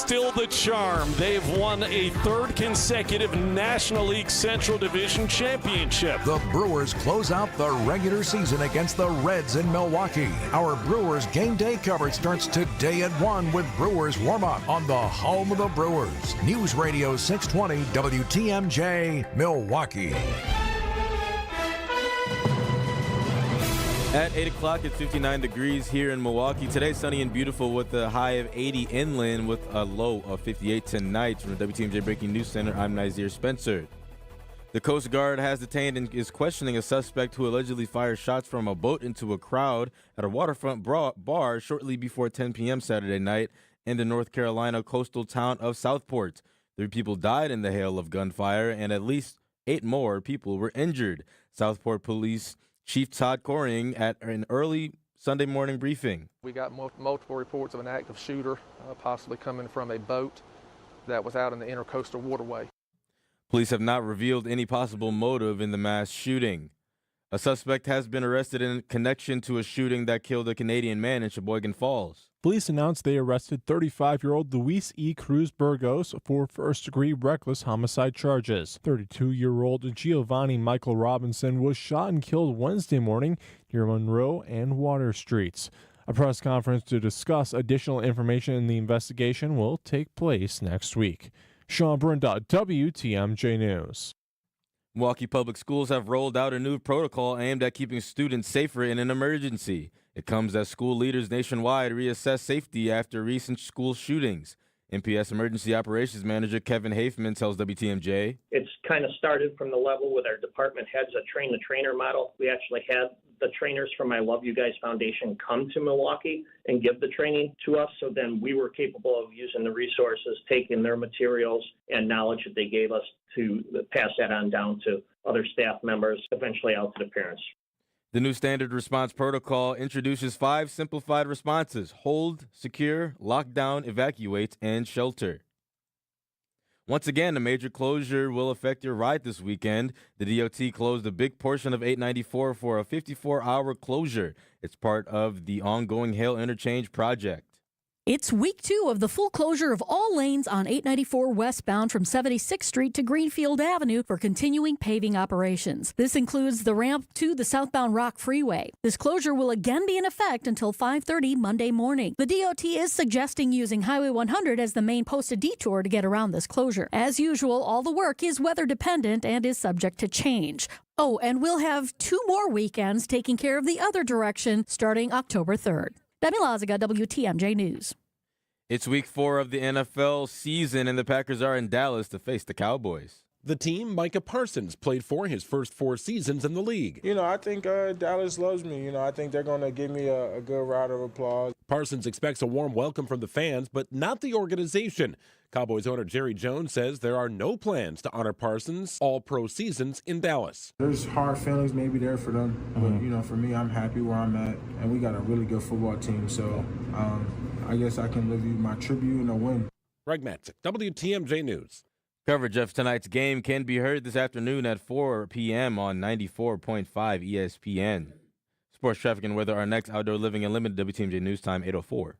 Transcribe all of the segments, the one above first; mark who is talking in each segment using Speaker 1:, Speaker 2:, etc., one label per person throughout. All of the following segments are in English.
Speaker 1: still the charm. They've won a third consecutive National League Central Division championship.
Speaker 2: The Brewers close out the regular season against the Reds in Milwaukee. Our Brewers game day coverage starts today at 1 with Brewers warm-up on the home of the Brewers. News Radio 620 WTMJ, Milwaukee.
Speaker 3: At 8 o'clock, it's 59 degrees here in Milwaukee. Today, sunny and beautiful with a high of 80 inland with a low of 58 tonight. From the WTMJ Breaking News Center, I'm Nazir Spencer. The Coast Guard has detained and is questioning a suspect who allegedly fired shots from a boat into a crowd at a waterfront bar shortly before 10 p.m. Saturday night in the North Carolina coastal town of Southport. 3 people died in the hail of gunfire, and at least 8 more people were injured. Southport Police Chief Todd Coring at an early Sunday morning briefing.
Speaker 4: We got multiple reports of an active shooter, possibly coming from a boat that was out in the intercoastal waterway.
Speaker 3: Police have not revealed any possible motive in the mass shooting. A suspect has been arrested in connection to a shooting that killed a Canadian man in Sheboygan Falls.
Speaker 5: Police announced they arrested 35-year-old Luis E. Cruz Burgos for first-degree reckless homicide charges. 32-year-old Giovanni Michael Robinson was shot and killed Wednesday morning near Monroe and Water Streets. A press conference to discuss additional information in the investigation will take place next week. Sean Brenda, WTMJ News.
Speaker 3: Milwaukee Public Schools have rolled out a new protocol aimed at keeping students safer in an emergency. It comes as school leaders nationwide reassess safety after recent school shootings. MPS Emergency Operations Manager Kevin Hafman tells WTMJ.
Speaker 6: It's kind of started from the level with our department heads, a train-the-trainer model. We actually had the trainers from I Love You Guys Foundation come to Milwaukee and give the training to us. So then we were capable of using the resources, taking their materials and knowledge that they gave us to pass that on down to other staff members, eventually out to the parents.
Speaker 3: The new standard response protocol introduces 5 simplified responses: hold, secure, lock down, evacuate, and shelter. Once again, a major closure will affect your ride this weekend. The DOT closed a big portion of 894 for a 54-hour closure. It's part of the ongoing Hale Interchange project.
Speaker 7: It's week 2 of the full closure of all lanes on 894 westbound from 76th Street to Greenfield Avenue for continuing paving operations. This includes the ramp to the southbound Rock Freeway. This closure will again be in effect until 5:30 Monday morning. The DOT is suggesting using Highway 100 as the main posted detour to get around this closure. As usual, all the work is weather dependent and is subject to change. Oh, and we'll have 2 more weekends taking care of the other direction starting October 3rd. Demi Loziga, WTMJ News.
Speaker 3: It's week 4 of the NFL season, and the Packers are in Dallas to face the Cowboys.
Speaker 8: The team Micah Parsons played for his first 4 seasons in the league.
Speaker 9: I think Dallas loves me. I think they're going to give me a good round of applause.
Speaker 8: Parsons expects a warm welcome from the fans, but not the organization. Cowboys owner Jerry Jones says there are no plans to honor Parsons' all-pro seasons in Dallas.
Speaker 9: There's hard feelings maybe there for them, but, for me, I'm happy where I'm at, and we got a really good football team, so I guess I can live you my tribute and a win.
Speaker 8: Greg Matzik, WTMJ News.
Speaker 3: Coverage of tonight's game can be heard this afternoon at 4 p.m. on 94.5 ESPN. Sports, traffic, and weather are next. Outdoor Living Unlimited, WTMJ News Time, 8:04.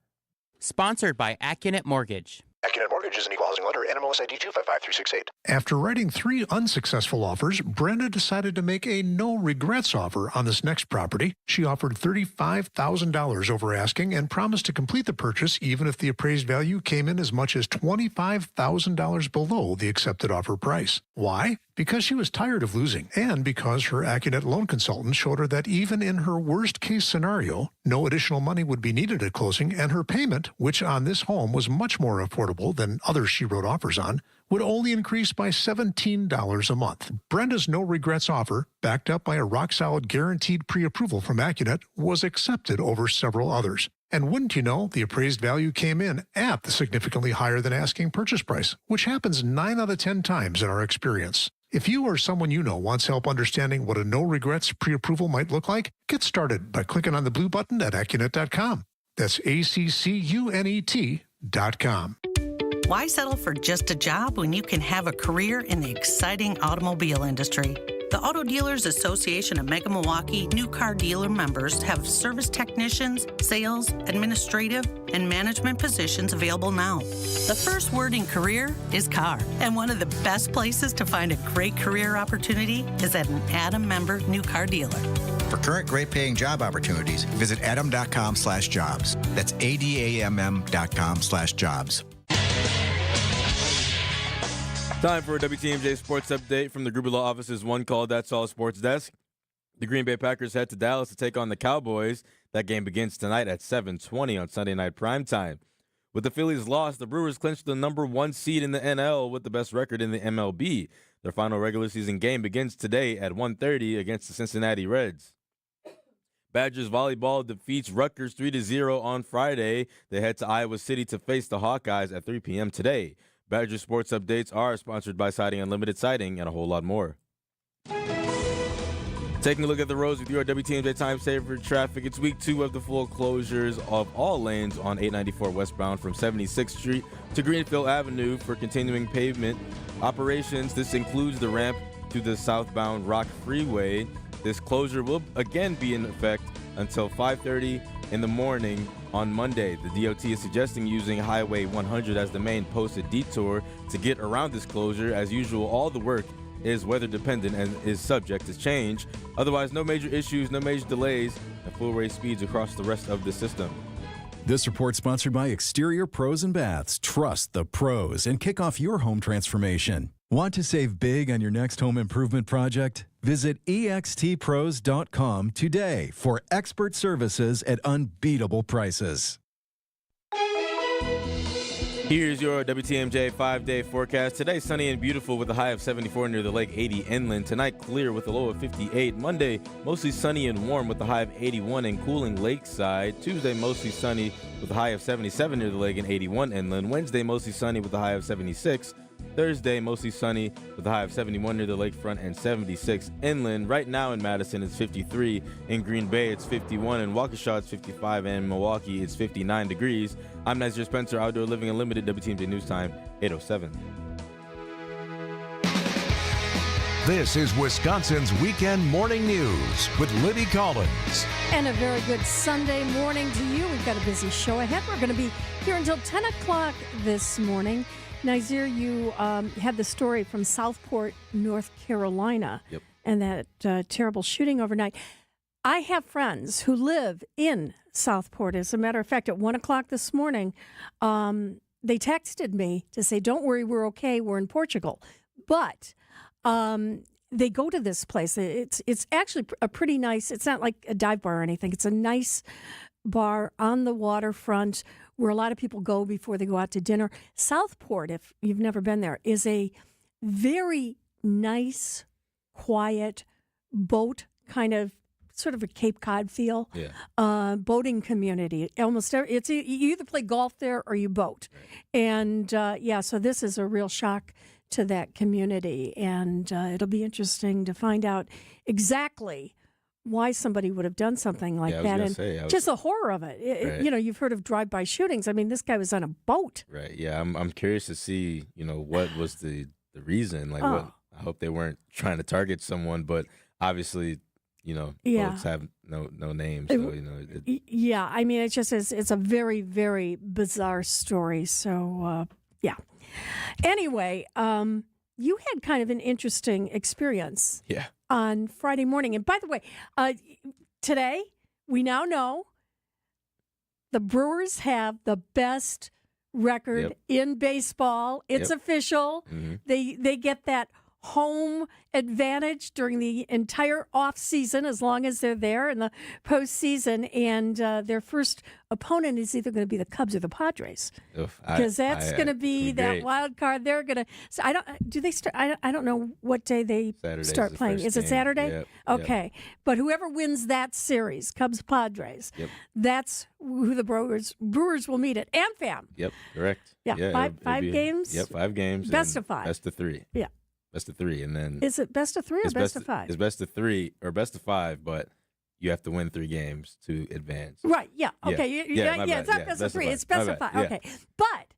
Speaker 10: Sponsored by Accunet Mortgage.
Speaker 11: Accunet Mortgage is an equal housing lender. NMLS ID 255368.
Speaker 12: After writing 3 unsuccessful offers, Brenda decided to make a no-regrets offer on this next property. She offered $35,000 over asking and promised to complete the purchase even if the appraised value came in as much as $25,000 below the accepted offer price. Why? Because she was tired of losing, and because her Accunet loan consultant showed her that even in her worst-case scenario, no additional money would be needed at closing, and her payment, which on this home was much more affordable than others she wrote offers on, would only increase by $17 a month. Brenda's no-regrets offer, backed up by a rock-solid guaranteed pre-approval from Accunet, was accepted over several others. And wouldn't you know, the appraised value came in at the significantly higher than asking purchase price, which happens 9 out of 10 times in our experience. If you or someone you know wants help understanding what a no-regrets pre-approval might look like, get started by clicking on the blue button at Accunet.com. That's ACCUNET.com.
Speaker 13: Why settle for just a job when you can have a career in the exciting automobile industry? The Auto Dealers Association of Mega Milwaukee new car dealer members have service technicians, sales, administrative, and management positions available now. The first word in career is car, and one of the best places to find a great career opportunity is at an Adam member new car dealer.
Speaker 11: For current great paying job opportunities, visit adam.com/jobs. That's ADAMM.com/jobs.
Speaker 3: Time for a WTMJ Sports Update from the Gruber Law Office's One Call That's All Sports Desk. The Green Bay Packers head to Dallas to take on the Cowboys. That game begins tonight at 7:20 on Sunday Night Primetime. With the Phillies' loss, the Brewers clinched the number 1 seed in the NL with the best record in the MLB. Their final regular season game begins today at 1:30 against the Cincinnati Reds. Badgers volleyball defeats Rutgers 3-0 on Friday. They head to Iowa City to face the Hawkeyes at 3 p.m. today. Badger Sports Updates are sponsored by Siding Unlimited Siding and a whole lot more. Taking a look at the roads with your WTMJ Time Saver traffic. It's week 2 of the full closures of all lanes on 894 westbound from 76th Street to Greenfield Avenue for continuing pavement operations. This includes the ramp to the southbound Rock Freeway. This closure will again be in effect until 5:30 in the morning on Monday. The DOT is suggesting using Highway 100 as the main posted detour to get around this closure. As usual, all the work is weather dependent and is subject to change. Otherwise, no major issues, no major delays, and full rate speeds across the rest of the system.
Speaker 14: This report sponsored by Exterior Pros and Baths. Trust the pros and kick off your home transformation. Want to save big on your next home improvement project? Visit extpros.com today for expert services at unbeatable prices.
Speaker 3: Here's your WTMJ 5-day forecast. Today, sunny and beautiful with a high of 74 near the lake, 80 inland. Tonight, clear with a low of 58. Monday, mostly sunny and warm with a high of 81 and cooling lakeside. Tuesday, mostly sunny with a high of 77 near the lake and 81 inland. Wednesday, mostly sunny with a high of 76. Thursday, mostly sunny with a high of 71 near the lakefront and 76 inland. Right now in Madison, it's 53. In Green Bay, it's 51. In Waukesha, it's 55. And in Milwaukee, it's 59 degrees. I'm Nazir Spencer, Outdoor Living Unlimited, WTMJ News Time, 8:07.
Speaker 2: This is Wisconsin's Weekend Morning News with Libby Collins.
Speaker 7: And a very good Sunday morning to you. We've got a busy show ahead. We're going to be here until 10 o'clock this morning. Nazir, you had the story from Southport, North Carolina, and that terrible shooting overnight. I have friends who live in Southport. As a matter of fact, at 1 o'clock this morning, they texted me to say, don't worry, we're okay. We're in Portugal. But they go to this place. It's actually a pretty nice, it's not like a dive bar or anything. It's a nice bar on the waterfront where a lot of people go before they go out to dinner. Southport, if you've never been there, is a very nice, quiet boat kind of, sort of a Cape Cod feel, boating community. Almost you either play golf there or you boat. And so this is a real shock to that community. And it'll be interesting to find out exactly why somebody would have done something like that, and just the horror of it.
Speaker 3: Right.
Speaker 7: You know, you've heard of drive-by shootings. I mean, this guy was on a boat.
Speaker 3: Right. Yeah. I'm curious to see, what was the reason. Like, what? I hope they weren't trying to target someone, but obviously, boats have no names. So,
Speaker 7: yeah. I mean, it's a very, very bizarre story. So, Anyway, you had kind of an interesting experience.
Speaker 3: Yeah.
Speaker 7: On Friday morning. And by the way, today we now know the Brewers have the best record in baseball. It's official. Mm-hmm. They get that home advantage during the entire off season as long as they're there in the postseason. And their first opponent is either going to be the Cubs or the Padres, because that's going to be that wild card. They're going to. So do they start? I don't know what day they start playing. Is it Saturday?
Speaker 3: Yep.
Speaker 7: Okay, but whoever wins that series, Cubs Padres, that's who the Brewers will meet at AmFam.
Speaker 3: Yep, correct.
Speaker 7: Yeah, five games.
Speaker 3: Yep, 5 games.
Speaker 7: Best of 5.
Speaker 3: Best of 3.
Speaker 7: Yeah.
Speaker 3: Best of 3, and then
Speaker 7: is it best of 3 or best of 5?
Speaker 3: It's best of 3 or best of 5, but you have to win 3 games to advance.
Speaker 7: Right? Yeah. Okay. It's not best of 3. It's best of 5. Okay. But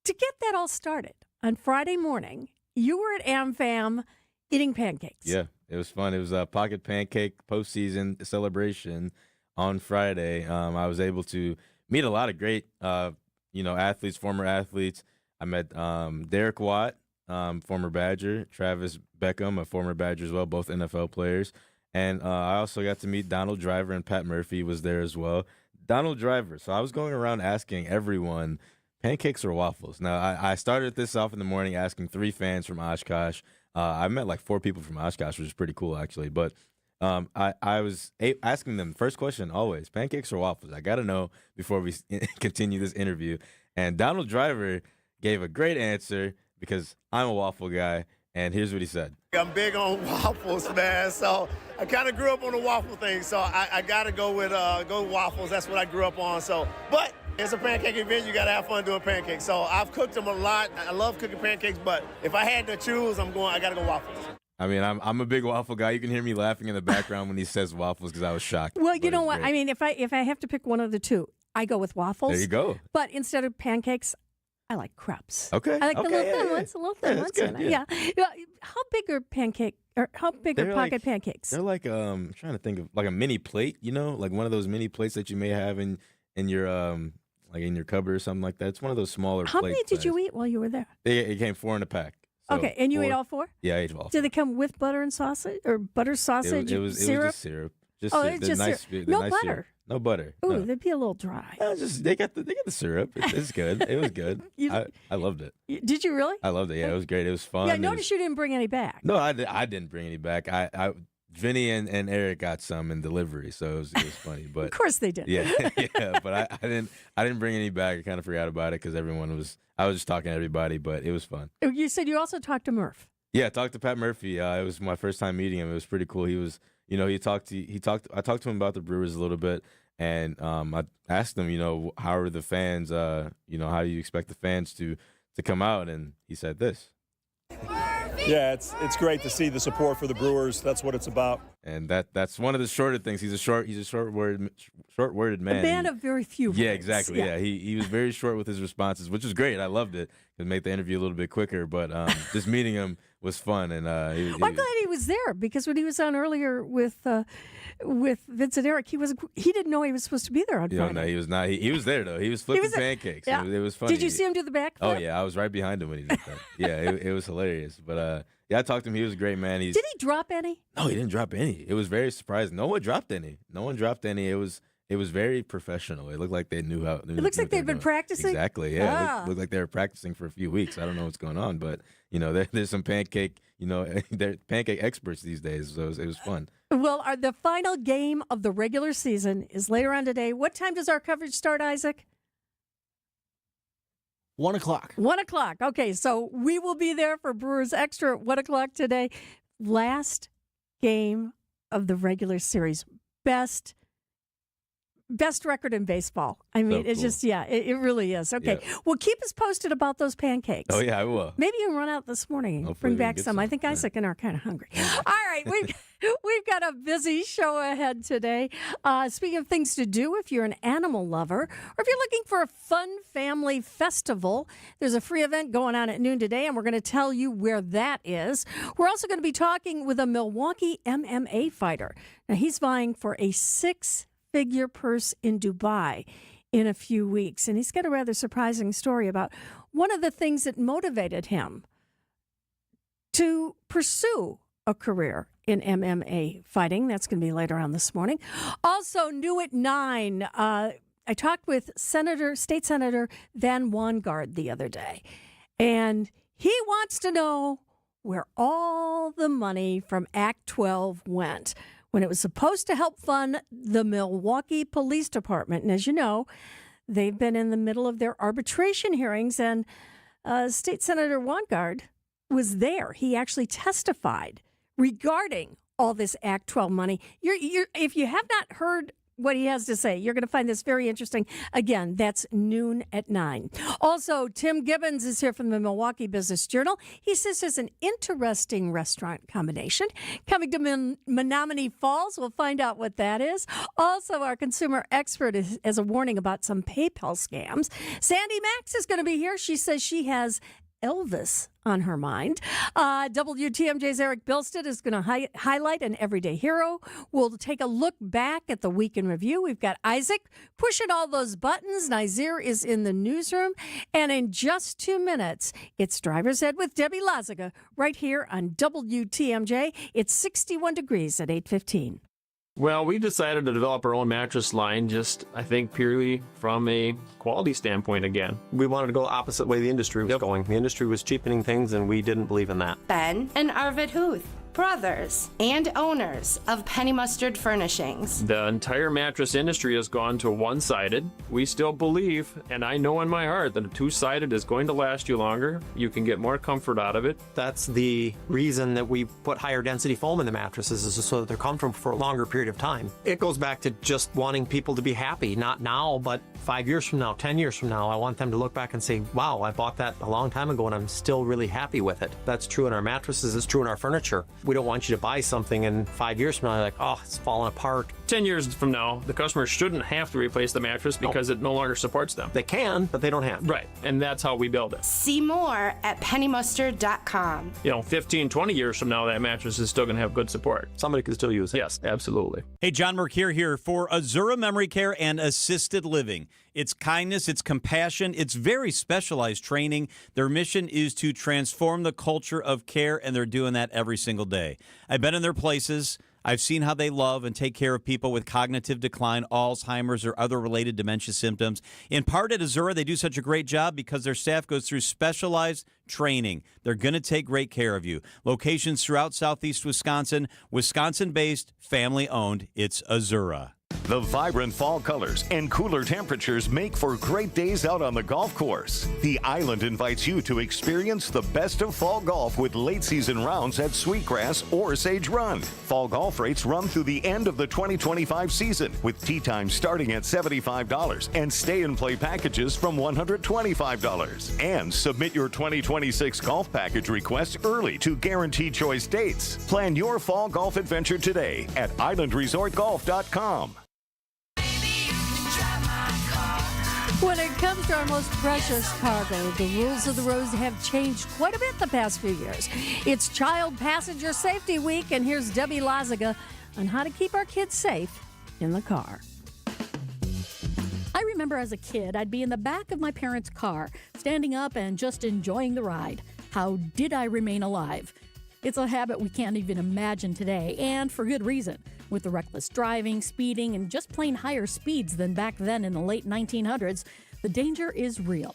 Speaker 7: to get that all started on Friday morning, you were at AmFam eating pancakes.
Speaker 3: Yeah. It was fun. It was a pocket pancake postseason celebration on Friday. I was able to meet a lot of great, athletes, former athletes. I met Derek Watt, former Badger, Travis Beckham, a former Badger as well, both NFL players. And I also got to meet Donald Driver, and Pat Murphy was there as well. Donald Driver. So I was going around asking everyone, pancakes or waffles? Now, I started this off in the morning asking 3 fans from Oshkosh. I met like 4 people from Oshkosh, which is pretty cool, actually. But I was asking them, first question always, pancakes or waffles? I got to know before we continue this interview. And Donald Driver gave a great answer because I'm a waffle guy. And here's what he said.
Speaker 15: I'm big on waffles, man. So I kind of grew up on the waffle thing. So I got to go with waffles. That's what I grew up on. So, but it's a pancake event. You got to have fun doing pancakes. So I've cooked them a lot. I love cooking pancakes. But if I had to choose, I got to go waffles.
Speaker 3: I mean, I'm a big waffle guy. You can hear me laughing in the background when he says waffles because I was shocked.
Speaker 16: Well, you know what? Great. I mean, if I have to pick one of the two, I go with waffles.
Speaker 3: There you go.
Speaker 16: But instead of pancakes, I like crepes.
Speaker 3: Okay.
Speaker 16: I like the little thin ones. The little thin ones.
Speaker 3: Good,
Speaker 16: yeah. How big are pocket pancakes?
Speaker 3: They're like I'm trying to think of like a mini plate, like one of those mini plates that you may have in your like in your cupboard or something like that. It's one of those smaller plates.
Speaker 16: How many did you eat while you were there?
Speaker 3: It came 4 in a pack. So
Speaker 16: okay, and you ate all 4?
Speaker 3: Yeah, I ate all 4.
Speaker 16: Did they come with butter and sausage or butter sausage?
Speaker 3: It was just syrup.
Speaker 16: It's just
Speaker 3: nice,
Speaker 16: syrup. No
Speaker 3: nice
Speaker 16: butter.
Speaker 3: Syrup. No butter.
Speaker 16: Ooh,
Speaker 3: no.
Speaker 16: they'd be a little dry.
Speaker 3: They got the syrup. It's good. It was good. I loved it.
Speaker 16: Did you really?
Speaker 3: I loved it. Yeah, it was great. It was fun.
Speaker 16: Yeah, I noticed you didn't bring any back.
Speaker 3: No, I didn't bring any back. Vinny and Eric got some in delivery, so it was funny. But
Speaker 16: of course they did.
Speaker 3: Yeah, yeah. But I didn't bring any back. I kind of forgot about it because I was just talking to everybody, but it was fun.
Speaker 16: You said you also talked to Murph.
Speaker 3: Yeah, I talked to Pat Murphy. It was my first time meeting him. It was pretty cool. He was, I talked to him about the Brewers a little bit, and I asked him, how are the fans? How do you expect the fans to come out? And he said this.
Speaker 17: Yeah, it's great to see the support for the Brewers. That's what it's about.
Speaker 3: And that's one of the shorter things. He's a short-worded man.
Speaker 16: A man of very few words.
Speaker 3: Yeah, exactly. Yeah, he was very short with his responses, which was great. I loved it. It made the interview a little bit quicker, but just meeting him was fun. And
Speaker 16: I'm glad he was there because when he was on earlier with Vincent Eric, he didn't know he was supposed to be there on Friday.
Speaker 3: No, he was not. He was there though. He was flipping pancakes. Yeah. It was funny.
Speaker 16: Did you see him do the backflip?
Speaker 3: Oh yeah, I was right behind him when he did that. Yeah, it was hilarious. But yeah, I talked to him. He was a great man.
Speaker 16: Did he drop any?
Speaker 3: No, he didn't drop any. It was very surprising. No one dropped any. It was very professional. It looked like they knew how. It
Speaker 16: looks like they'd been practicing.
Speaker 3: Exactly. Yeah. It looked like they were practicing for a few weeks. I don't know what's going on, but there's some pancake. They're pancake experts these days. So it was fun.
Speaker 16: Well, the final game of the regular season is later on today. What time does our coverage start, Isaac?
Speaker 18: 1 o'clock.
Speaker 16: 1 o'clock. Okay, so we will be there for Brewers Extra at 1 o'clock today. Last game of the regular series. Best record in baseball. I mean, it's just, it really is. Okay. Yeah. Well, keep us posted about those pancakes.
Speaker 3: Oh, yeah, I will.
Speaker 16: Maybe you can run out this morning and bring back some. I think Isaac and I are kind of hungry. All right. We've got a busy show ahead today. Speaking of things to do, if you're an animal lover or if you're looking for a fun family festival, there's a free event going on at noon today, and we're going to tell you where that is. We're also going to be talking with a Milwaukee MMA fighter. Now, he's vying for a 6-figure purse in Dubai in a few weeks. And he's got a rather surprising story about one of the things that motivated him to pursue a career in MMA fighting. That's going to be later on this morning. Also, new at 9, I talked with State Senator Van Wanggaard the other day, and he wants to know where all the money from Act 12 went when it was supposed to help fund the Milwaukee Police Department. And as you know, they've been in the middle of their arbitration hearings, and State Senator Wanggaard was there. He actually testified regarding all this Act 12 money. If you have not heard what he has to say, you're going to find this very interesting. Again, that's noon at 9. Also, Tim Gibbons is here from the Milwaukee Business Journal. He says there's an interesting restaurant combination coming to Menominee Falls. We'll find out what that is. Also, our consumer expert has a warning about some PayPal scams. Sandy Max is going to be here. She says she has Elvis on her mind. WTMJ's Eric Bilstead is going to highlight an everyday hero. We'll take a look back at the week in review. We've got Isaac pushing all those buttons. Nazir is in the newsroom. And in just 2 minutes, it's Driver's Ed with Debbie Lazaga right here on WTMJ. It's 61 degrees at 8:15.
Speaker 18: Well, we decided to develop our own mattress line just, I think, purely from a quality standpoint again.
Speaker 19: We wanted to go the opposite way the industry was going. The industry was cheapening things, and we didn't believe in that.
Speaker 20: Ben and Arvid Huth, brothers and owners of Penny Mustard Furnishings.
Speaker 18: The entire mattress industry has gone to one-sided. We still believe, and I know in my heart, that a two-sided is going to last you longer. You can get more comfort out of it.
Speaker 19: That's the reason that we put higher density foam in the mattresses, is so that they're comfortable for a longer period of time. It goes back to just wanting people to be happy, not now, but 5 years from now, 10 years from now. I want them to look back and say, wow, I bought that a long time ago and I'm still really happy with it. That's true in our mattresses, it's true in our furniture. We don't want you to buy something and 5 years from now, you're like, oh, it's falling apart.
Speaker 18: 10 years from now, the customer shouldn't have to replace the mattress because it no longer supports them.
Speaker 19: They can, but they don't have to.
Speaker 18: Right, and that's how we build it.
Speaker 20: See more at pennymustard.com.
Speaker 18: 15, 20 years from now, that mattress is still going to have good support.
Speaker 19: Somebody can still use it.
Speaker 18: Yes, absolutely.
Speaker 21: Hey, John Mercure here for Azura Memory Care and Assisted Living. It's kindness, it's compassion, it's very specialized training. Their mission is to transform the culture of care, and they're doing that every single day. I've been in their places. I've seen how they love and take care of people with cognitive decline, Alzheimer's, or other related dementia symptoms. In part at Azura, they do such a great job because their staff goes through specialized training. They're going to take great care of you. Locations throughout southeast Wisconsin, Wisconsin-based, family-owned. It's Azura.
Speaker 22: The vibrant fall colors and cooler temperatures make for great days out on the golf course. The Island invites you to experience the best of fall golf with late season rounds at Sweetgrass or Sage Run. Fall golf rates run through the end of the 2025 season, with tee times starting at $75 and stay and play packages from $125. And submit your 2026 golf package request early to guarantee choice dates. Plan your fall golf adventure today at islandresortgolf.com.
Speaker 16: When it comes to our most precious cargo, the rules of the road have changed quite a bit the past few years. It's Child Passenger Safety Week, and here's Debbie Lazaga on how to keep our kids safe in the car.
Speaker 7: I remember as a kid, I'd be in the back of my parents' car, standing up and just enjoying the ride. How did I remain alive? It's a habit we can't even imagine today, and for good reason. With the reckless driving, speeding, and just plain higher speeds than back then in the late 1900s, the danger is real.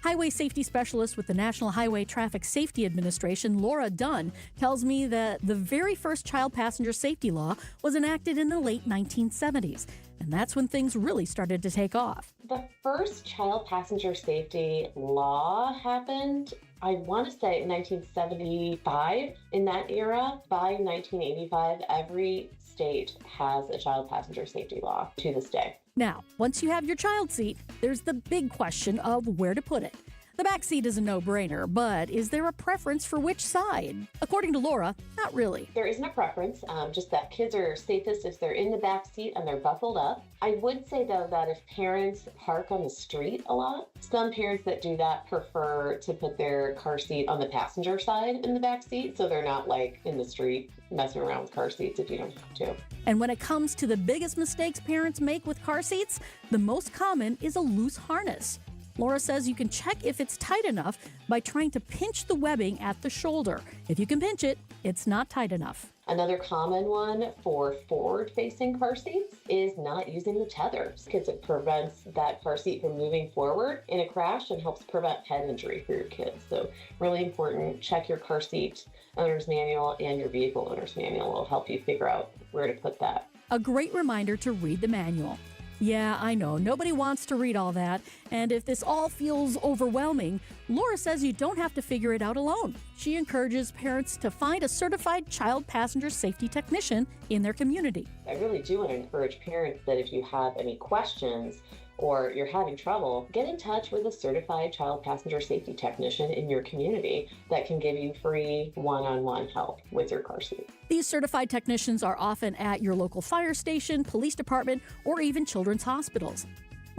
Speaker 7: Highway safety specialist with the National Highway Traffic Safety Administration, Laura Dunn, tells me that the very first child passenger safety law was enacted in the late 1970s, and that's when things really started to take off.
Speaker 23: The first child passenger safety law happened, I want to say, in 1975. In that era, by 1985, every state has a child passenger safety law to this day.
Speaker 7: Now, once you have your child seat, there's the big question of where to put it. The back seat is a no-brainer, but is there a preference for which side? According to Laura, not really.
Speaker 23: There isn't a preference, just that kids are safest if they're in the back seat and they're buckled up. I would say, though, that if parents park on the street a lot, some parents that do that prefer to put their car seat on the passenger side in the back seat, so they're not like in the street messing around with car seats if you don't have to.
Speaker 7: And when it comes to the biggest mistakes parents make with car seats, the most common is a loose harness. Laura says you can check if it's tight enough by trying to pinch the webbing at the shoulder. If you can pinch it, it's not tight enough.
Speaker 23: Another common one for forward-facing car seats is not using the tethers, because it prevents that car seat from moving forward in a crash and helps prevent head injury for your kids. So really important, check your car seat owner's manual and your vehicle owner's manual. Will help you figure out where to put that.
Speaker 7: A great reminder to read the manual. Yeah, I know, nobody wants to read all that, and if this all feels overwhelming, Laura says you don't have to figure it out alone. She encourages parents to find a certified child passenger safety technician in their community.
Speaker 23: I really do want to encourage parents that if you have any questions or you're having trouble, get in touch with a certified child passenger safety technician in your community that can give you free one-on-one help with your car seat.
Speaker 7: These certified technicians are often at your local fire station, police department, or even children's hospitals.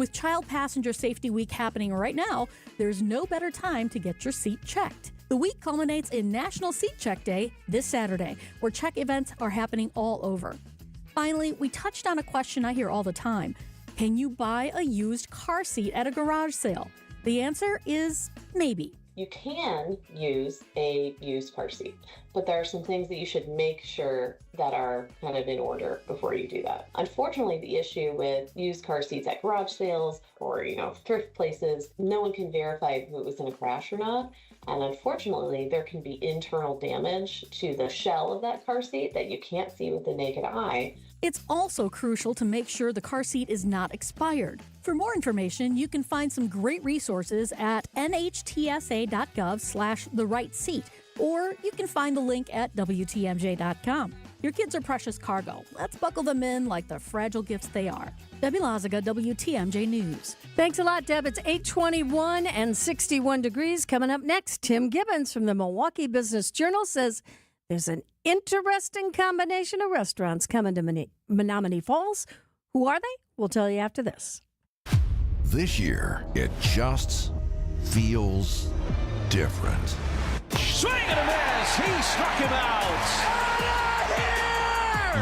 Speaker 7: With Child Passenger Safety Week happening right now, there's no better time to get your seat checked. The week culminates in National Seat Check Day this Saturday, where check events are happening all over. Finally, we touched on a question I hear all the time. Can you buy a used car seat at a garage sale? The answer is maybe.
Speaker 23: You can use a used car seat, but there are some things that you should make sure that are kind of in order before you do that. Unfortunately, the issue with used car seats at garage sales or, thrift places, no one can verify if it was in a crash or not. And unfortunately, there can be internal damage to the shell of that car seat that you can't see with the naked eye.
Speaker 7: It's also crucial to make sure the car seat is not expired. For more information, you can find some great resources at nhtsa.gov/therightseat, or you can find the link at WTMJ.com. Your kids are precious cargo. Let's buckle them in like the fragile gifts they are. Debbie Loziga, WTMJ News.
Speaker 16: Thanks a lot, Deb. It's 8:21 and 61 degrees. Coming up next, Tim Gibbons from the Milwaukee Business Journal says there's an interesting combination of restaurants coming to Menominee Falls. Who are they? We'll tell you after this.
Speaker 2: This year, it just feels different.
Speaker 1: Swing and a miss. He struck him out.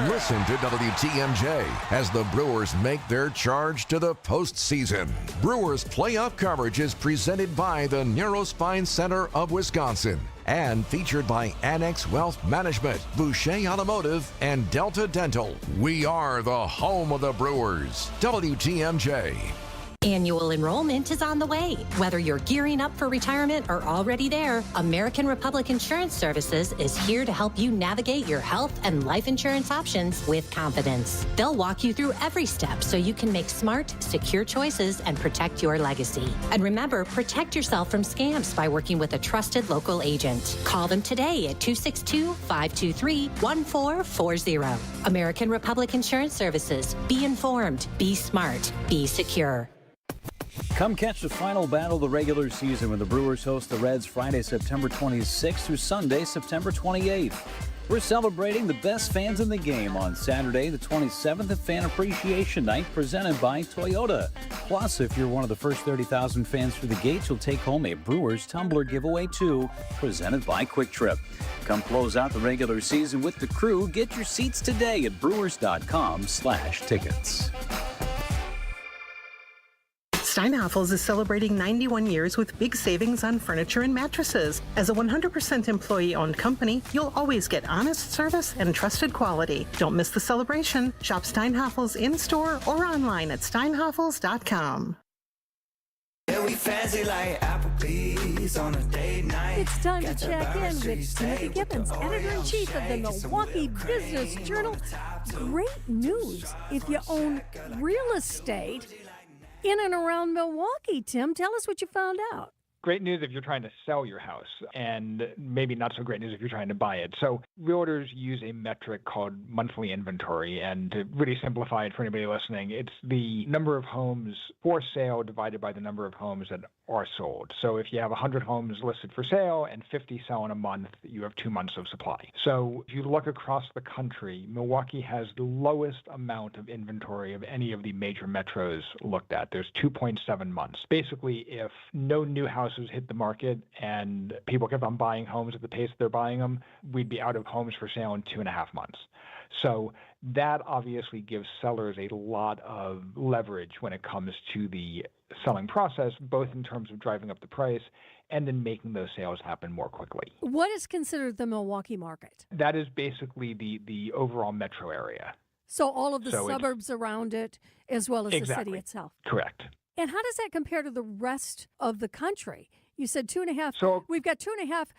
Speaker 2: Listen to WTMJ as the Brewers make their charge to the postseason. Brewers playoff coverage is presented by the Neurospine Center of Wisconsin and featured by Annex Wealth Management, Boucher Automotive, and Delta Dental. We are the home of the Brewers. WTMJ.
Speaker 4: Annual enrollment is on the way. Whether you're gearing up for retirement or already there, American Republic Insurance Services is here to help you navigate your health and life insurance options with confidence. They'll walk you through every step so you can make smart, secure choices and protect your legacy. And remember, protect yourself from scams by working with a trusted local agent. Call them today at 262-523-1440. American Republic Insurance Services. Be informed, be smart, be secure.
Speaker 5: Come catch the final battle of the regular season when the Brewers host the Reds Friday, September 26th through Sunday, September 28th. We're celebrating the best fans in the game on Saturday, the 27th at Fan Appreciation Night, presented by Toyota. Plus, if you're one of the first 30,000 fans through the gates, you'll take home a Brewers Tumbler giveaway too, presented by Quick Trip. Come close out the regular season with the crew. Get your seats today at brewers.com/tickets.
Speaker 24: Steinhafels is celebrating 91 years with big savings on furniture and mattresses. As a 100% employee-owned company, you'll always get honest service and trusted quality. Don't miss the celebration. Shop Steinhafels in-store or online at steinhafels.com.
Speaker 16: It's time to check in with Timothy Gibbons, editor-in-chief of the Milwaukee Business Journal. Great news if you own real estate in and around Milwaukee. Tim, tell us what you found out.
Speaker 25: Great news if you're trying to sell your house, and maybe not so great news if you're trying to buy it. So realtors use a metric called monthly inventory, and to really simplify it for anybody listening, it's the number of homes for sale divided by the number of homes that are sold. So if you have 100 homes listed for sale and 50 sell in a month, you have 2 months of supply. So if you look across the country, Milwaukee has the lowest amount of inventory of any of the major metros looked at. There's 2.7 months. Basically, if no new houses hit the market and people kept on buying homes at the pace they're buying them, we'd be out of homes for sale in 2.5 months. So that obviously gives sellers a lot of leverage when it comes to the selling process, both in terms of driving up the price and then making those sales happen more quickly.
Speaker 16: What is considered the Milwaukee market?
Speaker 25: That is basically the overall metro area.
Speaker 16: So all of the suburbs around it, as well as the city itself.
Speaker 25: Correct.
Speaker 16: And how does that compare to the rest of the country? You said 2.5. So we've got 2.5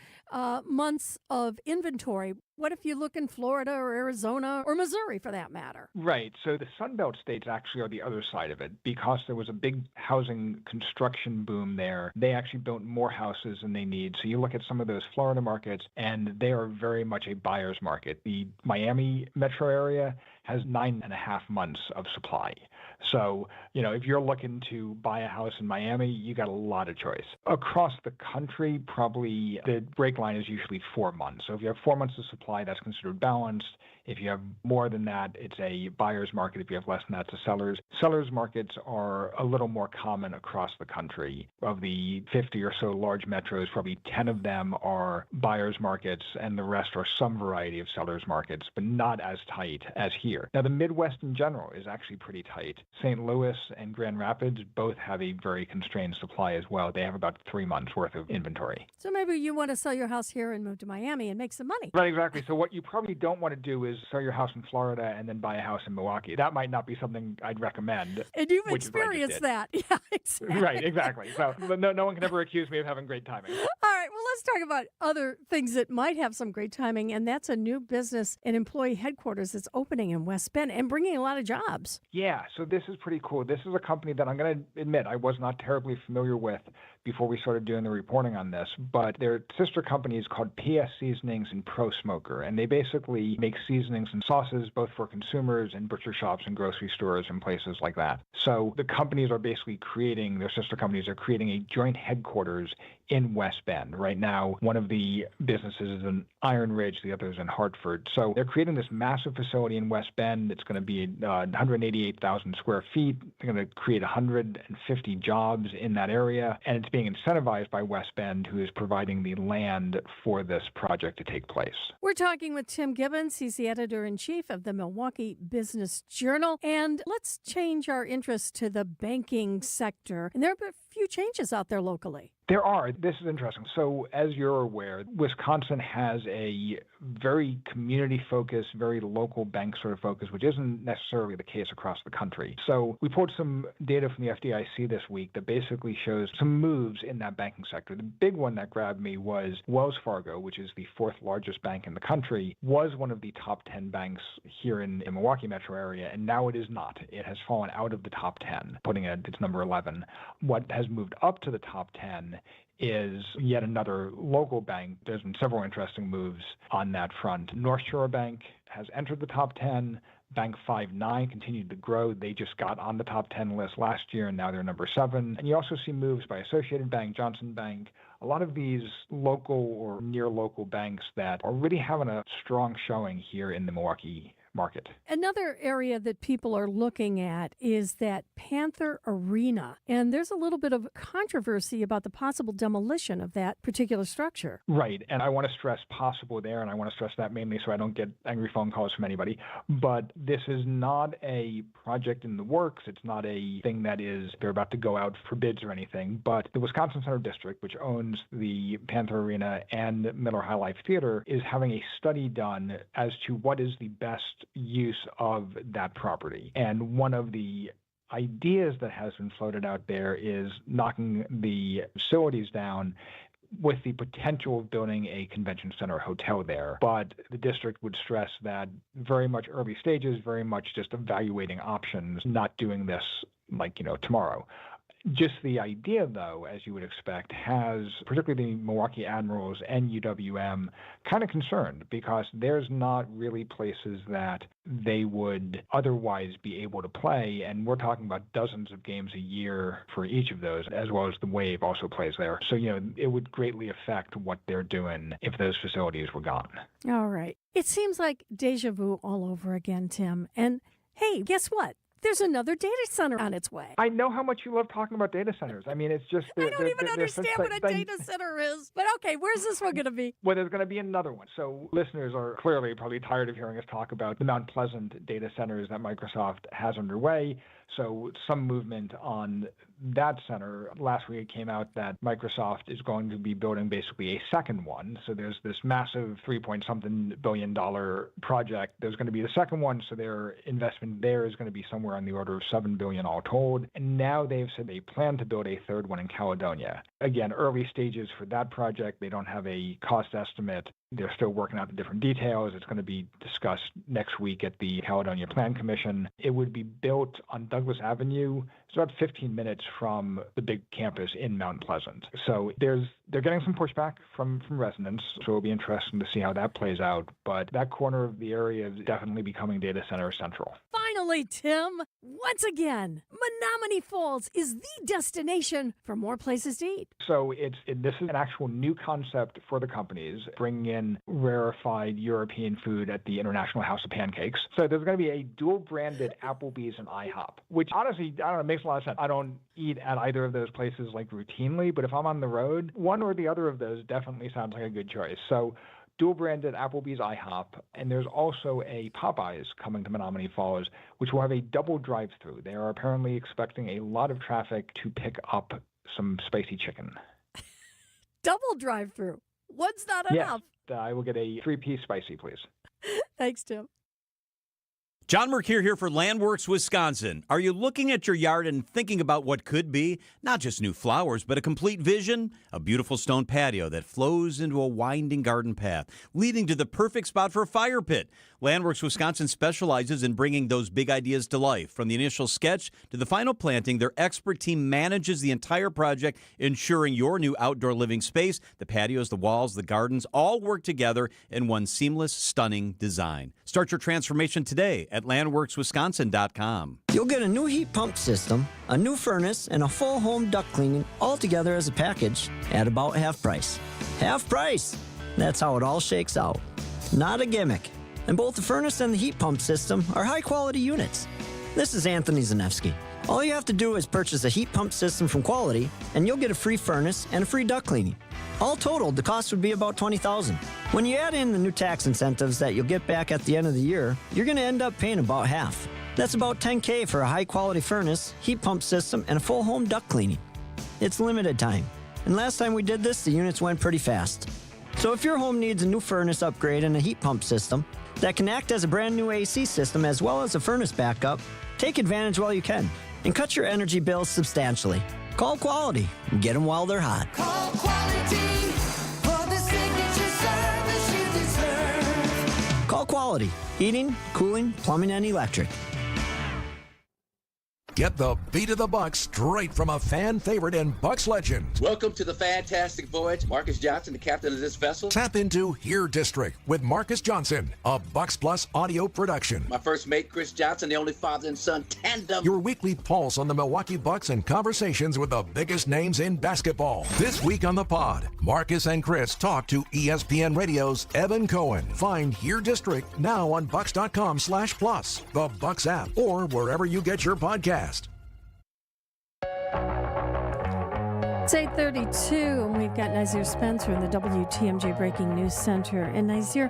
Speaker 16: months of inventory. What if you look in Florida or Arizona or Missouri, for that matter?
Speaker 25: Right. So the Sunbelt states actually are the other side of it, because there was a big housing construction boom there. They actually built more houses than they need. So you look at some of those Florida markets, and they are very much a buyer's market. The Miami metro area has 9.5 months of supply. So, if you're looking to buy a house in Miami, you got a lot of choice. Across the country, probably the break line is usually 4 months. So if you have 4 months of supply, that's considered balanced. If you have more than that, it's a buyer's market. If you have less than that, it's a seller's. Seller's markets are a little more common across the country. Of the 50 or so large metros, probably 10 of them are buyer's markets, and the rest are some variety of seller's markets, but not as tight as here. Now, the Midwest in general is actually pretty tight. St. Louis and Grand Rapids both have a very constrained supply as well. They have about 3 months worth of inventory.
Speaker 16: So maybe you want to sell your house here and move to Miami and make some money.
Speaker 25: Right, exactly. So what you probably don't want to do is sell your house in Florida and then buy a house in Milwaukee. That might not be something I'd recommend.
Speaker 16: And you've experienced that. Yeah, exactly.
Speaker 25: Right, exactly. So no one can ever accuse me of having great timing.
Speaker 16: All right, well, let's talk about other things that might have some great timing, and that's a new business and employee headquarters that's opening in West Bend and bringing a lot of jobs.
Speaker 25: Yeah, so this is pretty cool. This is a company that I'm going to admit I was not terribly familiar with before we started doing the reporting on this, but their sister company is called PS Seasonings and Pro Smoker, and they basically make seasonings and sauces both for consumers and butcher shops and grocery stores and places like that. So the companies are basically their sister companies are creating a joint headquarters in West Bend. Right now, one of the businesses is in Iron Ridge, the other is in Hartford. So they're creating this massive facility in West Bend. It's going to be 188,000 square feet. They're going to create 150 jobs in that area, and it's being incentivized by West Bend, who is providing the land for this project to take place.
Speaker 16: We're talking with Tim Gibbons. He's the editor-in-chief of the Milwaukee Business Journal. And let's change our interest to the banking sector. And there are a few changes out there locally.
Speaker 25: There are. This is interesting. So as you're aware, Wisconsin has a very community-focused, very local bank sort of focus, which isn't necessarily the case across the country. So we pulled some data from the FDIC this week that basically shows some moves in that banking sector. The big one that grabbed me was Wells Fargo, which is the fourth largest bank in the country, was one of the top 10 banks here in the Milwaukee metro area, and now it is not. It has fallen out of the top 10, putting it at its number 11. What has moved up to the top 10 is yet another local bank. There's been several interesting moves on that front. North Shore Bank has entered the top 10. Bank 5-9 continued to grow. They just got on the top 10 list last year, and now they're number 7. And you also see moves by Associated Bank, Johnson Bank, a lot of these local or near local banks that are really having a strong showing here in the Milwaukee market.
Speaker 16: Another area that people are looking at is that Panther Arena. And there's a little bit of controversy about the possible demolition of that particular structure.
Speaker 25: Right. And I want to stress possible there, and I want to stress that mainly so I don't get angry phone calls from anybody. But this is not a project in the works. It's not a thing that they're about to go out for bids or anything. But the Wisconsin Center District, which owns the Panther Arena and Miller High Life Theater, is having a study done as to what is the best use of that property. And one of the ideas that has been floated out there is knocking the facilities down with the potential of building a convention center hotel there. But the district would stress that very much early stages, very much just evaluating options, not doing this tomorrow. Just the idea, though, as you would expect, has particularly the Milwaukee Admirals and UWM kind of concerned because there's not really places that they would otherwise be able to play. And we're talking about dozens of games a year for each of those, as well as the Wave also plays there. So, it would greatly affect what they're doing if those facilities were gone.
Speaker 16: All right. It seems like deja vu all over again, Tim. And hey, guess what? There's another data center on its way.
Speaker 25: I know how much you love talking about data centers. I mean, it's just...
Speaker 16: I don't even understand what a data center is. But okay, where's this one going to be?
Speaker 25: Well, there's going to be another one. So listeners are clearly probably tired of hearing us talk about the Mount Pleasant data centers that Microsoft has underway. So some movement on that center. Last week it came out that Microsoft is going to be building basically a second one. So there's this massive $3-point-something billion project. There's going to be the second one. So their investment there is going to be somewhere on the order of $7 billion all told. And now they've said they plan to build a third one in Caledonia. Again, early stages for that project. They don't have a cost estimate. They're still working out the different details. It's going to be discussed next week at the Caledonia Plan Commission. It would be built on Douglas Avenue. It's about 15 minutes from the big campus in Mount Pleasant. So they're getting some pushback from residents. So it'll be interesting to see how that plays out. But that corner of the area is definitely becoming data center central.
Speaker 16: Finally, Finally, Tim. Once again, Menominee Falls is the destination for more places to eat.
Speaker 25: So this is an actual new concept for the companies, bringing in rarefied European food at the International House of Pancakes. So there's going to be a dual-branded Applebee's and IHOP, which honestly, I don't know, makes a lot of sense. I don't eat at either of those places like routinely, but if I'm on the road, one or the other of those definitely sounds like a good choice. So dual-branded Applebee's IHOP, and there's also a Popeyes coming to Menominee Falls, which will have a double drive-through. They are apparently expecting a lot of traffic to pick up some spicy chicken.
Speaker 16: Double drive-through. One's not enough.
Speaker 25: I will get a 3-piece spicy, please.
Speaker 16: Thanks, Tim.
Speaker 21: John Mercure here for Landworks, Wisconsin. Are you looking at your yard and thinking about what could be? Not just new flowers, but a complete vision? A beautiful stone patio that flows into a winding garden path, leading to the perfect spot for a fire pit. Landworks Wisconsin specializes in bringing those big ideas to life. From the initial sketch to the final planting, their expert team manages the entire project, ensuring your new outdoor living space, the patios, the walls, the gardens, all work together in one seamless, stunning design. Start your transformation today at landworkswisconsin.com.
Speaker 6: You'll get a new heat pump system, a new furnace, and a full home duct cleaning all together as a package at about half price. Half price! That's how it all shakes out. Not a gimmick. And both the furnace and the heat pump system are high-quality units. This is Anthony Zanevsky. All you have to do is purchase a heat pump system from Quality, and you'll get a free furnace and a free duct cleaning. All totaled, the cost would be about $20,000. When you add in the new tax incentives that you'll get back at the end of the year, you're going to end up paying about half. That's about $10,000 for a high-quality furnace, heat pump system, and a full home duct cleaning. It's limited time. And last time we did this, the units went pretty fast. So if your home needs a new furnace upgrade and a heat pump system that can act as a brand new AC system as well as a furnace backup, take advantage while you can and cut your energy bills substantially. Call Quality and get them while they're hot.
Speaker 8: Call Quality for the signature service you deserve.
Speaker 6: Call Quality. Heating, cooling, plumbing, and electric.
Speaker 2: Get the beat of the Bucks straight from a fan favorite and Bucks legend.
Speaker 9: Welcome to the fantastic voyage. Marcus Johnson, the captain of this vessel.
Speaker 2: Tap into Here District with Marcus Johnson, a Bucks Plus audio production.
Speaker 9: My first mate, Chris Johnson, the only father and son tandem.
Speaker 2: Your weekly pulse on the Milwaukee Bucks and conversations with the biggest names in basketball. This week on the pod, Marcus and Chris talk to ESPN Radio's Evan Cohen. Find Here District now on Bucks.com/plus, the Bucks app, or wherever you get your podcast.
Speaker 16: It's 8:32, and we've got Nazir Spencer in the WTMJ Breaking News Center. And Nazir,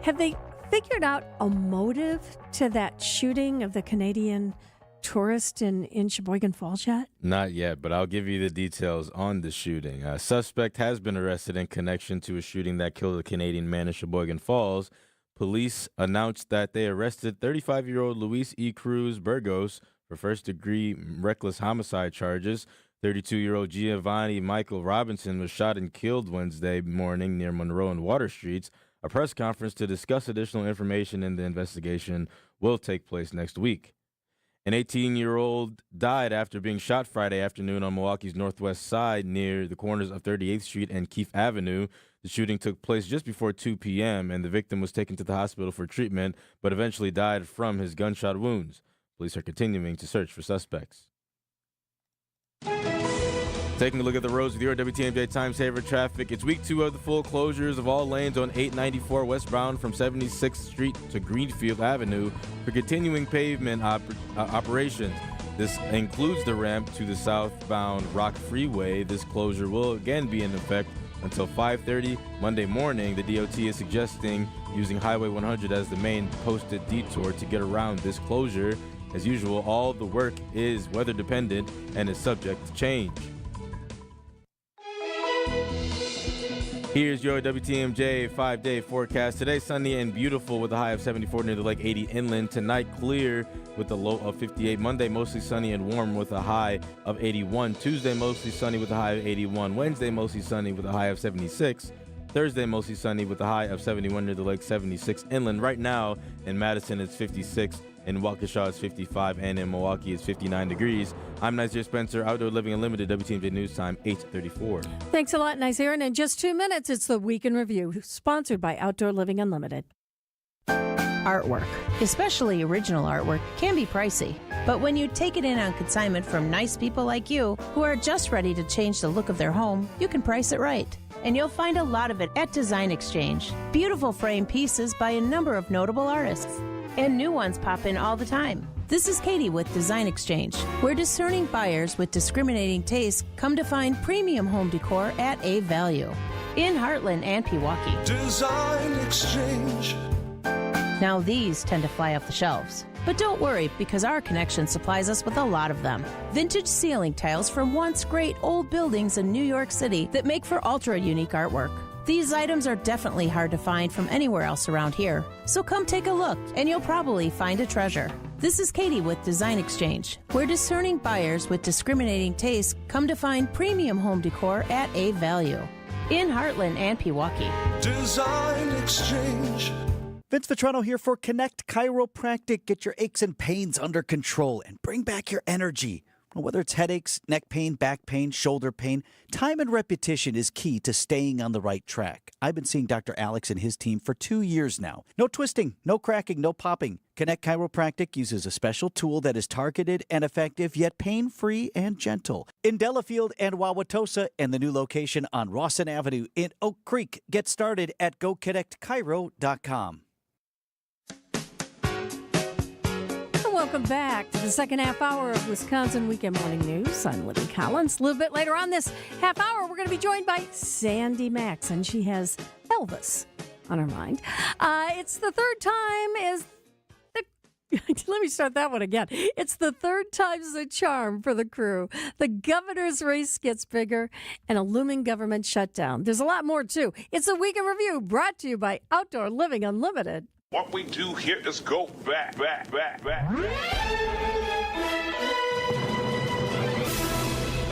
Speaker 16: have they figured out a motive to that shooting of the Canadian tourist in Sheboygan Falls yet?
Speaker 3: Not yet, but I'll give you the details on the shooting. A suspect has been arrested in connection to a shooting that killed a Canadian man in Sheboygan Falls. Police announced that they arrested 35-year-old Luis E. Cruz Burgos for first-degree reckless homicide charges. 32-year-old Giovanni Michael Robinson was shot and killed Wednesday morning near Monroe and Water Streets. A press conference to discuss additional information in the investigation will take place next week. An 18-year-old died after being shot Friday afternoon on Milwaukee's northwest side near the corners of 38th Street and Keefe Avenue. The shooting took place just before 2 p.m., and the victim was taken to the hospital for treatment, but eventually died from his gunshot wounds. Police are continuing to search for suspects. Taking a look at the roads with your WTMJ Time Saver traffic. It's week 2 of the full closures of all lanes on 894 westbound from 76th Street to Greenfield Avenue for continuing pavement operations. This includes the ramp to the southbound Rock Freeway. This closure will again be in effect until 5:30 Monday morning. The DOT is suggesting using Highway 100 as the main posted detour to get around this closure. As usual, all the work is weather dependent and is subject to change. Here's your WTMJ 5-day forecast. Today, sunny and beautiful with a high of 74 near the lake, 80 inland. Tonight, clear with a low of 58. Monday, mostly sunny and warm with a high of 81. Tuesday, mostly sunny with a high of 81. Wednesday, mostly sunny with a high of 76. Thursday, mostly sunny with a high of 71 near the lake, 76 inland. Right now in Madison, it's 56. In Waukesha, it's 55. And in Milwaukee, it's 59 degrees. I'm Nazir Spencer, Outdoor Living Unlimited, WTMJ News Time, 8:34.
Speaker 16: Thanks a lot, Nazir. And in just 2 minutes, it's the Week in Review, sponsored by Outdoor Living Unlimited.
Speaker 10: Artwork, especially original artwork, can be pricey. But when you take it in on consignment from nice people like you who are just ready to change the look of their home, you can price it right. And you'll find a lot of it at Design Exchange. Beautiful frame pieces by a number of notable artists. And new ones pop in all the time. This is Katie with Design Exchange, where discerning buyers with discriminating tastes come to find premium home decor at a value. In Heartland and Pewaukee.
Speaker 8: Design Exchange.
Speaker 10: Now these tend to fly off the shelves. But don't worry, because our connection supplies us with a lot of them. Vintage ceiling tiles from once great old buildings in New York City that make for ultra-unique artwork. These items are definitely hard to find from anywhere else around here. So come take a look, and you'll probably find a treasure. This is Katie with Design Exchange, where discerning buyers with discriminating tastes come to find premium home decor at a value. In Heartland and Pewaukee.
Speaker 8: Design Exchange.
Speaker 11: Vince Vitrano here for Connect Chiropractic. Get your aches and pains under control and bring back your energy. Whether it's headaches, neck pain, back pain, shoulder pain, time and repetition is key to staying on the right track. I've been seeing Dr. Alex and his team for 2 years now. No twisting, no cracking, no popping. Connect Chiropractic uses a special tool that is targeted and effective, yet pain-free and gentle. In Delafield and Wauwatosa, and the new location on Rawson Avenue in Oak Creek. Get started at GoConnectChiro.com.
Speaker 16: Welcome back to the second half hour of Wisconsin Weekend Morning News. I'm Libby Collins. A little bit later on this half hour, we're going to be joined by Sandy Max, and she has Elvis on her mind. It's the third time let me start that one again. It's the third time's the charm for the crew. The governor's race gets bigger and a looming government shutdown. There's a lot more, too. It's a Week in Review brought to you by Outdoor Living Unlimited.
Speaker 12: What we do here is go back.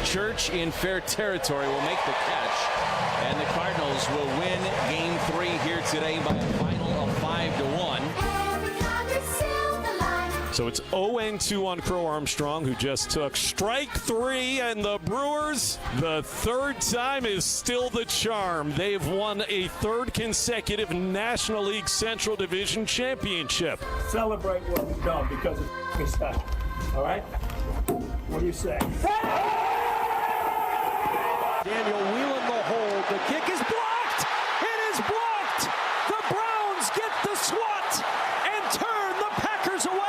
Speaker 1: Church in fair territory will make the catch, and the Cardinals will win Game 3 here today by a final of 5-1.
Speaker 13: So it's 0-2 on Crow Armstrong, who just took strike 3, and the Brewers, the third time is still the charm. They've won a third consecutive National League Central Division championship.
Speaker 14: Celebrate what we've done because it's special. All right? What do you say?
Speaker 1: Daniel Whelan the hold. The kick is blocked. It is blocked. The Browns get the swat and turn the Packers away.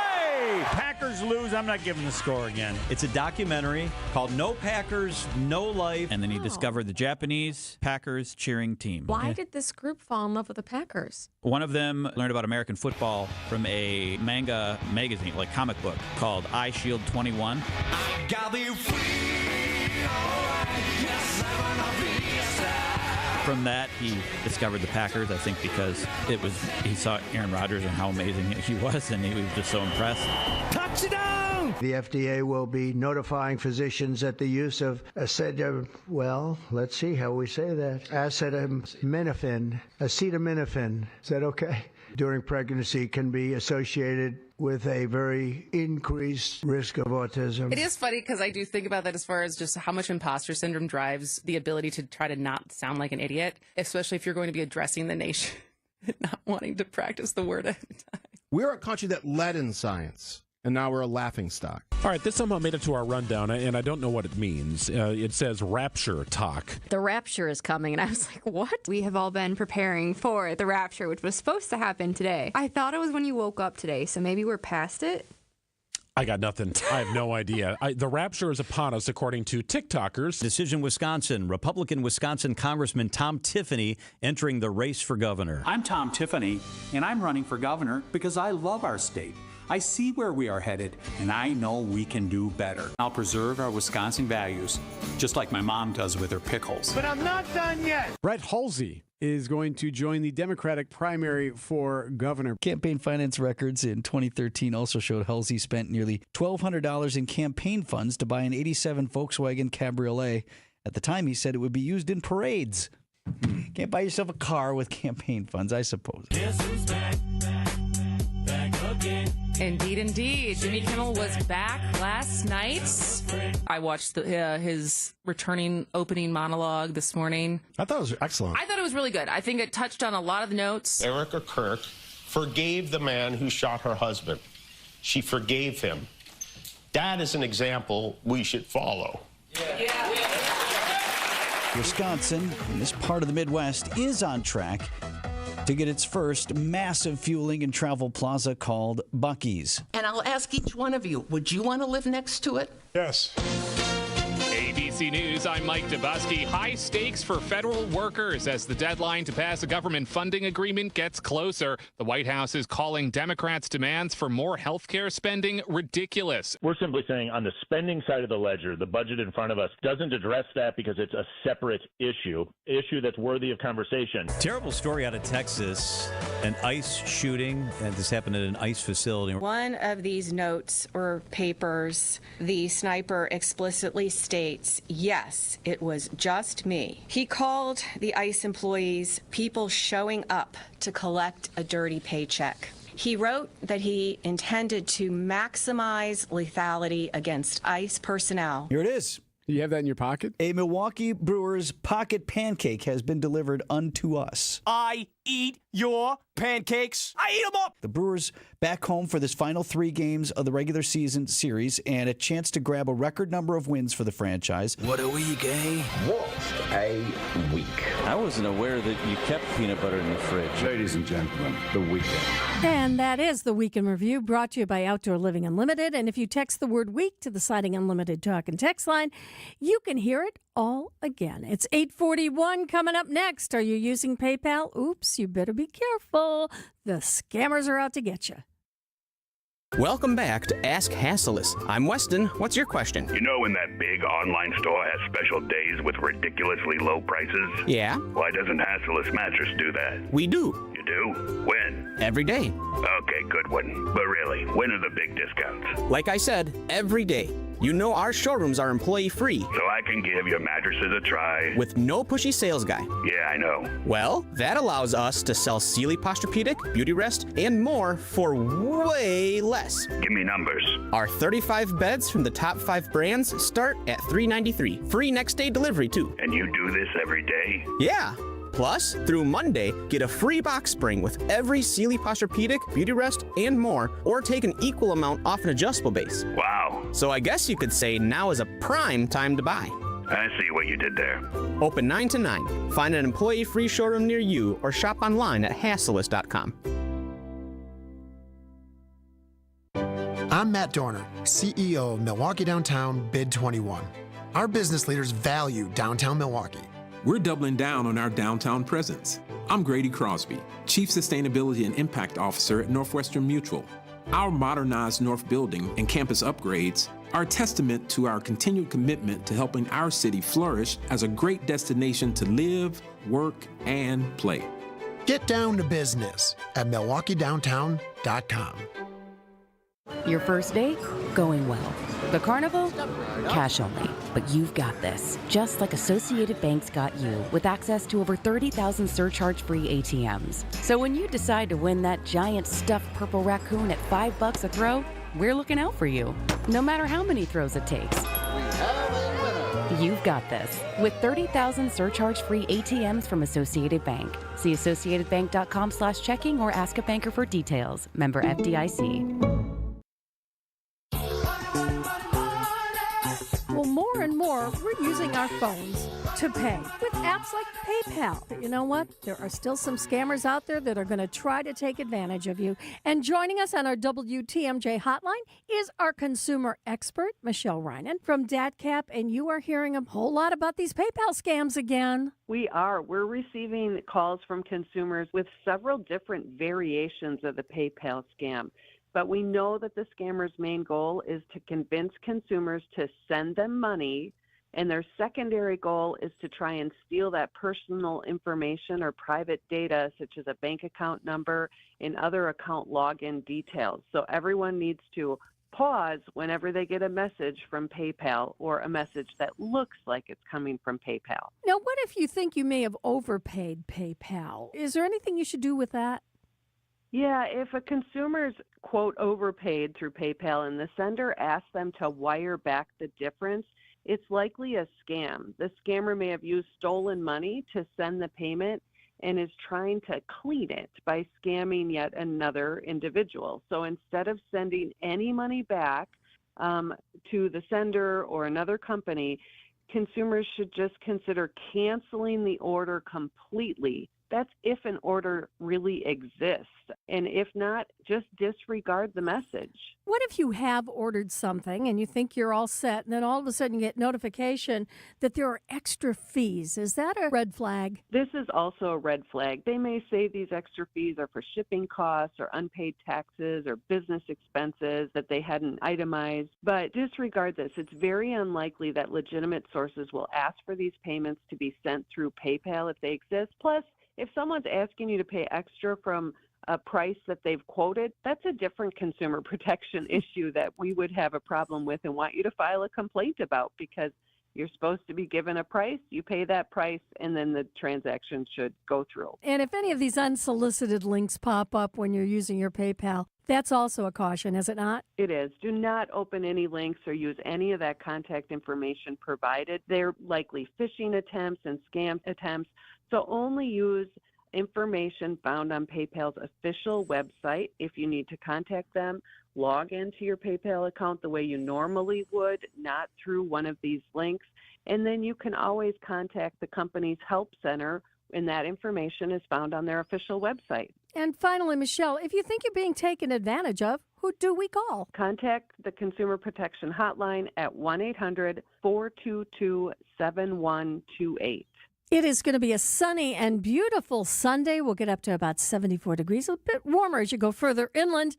Speaker 21: Packers lose. I'm not giving the score again. It's a documentary called No Packers, No Life. And then he discovered the Japanese Packers cheering team.
Speaker 26: Why did this group fall in love with the Packers?
Speaker 21: One of them learned about American football from a manga magazine, like comic book, called Eye Shield 21.
Speaker 8: I gotta be free. Yes, I wanna be a star.
Speaker 21: From that, he discovered the Packers, I think, because he saw Aaron Rodgers and how amazing he was, and he was just so impressed.
Speaker 14: Touchdown!
Speaker 27: The FDA will be notifying physicians that the use of let's see how we say that. Acetaminophen. Is that okay? During pregnancy can be associated with a very increased risk of autism.
Speaker 28: It is funny because I do think about that as far as just how much imposter syndrome drives the ability to try to not sound like an idiot, especially if you're going to be addressing the nation and not wanting to practice the word ahead of time.
Speaker 29: We're a country that led in science, and now we're a laughingstock.
Speaker 13: All right, this somehow made it to our rundown, and I don't know what it means. It says rapture talk.
Speaker 26: The rapture is coming, and I was like, what? We have all been preparing for the rapture, which was supposed to happen today. I thought it was when you woke up today, so maybe we're past it.
Speaker 13: I got nothing. I have no idea. The rapture is upon us, according to TikTokers.
Speaker 21: Decision Wisconsin. Republican Wisconsin Congressman Tom Tiffany entering the race for governor.
Speaker 30: I'm Tom Tiffany, and I'm running for governor because I love our state. I see where we are headed, and I know we can do better. I'll preserve our Wisconsin values, just like my mom does with her pickles.
Speaker 14: But I'm not done yet.
Speaker 31: Brett Halsey is going to join the Democratic primary for governor.
Speaker 11: Campaign finance records in 2013 also showed Halsey spent nearly $1,200 in campaign funds to buy an '87 Volkswagen Cabriolet. At the time, he said it would be used in parades. Can't buy yourself a car with campaign funds, I suppose.
Speaker 8: Guess who's back again.
Speaker 28: Indeed. Jimmy Kimmel was back last night. I watched his returning opening monologue this morning.
Speaker 29: I thought it was excellent.
Speaker 28: I thought it was really good. I think it touched on a lot of the notes.
Speaker 12: Erica Kirk
Speaker 29: forgave the man who shot her husband. She forgave him. That is an example we should follow.
Speaker 11: Wisconsin, in this part of the Midwest, is on track to get its first massive fueling and travel plaza called Buc-ee's.
Speaker 4: And I'll ask each one of you, would you want to live next to it?
Speaker 5: Yes. ABC News, I'm Mike Dubusky. High stakes for federal workers as the deadline to pass a government funding agreement gets closer. The White House is calling Democrats' demands for more health care spending ridiculous.
Speaker 7: We're simply saying on the spending side of the ledger, the budget in front of us doesn't address that because it's a separate issue that's worthy of conversation.
Speaker 21: Terrible story out of Texas, an ICE shooting, and this happened at an ICE facility.
Speaker 15: One of these notes or papers, the sniper explicitly states, yes, it was just me. He called the ICE employees people showing up to collect a dirty paycheck. He wrote that he intended to maximize lethality against ICE personnel.
Speaker 11: Here it is.
Speaker 31: You have that in your pocket?
Speaker 11: A Milwaukee Brewers pocket pancake has been delivered unto us.
Speaker 17: I eat your pancakes. I eat them up.
Speaker 11: The Brewers back home for this final 3 games of the regular season series and a chance to grab a record number of wins for the franchise.
Speaker 1: What a week, eh?
Speaker 18: What a week.
Speaker 1: I wasn't aware that you kept peanut butter in the fridge.
Speaker 18: Ladies and gentlemen, the weekend.
Speaker 16: And that is the Week in Review, brought to you by Outdoor Living Unlimited. And if you text the word week to the Siding Unlimited talk and text line, you can hear it all again. It's 8:41 coming up next. Are you using PayPal? Oops, you better be careful. The scammers are out to get you.
Speaker 19: Welcome back to Ask Hasselus. I'm Weston. What's your question?
Speaker 12: You know when that big online store has special days with ridiculously low prices?
Speaker 19: Yeah?
Speaker 12: Why doesn't Hasselus Mattress do that?
Speaker 19: We do.
Speaker 12: You do? When?
Speaker 19: Every day.
Speaker 12: Okay, good one. But really, when are the big discounts?
Speaker 19: Like I said, every day. You know our showrooms are employee-free.
Speaker 12: So I can give your mattresses a try.
Speaker 19: With no pushy sales guy.
Speaker 12: Yeah, I know.
Speaker 19: Well, that allows us to sell Sealy Posturepedic, Beauty Rest, and more for way less.
Speaker 12: Give me numbers.
Speaker 19: Our 35 beds from the top 5 brands start at $393. Free next day delivery, too.
Speaker 12: And you do this every day?
Speaker 19: Yeah. Plus, through Monday, get a free box spring with every Sealy Posturepedic, Beauty Rest, and more, or take an equal amount off an adjustable base.
Speaker 12: Wow.
Speaker 19: So I guess you could say now is a prime time to buy.
Speaker 12: I see what you did there.
Speaker 19: Open 9 to 9. Find an employee-free showroom near you or shop online at Hasselus.com.
Speaker 20: I'm Matt Dorner, CEO of Milwaukee Downtown Bid 21. Our business leaders value downtown Milwaukee.
Speaker 22: We're doubling down on our downtown presence. I'm Grady Crosby, Chief Sustainability and Impact Officer at Northwestern Mutual. Our modernized North Building and campus upgrades are a testament to our continued commitment to helping our city flourish as a great destination to live, work, and play.
Speaker 20: Get down to business at MilwaukeeDowntown.com.
Speaker 23: Your first date? Going well. The carnival? Cash only. But you've got this. Just like Associated Bank's got you, with access to over 30,000 surcharge-free ATMs. So when you decide to win that giant stuffed purple raccoon at $5 a throw, we're looking out for you. No matter how many throws it takes. You've got this. With 30,000 surcharge-free ATMs from Associated Bank. See AssociatedBank.com/checking or ask a banker for details. Member FDIC.
Speaker 16: Well, more and more, we're using our phones to pay with apps like PayPal. But you know what? There are still some scammers out there that are going to try to take advantage of you. And joining us on our WTMJ hotline is our consumer expert, Michelle Reinen from DATCAP. And you are hearing a whole lot about these PayPal scams again.
Speaker 24: We are. We're receiving calls from consumers with several different variations of the PayPal scam. But we know that the scammer's main goal is to convince consumers to send them money, and their secondary goal is to try and steal that personal information or private data, such as a bank account number and other account login details. So everyone needs to pause whenever they get a message from PayPal or a message that looks like it's coming from PayPal.
Speaker 16: Now, what if you think you may have overpaid PayPal? Is there anything you should do with that?
Speaker 24: Yeah, if a consumer's, quote, overpaid through PayPal and the sender asks them to wire back the difference, it's likely a scam. The scammer may have used stolen money to send the payment, and is trying to clean it by scamming yet another individual. So instead of sending any money back to the sender or another company, consumers should just consider canceling the order completely. That's if an order really exists. And if not, just disregard the message.
Speaker 16: What if you have ordered something and you think you're all set, and then all of a sudden you get notification that there are extra fees? Is that a red flag?
Speaker 24: This is also a red flag. They may say these extra fees are for shipping costs or unpaid taxes or business expenses that they hadn't itemized. But disregard this. It's very unlikely that legitimate sources will ask for these payments to be sent through PayPal if they exist. Plus, if someone's asking you to pay extra from a price that they've quoted, that's a different consumer protection issue that we would have a problem with and want you to file a complaint about, because you're supposed to be given a price, you pay that price, and then the transaction should go through.
Speaker 16: And if any of these unsolicited links pop up when you're using your PayPal, that's also a caution, is it not?
Speaker 24: It is. Do not open any links or use any of that contact information provided. They're likely phishing attempts and scam attempts. So only use information found on PayPal's official website. If you need to contact them, log into your PayPal account the way you normally would, not through one of these links. And then you can always contact the company's help center, and that information is found on their official website.
Speaker 16: And finally, Michelle, if you think you're being taken advantage of, who do we call?
Speaker 24: Contact the Consumer Protection Hotline at 1-800-422-7128.
Speaker 16: It is going to be a sunny and beautiful Sunday. We'll get up to about 74 degrees, a bit warmer as you go further inland.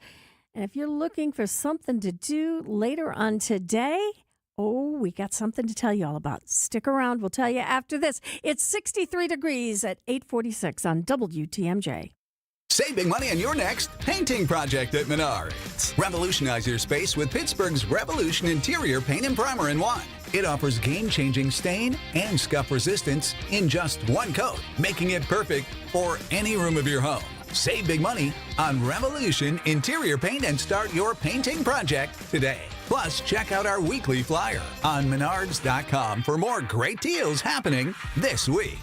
Speaker 16: And if you're looking for something to do later on today, we got something to tell you all about. Stick around. We'll tell you after this. It's 63 degrees at 8:46 on WTMJ.
Speaker 2: Save big money on your next painting project at Menards. Revolutionize your space with Pittsburgh's Revolution Interior Paint and Primer in one. It offers game-changing stain and scuff resistance in just one coat, making it perfect for any room of your home. Save big money on Revolution Interior Paint and start your painting project today. Plus, check out our weekly flyer on Menards.com for more great deals happening this week.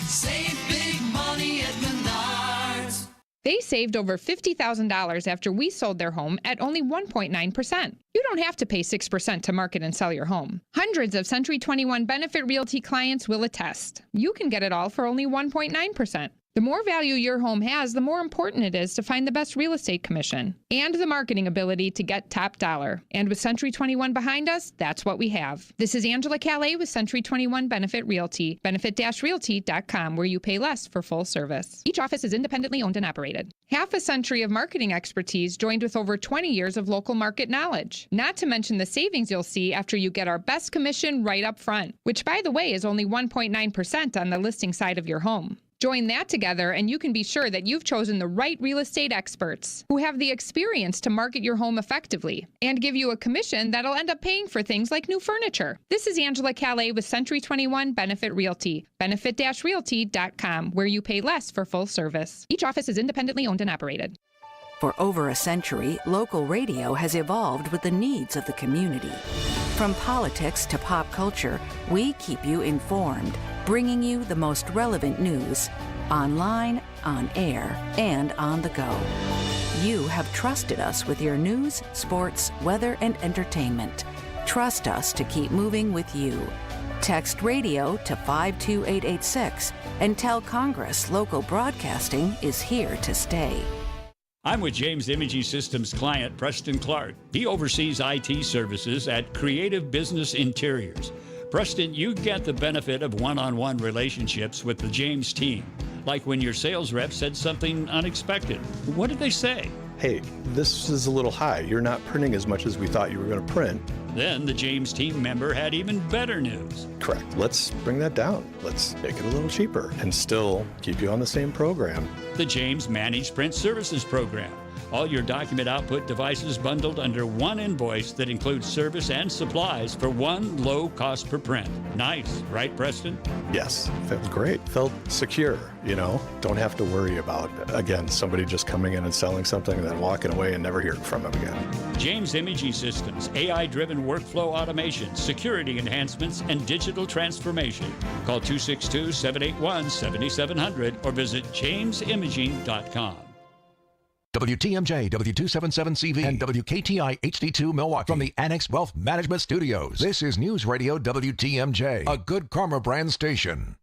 Speaker 8: Save big money at Menards.
Speaker 3: They saved over $50,000 after we sold their home at only 1.9%. You don't have to pay 6% to market and sell your home. Hundreds of Century 21 Benefit Realty clients will attest. You can get it all for only 1.9%. The more value your home has, the more important it is to find the best real estate commission and the marketing ability to get top dollar. And with Century 21 behind us, that's what we have. This is Angela Calais with Century 21 Benefit Realty, benefit-realty.com, where you pay less for full service. Each office is independently owned and operated. Half a century of marketing expertise joined with over 20 years of local market knowledge. Not to mention the savings you'll see after you get our best commission right up front, which, by the way, is only 1.9% on the listing side of your home. Join that together and you can be sure that you've chosen the right real estate experts who have the experience to market your home effectively and give you a commission that'll end up paying for things like new furniture. This is Angela Calais with Century 21 Benefit Realty, benefit-realty.com, where you pay less for full service. Each office is independently owned and operated.
Speaker 6: For over a century, local radio has evolved with the needs of the community. From politics to pop culture, we keep you informed, bringing you the most relevant news, online, on air, and on the go. You have trusted us with your news, sports, weather, and entertainment. Trust us to keep moving with you. Text radio to 52886 and tell Congress local broadcasting is here to stay.
Speaker 9: I'm with James Imaging Systems client Preston Clark. He oversees IT services at Creative Business Interiors. Preston, you get the benefit of one-on-one relationships with the James team, like when your sales rep said something unexpected. What did they say?
Speaker 10: Hey, this is a little high. You're not printing as much as we thought you were going to print.
Speaker 9: Then the James team member had even better news.
Speaker 10: Correct. Let's bring that down. Let's make it a little cheaper and still keep you on the same program.
Speaker 9: The James Managed Print Services Program. All your document output devices bundled under one invoice that includes service and supplies for one low cost per print. Nice, right, Preston?
Speaker 10: Yes, felt great. Felt secure, Don't have to worry about, again, somebody just coming in and selling something and then walking away and never hearing from them again.
Speaker 9: James Imaging Systems, AI-driven workflow automation, security enhancements, and digital transformation. Call 262-781-7700 or visit jamesimaging.com.
Speaker 4: WTMJ, W277CV, and WKTI HD2 Milwaukee from the Annex Wealth Management Studios. This is News Radio WTMJ, a Good Karma brand station.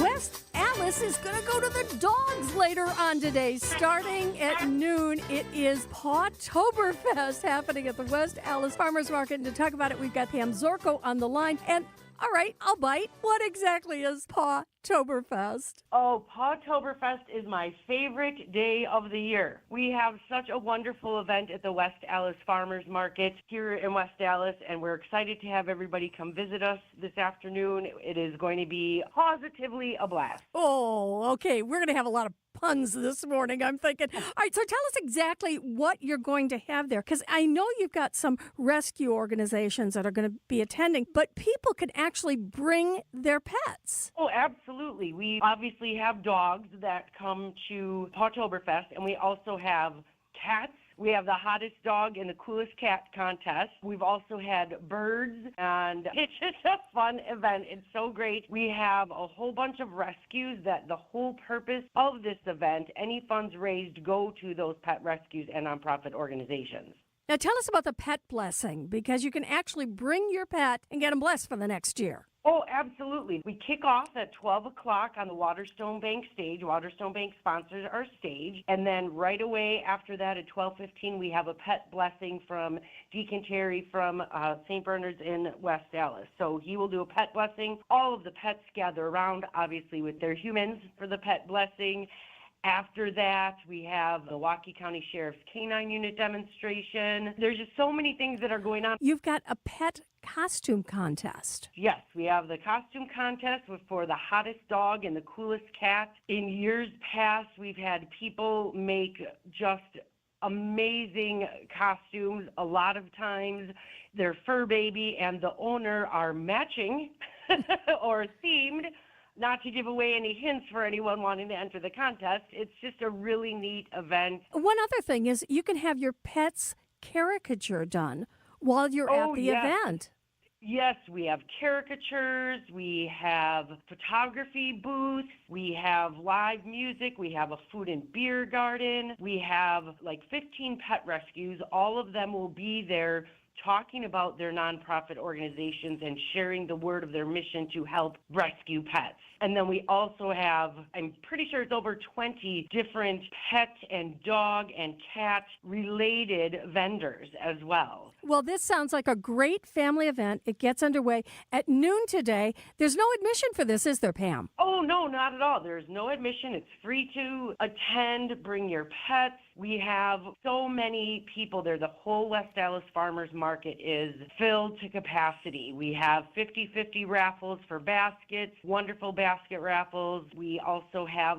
Speaker 16: West Alice is going to go to the dogs later on today. Starting at noon, it is Pawtoberfest happening at the West Alice Farmers Market. And to talk about it, we've got Pam Zorko on the line. And all right, I'll bite. What exactly is Pawtoberfest?
Speaker 5: Oh, Pawtoberfest is my favorite day of the year. We have such a wonderful event at the West Alice Farmers Market here in West Alice, and we're excited to have everybody come visit us this afternoon. It is going to be positively a blast.
Speaker 16: Oh, okay. We're going to have a lot of puns this morning, I'm thinking. All right, so tell us exactly what you're going to have there, because I know you've got some rescue organizations that are going to be attending, but people can actually bring their pets.
Speaker 5: Oh, absolutely. We obviously have dogs that come to Pawtoberfest, and we also have cats. We have the hottest dog and the coolest cat contest. We've also had birds, and it's just a fun event. It's so great. We have a whole bunch of rescues that the whole purpose of this event, any funds raised go to those pet rescues and nonprofit organizations.
Speaker 16: Now tell us about the pet blessing, because you can actually bring your pet and get them blessed for the next year.
Speaker 5: Oh, absolutely. We kick off at 12 o'clock on the Waterstone Bank stage. Waterstone Bank sponsors our stage. And then right away after that at 12:15, we have a pet blessing from Deacon Terry from St. Bernard's in West Dallas. So he will do a pet blessing. All of the pets gather around, obviously, with their humans for the pet blessing. After that, we have the Milwaukee County Sheriff's Canine Unit demonstration. There's just so many things that are going on.
Speaker 16: You've got a pet costume contest.
Speaker 5: Yes, we have the costume contest for the hottest dog and the coolest cat. In years past, we've had people make just amazing costumes. A lot of times, their fur baby and the owner are matching or themed. Not to give away any hints for anyone wanting to enter the contest. It's just a really neat event.
Speaker 16: One other thing is you can have your pet's caricature done while you're at the event.
Speaker 5: Yes, we have caricatures, we have photography booths, we have live music, we have a food and beer garden, we have like 15 pet rescues. All of them will be there talking about their nonprofit organizations and sharing the word of their mission to help rescue pets. And then we also have, I'm pretty sure it's over 20 different pet and dog and cat related vendors as well.
Speaker 16: Well, this sounds like a great family event. It gets underway at noon today. There's no admission for this, is there, Pam?
Speaker 5: Oh, no, not at all. There's no admission. It's free to attend. Bring your pets. We have so many people there. The whole West Dallas Farmers Market is filled to capacity. We have 50-50 raffles for baskets, wonderful basket raffles. We also have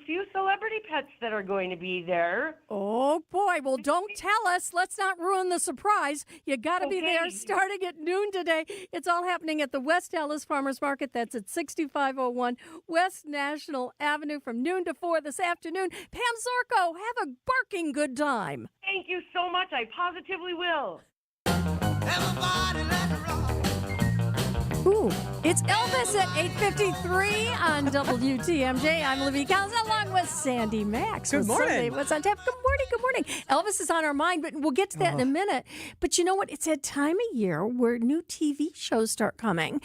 Speaker 5: few celebrity pets that are going to be there.
Speaker 16: Oh, boy. Well, don't tell us. Let's not ruin the surprise. You got to be there starting at noon today. It's all happening at the West Dallas Farmers Market. That's at 6501 West National Avenue from noon to 4 this afternoon. Pam Zorko, have a barking good time.
Speaker 5: Thank you so much. I positively will.
Speaker 16: Ooh, it's Elvis at 8:53 on WTMJ. I'm Libby Collins along with Sandy Max.
Speaker 7: Good morning.
Speaker 16: Sunday What's on Tap? Good morning, good morning. Elvis is on our mind, but we'll get to that in a minute. But you know what? It's that time of year where new TV shows start coming,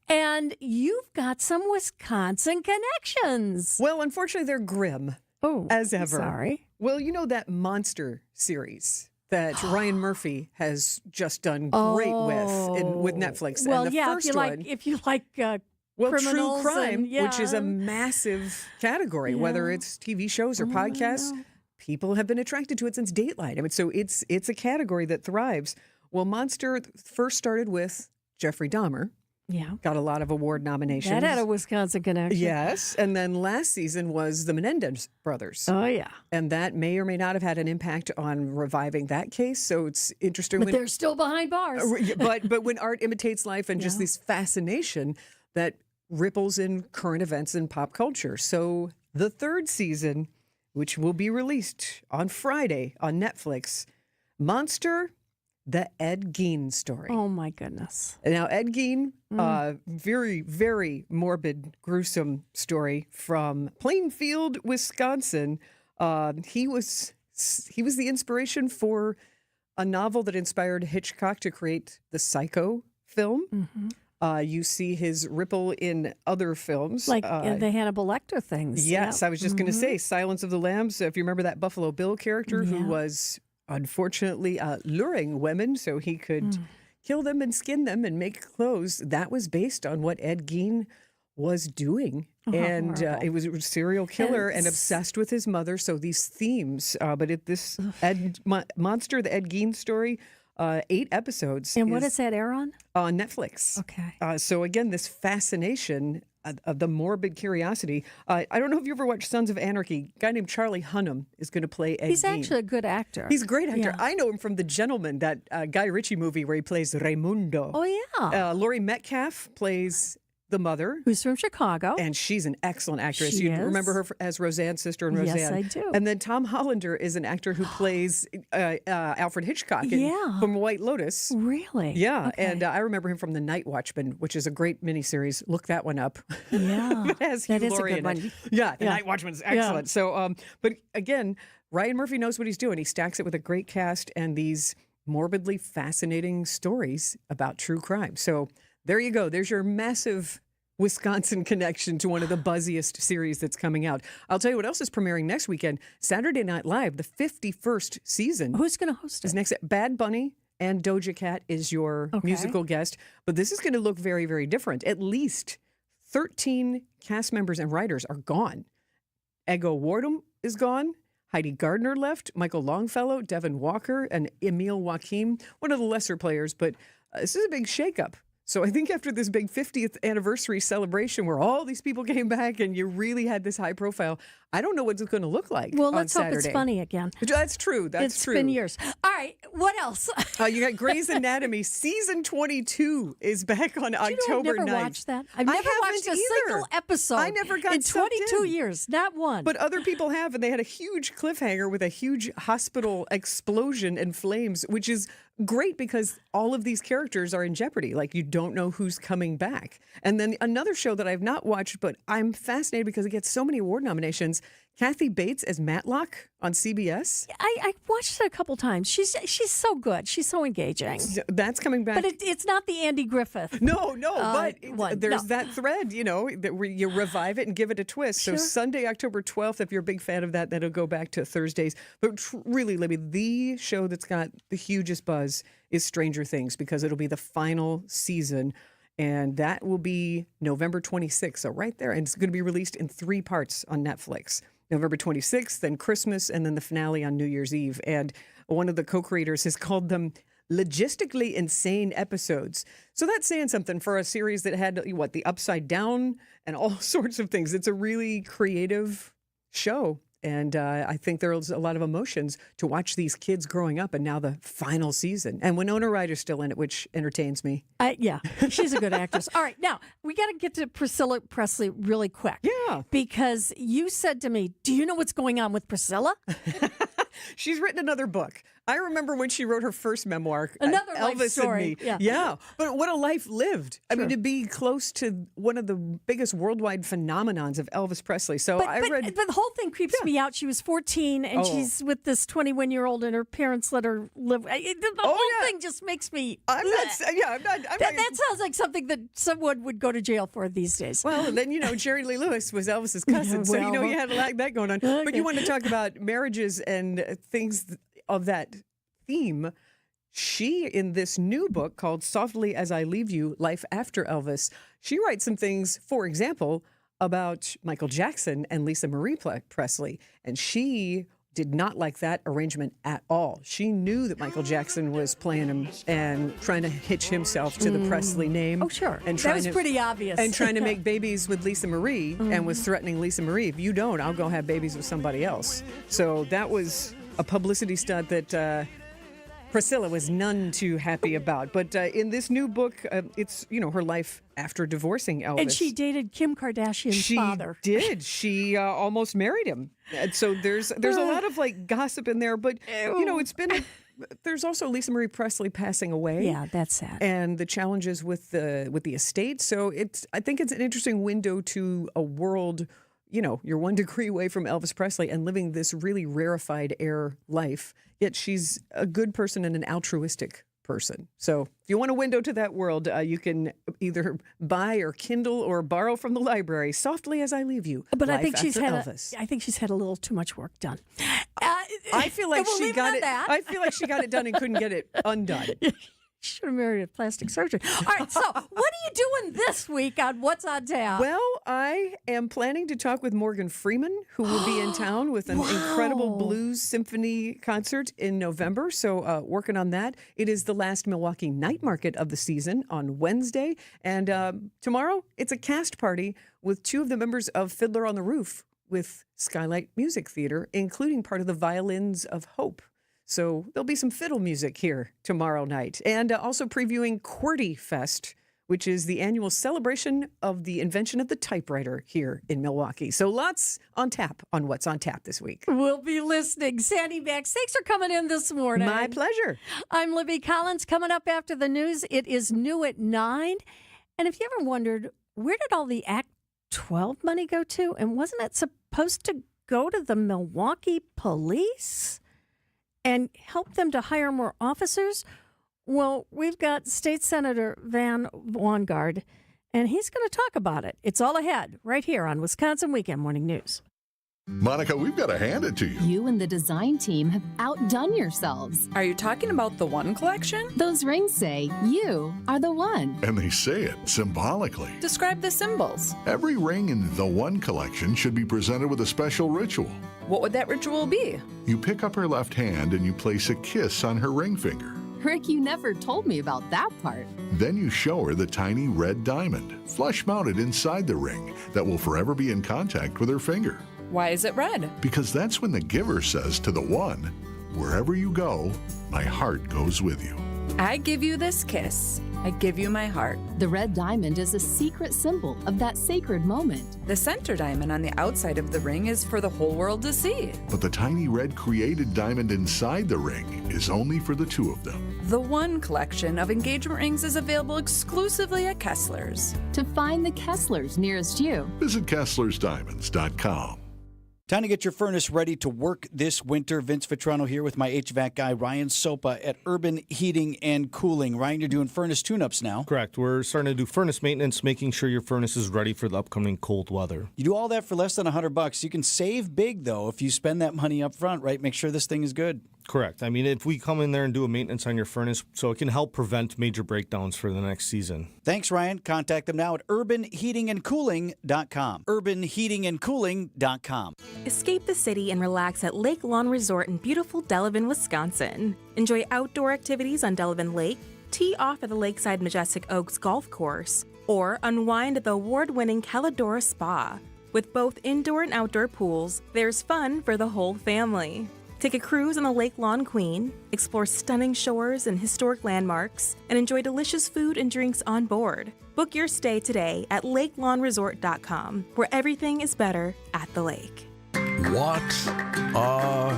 Speaker 16: and you've got some Wisconsin connections.
Speaker 7: Well, unfortunately, they're grim.
Speaker 16: Oh,
Speaker 7: as ever.
Speaker 16: Sorry.
Speaker 7: Well, you know that Monster series that Ryan Murphy has just done great with Netflix.
Speaker 16: Well,
Speaker 7: and the
Speaker 16: yeah,
Speaker 7: first
Speaker 16: if you like
Speaker 7: true
Speaker 16: criminals
Speaker 7: crime,
Speaker 16: and,
Speaker 7: which is a massive category, whether it's TV shows or podcasts, people have been attracted to it since Dateline. I mean, so it's a category that thrives. Well, Monster first started with Jeffrey Dahmer,
Speaker 16: Yeah.
Speaker 7: Got a lot of award nominations.
Speaker 16: That had a Wisconsin connection.
Speaker 7: Yes. And then last season was the Menendez brothers.
Speaker 16: Oh, yeah.
Speaker 7: And that may or may not have had an impact on reviving that case. So it's interesting.
Speaker 16: But they're still behind bars.
Speaker 7: But when art imitates life and just this fascination that ripples in current events and pop culture. So the third season, which will be released on Friday on Netflix, Monster, the Ed Gein story.
Speaker 16: Oh, my goodness.
Speaker 7: Now, Ed Gein, very, very morbid, gruesome story from Plainfield, Wisconsin. He was the inspiration for a novel that inspired Hitchcock to create the Psycho film.
Speaker 16: Mm-hmm.
Speaker 7: You see his ripple in other films.
Speaker 16: Like the Hannibal Lecter things.
Speaker 7: Yes,
Speaker 16: yeah.
Speaker 7: I was just going to say Silence of the Lambs. If you remember that Buffalo Bill character who was unfortunately luring women so he could kill them and skin them and make clothes. That was based on what Ed Gein was doing. And it was a serial killer and obsessed with his mother. So these themes, Monster, the Ed Gein story, 8 episodes.
Speaker 16: And what does that air on?
Speaker 7: On Netflix.
Speaker 16: Okay.
Speaker 7: So again, this fascination of the morbid curiosity. I don't know if you ever watched Sons of Anarchy. A guy named Charlie Hunnam is going to play Ed
Speaker 16: He's
Speaker 7: Gein.
Speaker 16: actually a good actor.
Speaker 7: He's a great actor.
Speaker 16: Yeah.
Speaker 7: I know him from The Gentleman, that Guy Ritchie movie where he plays Raimundo.
Speaker 16: Oh, yeah.
Speaker 7: Laurie Metcalf plays the mother.
Speaker 16: Who's from Chicago.
Speaker 7: And she's an excellent actress.
Speaker 16: She
Speaker 7: You
Speaker 16: is.
Speaker 7: remember her as Roseanne's sister in Roseanne.
Speaker 16: Yes, I do.
Speaker 7: And then Tom Hollander is an actor who plays Alfred Hitchcock from White Lotus.
Speaker 16: Really?
Speaker 7: Yeah.
Speaker 16: Okay.
Speaker 7: And I remember him from The Night Watchman, which is a great miniseries. Look that one up.
Speaker 16: Yeah.
Speaker 7: It has
Speaker 16: That
Speaker 7: Hugh
Speaker 16: is a
Speaker 7: Laurie
Speaker 16: good
Speaker 7: in
Speaker 16: one.
Speaker 7: it. Yeah, The
Speaker 16: Yeah.
Speaker 7: Night Watchman's
Speaker 16: Yeah.
Speaker 7: excellent. So, but again, Ryan Murphy knows what he's doing. He stacks it with a great cast and these morbidly fascinating stories about true crime. So there you go. There's your massive Wisconsin connection to one of the buzziest series that's coming out. I'll tell you what else is premiering next weekend. Saturday Night Live, the 51st season.
Speaker 16: Who's going to host it?
Speaker 7: Is next. Bad Bunny and Doja Cat is your musical guest. But this is going to look very, very different. At least 13 cast members and writers are gone. Ego Wardum is gone. Heidi Gardner left. Michael Longfellow, Devin Walker, and Emil Joachim, one of the lesser players. But this is a big shakeup. So I think after this big 50th anniversary celebration where all these people came back and you really had this high profile, I don't know what it's going to look like
Speaker 16: Well,
Speaker 7: on
Speaker 16: let's hope
Speaker 7: Saturday.
Speaker 16: it's funny again.
Speaker 7: That's true. That's true.
Speaker 16: It's been years. All right. What else?
Speaker 7: You got Grey's Anatomy. Season 22 is back on October 9th.
Speaker 16: I've never watched that. I've never watched a single episode.
Speaker 7: I never got
Speaker 16: in
Speaker 7: sucked
Speaker 16: 22
Speaker 7: in.
Speaker 16: years. Not one.
Speaker 7: But other people have, and they had a huge cliffhanger with a huge hospital explosion and flames, which is great because all of these characters are in jeopardy. Like, you don't know who's coming back. And then another show that I've not watched, but I'm fascinated because it gets so many award nominations, Kathy Bates as Matlock on CBS.
Speaker 16: I watched it a couple times. She's so good. She's so engaging.
Speaker 7: That's coming back.
Speaker 16: But it's not the Andy Griffith.
Speaker 7: No, but
Speaker 16: one.
Speaker 7: there's
Speaker 16: No.
Speaker 7: that thread, that where you revive it and give it a twist. So
Speaker 16: Sure.
Speaker 7: Sunday, October 12th, if you're a big fan of that, that'll go back to Thursdays. But really, Libby, the show that's got the hugest buzz is Stranger Things because it'll be the final season. And that will be November 26th. So right there. And it's going to be released in 3 parts on Netflix. November 26th, then Christmas, and then the finale on New Year's Eve. And one of the co-creators has called them logistically insane episodes. So that's saying something for a series that had, the Upside Down and all sorts of things. It's a really creative show. And I think there's a lot of emotions to watch these kids growing up and now the final season. And Winona Ryder's still in it, which entertains me.
Speaker 16: Yeah, she's a good actress. All right, now we got to get to Priscilla Presley really quick.
Speaker 7: Yeah.
Speaker 16: Because you said to me, do you know what's going on with Priscilla?
Speaker 7: She's written another book. I remember when she wrote her first memoir,
Speaker 16: Another life
Speaker 7: Elvis
Speaker 16: story.
Speaker 7: and Me.
Speaker 16: Yeah.
Speaker 7: But what a life lived. I mean, to be close to one of the biggest worldwide phenomenons of Elvis Presley. So
Speaker 16: But the whole thing creeps me out. She was 14 and she's with this 21-year-old and her parents let her live. The whole thing just makes me...
Speaker 7: I'm not.
Speaker 16: That sounds like something that someone would go to jail for these days.
Speaker 7: Well, then, Jerry Lee Lewis was Elvis's cousin. So, you had a lot of that going on. But you want to talk about marriages and things of that theme. She, in this new book called Softly as I Leave You, Life After Elvis, she writes some things, for example, about Michael Jackson and Lisa Marie Presley. And she did not like that arrangement at all. She knew that Michael Jackson was playing him and trying to hitch himself to the Presley name.
Speaker 16: Oh, sure.
Speaker 7: And
Speaker 16: That was pretty obvious.
Speaker 7: And trying to make babies with Lisa Marie and was threatening Lisa Marie, if you don't, I'll go have babies with somebody else. So that was a publicity stunt that Priscilla was none too happy about. But in this new book, it's, her life after divorcing Elvis.
Speaker 16: And she dated Kim Kardashian's father.
Speaker 7: She did. She almost married him. And so there's a lot of gossip in there. But, it's been there's also Lisa Marie Presley passing away.
Speaker 16: Yeah, that's sad.
Speaker 7: And the challenges with the estate. So I think it's an interesting window to a world. You're 1 degree away from Elvis Presley and living this really rarefied air life. Yet she's a good person and an altruistic person. So if you want a window to that world, you can either buy or Kindle or borrow from the library. Softly as I leave you.
Speaker 16: But I
Speaker 7: Life
Speaker 16: think she's
Speaker 7: After
Speaker 16: had a little too much work done.
Speaker 7: I feel like
Speaker 16: we'll
Speaker 7: she
Speaker 16: leave
Speaker 7: got
Speaker 16: it
Speaker 7: it.
Speaker 16: at that.
Speaker 7: I feel like she got it done and couldn't get it undone.
Speaker 16: Should have married a plastic surgeon. All right, so what are you doing this week on What's on Tap?
Speaker 7: Well, I am planning to talk with Morgan Freeman, who will be in town with an incredible blues symphony concert in November. So working on that. It is the last Milwaukee night market of the season on Wednesday. And tomorrow, it's a cast party with 2 of the members of Fiddler on the Roof with Skylight Music Theater, including part of the Violins of Hope. So there'll be some fiddle music here tomorrow night. And also previewing QWERTY Fest, which is the annual celebration of the invention of the typewriter here in Milwaukee. So lots on tap on What's on Tap this week.
Speaker 16: We'll be listening. Sandy Max, thanks for coming in this morning.
Speaker 7: My pleasure.
Speaker 16: I'm Libby Collins. Coming up after the news, it is new at 9. And if you ever wondered, where did all the Act 12 money go to? And wasn't it supposed to go to the Milwaukee police and help them to hire more officers? Well, we've got State Senator Van Wangard, and he's going to talk about it. It's all ahead right here on Wisconsin Weekend Morning News.
Speaker 13: Monica, we've got to hand it to you.
Speaker 14: You and the design team have outdone yourselves.
Speaker 15: Are you talking about the One collection?
Speaker 14: Those rings say you are the one.
Speaker 13: And they say it symbolically.
Speaker 15: Describe the symbols.
Speaker 13: Every ring in the One collection should be presented with a special ritual.
Speaker 15: What would that ritual be?
Speaker 13: You pick up her left hand and you place a kiss on her ring finger.
Speaker 14: Rick, you never told me about that part.
Speaker 13: Then you show her the tiny red diamond, flush mounted inside the ring, that will forever be in contact with her finger.
Speaker 15: Why is it red?
Speaker 13: Because that's when the giver says to the one, wherever you go, my heart goes with you.
Speaker 15: I give you this kiss. I give you my heart.
Speaker 14: The red diamond is a secret symbol of that sacred moment.
Speaker 15: The center diamond on the outside of the ring is for the whole world to see.
Speaker 13: But the tiny red created diamond inside the ring is only for the 2 of them.
Speaker 15: The One collection of engagement rings is available exclusively at Kessler's.
Speaker 14: To find the Kesslers nearest you,
Speaker 13: visit KesslersDiamonds.com.
Speaker 11: Time to get your furnace ready to work this winter. Vince Vitrano here with my HVAC guy, Ryan Sopa at Urban Heating and Cooling. Ryan, you're doing furnace tune-ups now.
Speaker 21: Correct. We're starting to do furnace maintenance, making sure your furnace is ready for the upcoming cold weather.
Speaker 11: You do all that for less than $100. You can save big, though, if you spend that money up front, right? Make sure this thing is good.
Speaker 21: Correct. I mean, if we come in there and do a maintenance on your furnace, so it can help prevent major breakdowns for the next season.
Speaker 11: Thanks, Ryan. Contact them now at urbanheatingandcooling.com. urbanheatingandcooling.com.
Speaker 25: Escape the city and relax at Lake Lawn Resort in beautiful Delavan, Wisconsin. Enjoy outdoor activities on Delavan Lake, tee off at the Lakeside Majestic Oaks Golf Course, or unwind at the award-winning Caladora Spa. With both indoor and outdoor pools, there's fun for the whole family. Take a cruise on the Lake Lawn Queen, explore stunning shores and historic landmarks, and enjoy delicious food and drinks on board. Book your stay today at lakelawnresort.com, where everything is better at the lake.
Speaker 4: What a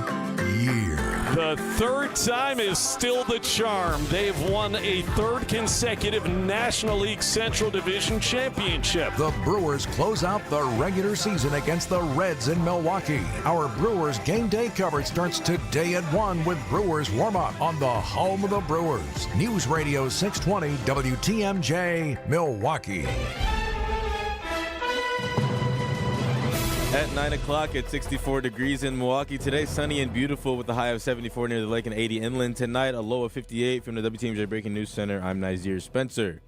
Speaker 4: year.
Speaker 26: The third time is still the charm. They've won a third consecutive National League Central Division championship.
Speaker 4: The Brewers close out the regular season against the Reds in Milwaukee. Our Brewers game day coverage starts today at 1 with Brewers warm-up on the home of the Brewers. News Radio 620 WTMJ, Milwaukee.
Speaker 27: At 9 o'clock at 64 degrees in Milwaukee. Today, sunny and beautiful with a high of 74 near the lake and 80 inland. Tonight, a low of 58 from the WTMJ Breaking News Center. I'm Nazir Spencer.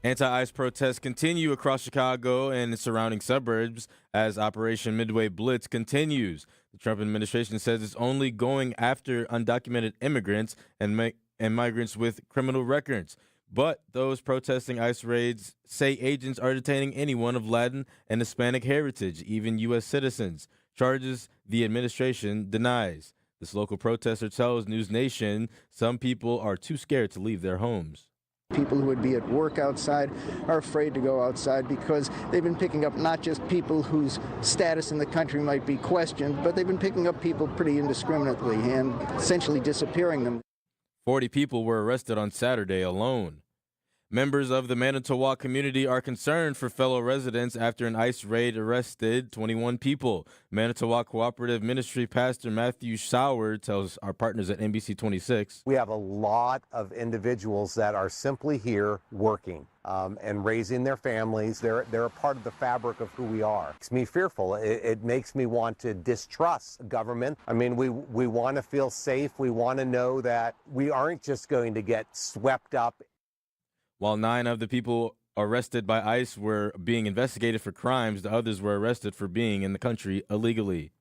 Speaker 27: Anti-ice protests continue across Chicago and its surrounding suburbs as Operation Midway Blitz continues. The Trump administration says it's only going after undocumented immigrants and migrants with criminal records. But those protesting ICE raids say agents are detaining anyone of Latin and Hispanic heritage, even U.S. citizens, charges the administration denies. This local protester tells News Nation some people are too scared to leave their homes.
Speaker 1: People who would be at work outside are afraid to go outside because they've been picking up not just people whose status in the country might be questioned, but they've been picking up people pretty indiscriminately and essentially disappearing them.
Speaker 27: 40 people were arrested on Saturday alone. Members of the Manitowoc community are concerned for fellow residents after an ICE raid arrested 21 people. Manitowoc Cooperative Ministry Pastor Matthew Sauer tells our partners at NBC 26.
Speaker 12: We have a lot of individuals that are simply here working and raising their families. They're a part of the fabric of who we are. It makes me fearful. It makes me want to distrust government. I mean, we want to feel safe. We want to know that we aren't just going to get swept up.
Speaker 27: While 9 of the people arrested by ICE were being investigated for crimes, the others were arrested for being in the country illegally.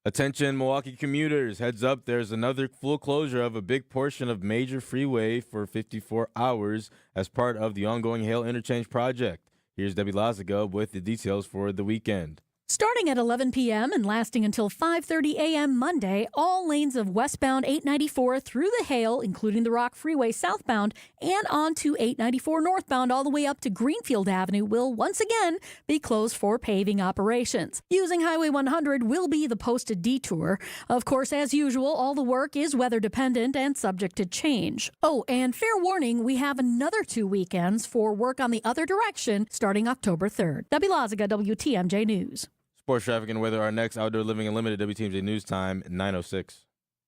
Speaker 27: Attention, Milwaukee commuters. Heads up, there's another full closure of a big portion of major freeway for 54 hours as part of the ongoing Hale Interchange project. Here's Debbie Lazaga with the details for the weekend.
Speaker 17: Starting at 11 p.m. and lasting until 5:30 a.m. Monday, all lanes of westbound 894 through the Hale, including the Rock Freeway southbound, and onto 894 northbound all the way up to Greenfield Avenue will once again be closed for paving operations. Using Highway 100 will be the posted detour. Of course, as usual, all the work is weather dependent and subject to change. Oh, and fair warning, we have another 2 weekends for work on the other direction starting October 3rd. Debbie Lazaga, WTMJ News.
Speaker 27: Sports traffic and weather are next. Outdoor Living Unlimited, WTMJ News Time, 9:06.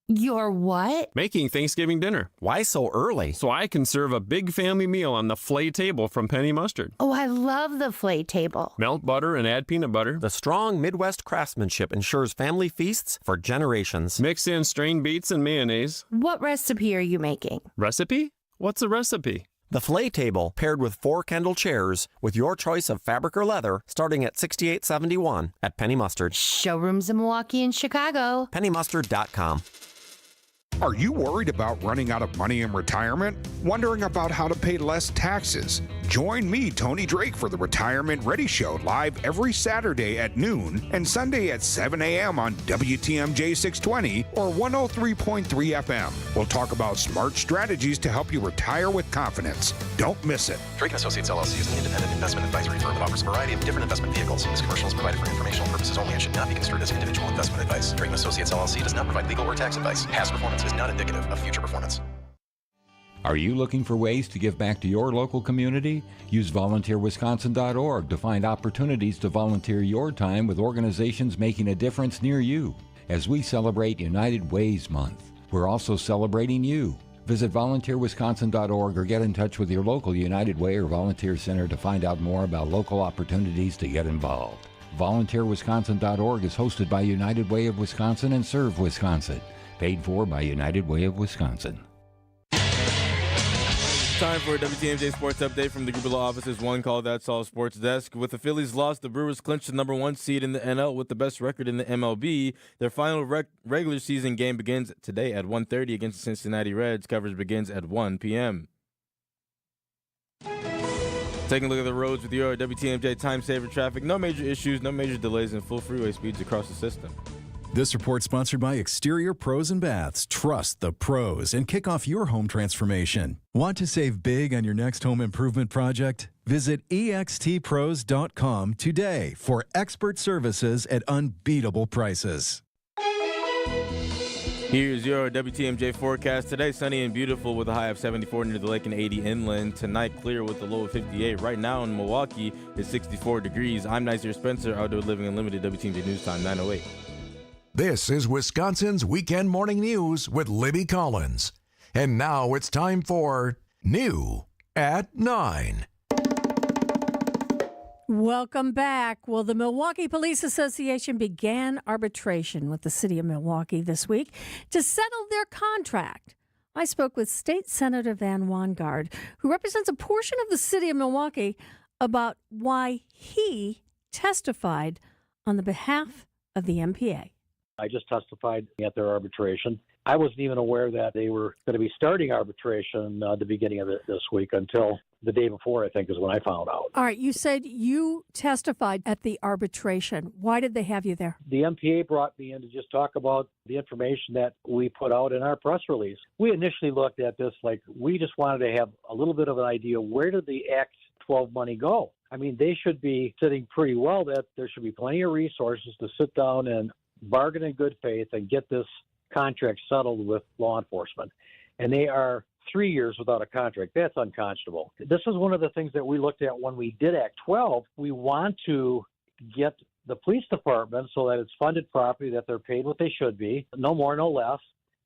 Speaker 18: You're what?
Speaker 19: Making Thanksgiving dinner.
Speaker 18: Why so early?
Speaker 19: So I can serve a big family meal on the flay table from Penny Mustard.
Speaker 18: Oh, I love the flay table.
Speaker 19: Melt butter and add peanut butter.
Speaker 18: The strong Midwest craftsmanship ensures family feasts for generations.
Speaker 19: Mix in strained beets and mayonnaise.
Speaker 18: What recipe are you making?
Speaker 19: Recipe? What's a recipe?
Speaker 18: The flay table, paired with 4 Kendall chairs, with your choice of fabric or leather, starting at $68.71 at Penny Mustard. Showrooms in Milwaukee and Chicago. PennyMustard.com.
Speaker 20: Are you worried about running out of money in retirement? Wondering about how to pay less taxes? Join me, Tony Drake, for the Retirement Ready Show live every Saturday at noon and Sunday at 7 a.m. on WTMJ 620 or 103.3 FM. We'll talk about smart strategies to help you retire with confidence. Don't miss it.
Speaker 22: Drake & Associates LLC is an independent investment advisory firm that offers a variety of different investment vehicles. This commercial is provided for informational purposes only and should not be construed as individual investment advice. Drake & Associates LLC does not provide legal or tax advice. Past performance is not indicative of future performance.
Speaker 28: Are you looking for ways to give back to your local community? Use volunteerwisconsin.org to find opportunities to volunteer your time with organizations making a difference near you. As we celebrate United Ways Month, we're also celebrating you. Visit volunteerwisconsin.org or get in touch with your local United Way or Volunteer Center to find out more about local opportunities to get involved. VolunteerWisconsin.org is hosted by United Way of Wisconsin and Serve Wisconsin. Paid for by United Way of Wisconsin.
Speaker 27: Time for a WTMJ Sports Update from the Group of Law Office's One Call That's All Sports Desk. With the Phillies loss, the Brewers clinched the number 1 seed in the NL with the best record in the MLB. Their final regular season game begins today at 1:30 against the Cincinnati Reds. Coverage begins at 1 p.m. Taking a look at the roads with your WTMJ Time Saver traffic. No major issues, no major delays, and full freeway speeds across the system.
Speaker 29: This report sponsored by Exterior Pros and Baths. Trust the pros and kick off your home transformation. Want to save big on your next home improvement project? Visit extpros.com today for expert services at unbeatable prices.
Speaker 27: Here's your WTMJ forecast. Today, sunny and beautiful with a high of 74 near the lake and 80 inland. Tonight, clear with a low of 58. Right now in Milwaukee, it's 64 degrees. I'm Nizer Spencer, Outdoor Living Unlimited, WTMJ News Time 9:08.
Speaker 4: This is Wisconsin's Weekend Morning News with Libby Collins. And now it's time for New at 9.
Speaker 16: Welcome back. Well, the Milwaukee Police Association began arbitration with the city of Milwaukee this week to settle their contract I spoke with State Senator Van Wanggaard, who represents a portion of the city of Milwaukee, about why he testified on the behalf of the MPA.
Speaker 2: I just testified at their arbitration. I wasn't even aware that they were going to be starting arbitration the beginning of this week until the day before, I think, is when I found out.
Speaker 16: All right, you said you testified at the arbitration. Why did they have you there?
Speaker 2: The MPA brought me in to just talk about the information that we put out in our press release. We initially looked at this like we just wanted to have a little bit of an idea, where did the Act 12 money go? I mean, they should be sitting pretty well, that there should be plenty of resources to sit down and bargain in good faith and get this contract settled with law enforcement. And they are 3 years without a contract. That's unconscionable. This is one of the things that we looked at when we did Act 12. We want to get the police department so that it's funded properly, that they're paid what they should be, no more, no less,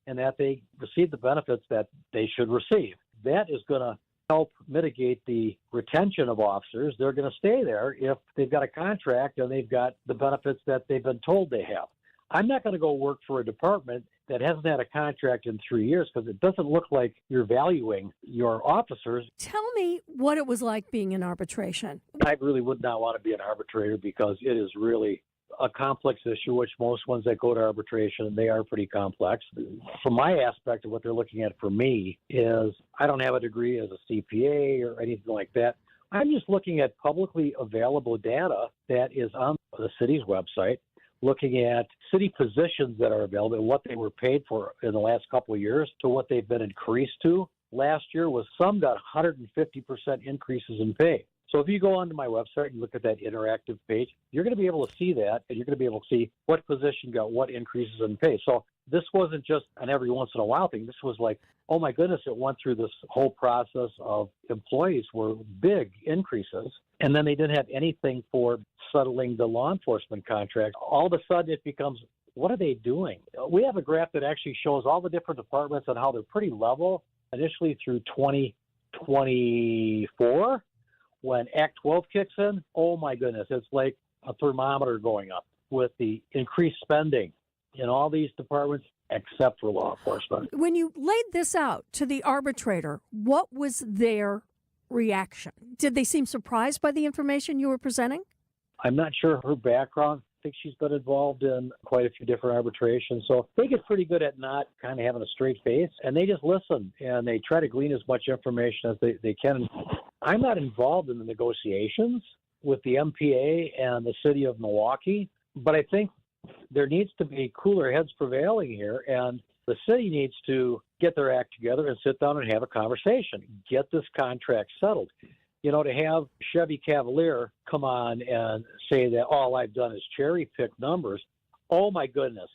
Speaker 2: and that they receive the benefits that they should receive. That is going to help mitigate the retention of officers. They're going to stay there if they've got a contract and they've got the benefits that they've been told they have. I'm not going to go work for a department that hasn't had a contract in 3 years, because it doesn't look like you're valuing your officers.
Speaker 16: Tell me what it was like being in arbitration.
Speaker 2: I really would not want to be an arbitrator, because it is really a complex issue, which most ones that go to arbitration, they are pretty complex. From my aspect of what they're looking at for me is I don't have a degree as a CPA or anything like that. I'm just looking at publicly available data that is on the city's website, looking at city positions that are available and what they were paid for in the last couple of years to what they've been increased to. Last year was some got 150% increases in pay. So if you go onto my website and look at that interactive page, you're going to be able to see that, and you're going to be able to see what position got what increases in pay. So this wasn't just an every once in a while thing. This was like, oh my goodness, it went through this whole process of employees were big increases, and then they didn't have anything for settling the law enforcement contract. All of a sudden it becomes, what are they doing? We have a graph that actually shows all the different departments and how they're pretty level initially through 2024. When Act 12 kicks in, oh my goodness, it's like a thermometer going up with the increased spending in all these departments except for law enforcement.
Speaker 16: When you laid this out to the arbitrator, what was their reaction? Did they seem surprised by the information you were presenting?
Speaker 2: I'm not sure her background. I think she's been involved in quite a few different arbitrations. So they get pretty good at not kind of having a straight face, and they just listen, and they try to glean as much information as they can. I'm not involved in the negotiations with the MPA and the city of Milwaukee, but I think there needs to be cooler heads prevailing here, and the city needs to get their act together and sit down and have a conversation, get this contract settled. You know, to have Chevy Cavalier come on and say that all I've done is cherry pick numbers, oh my goodness.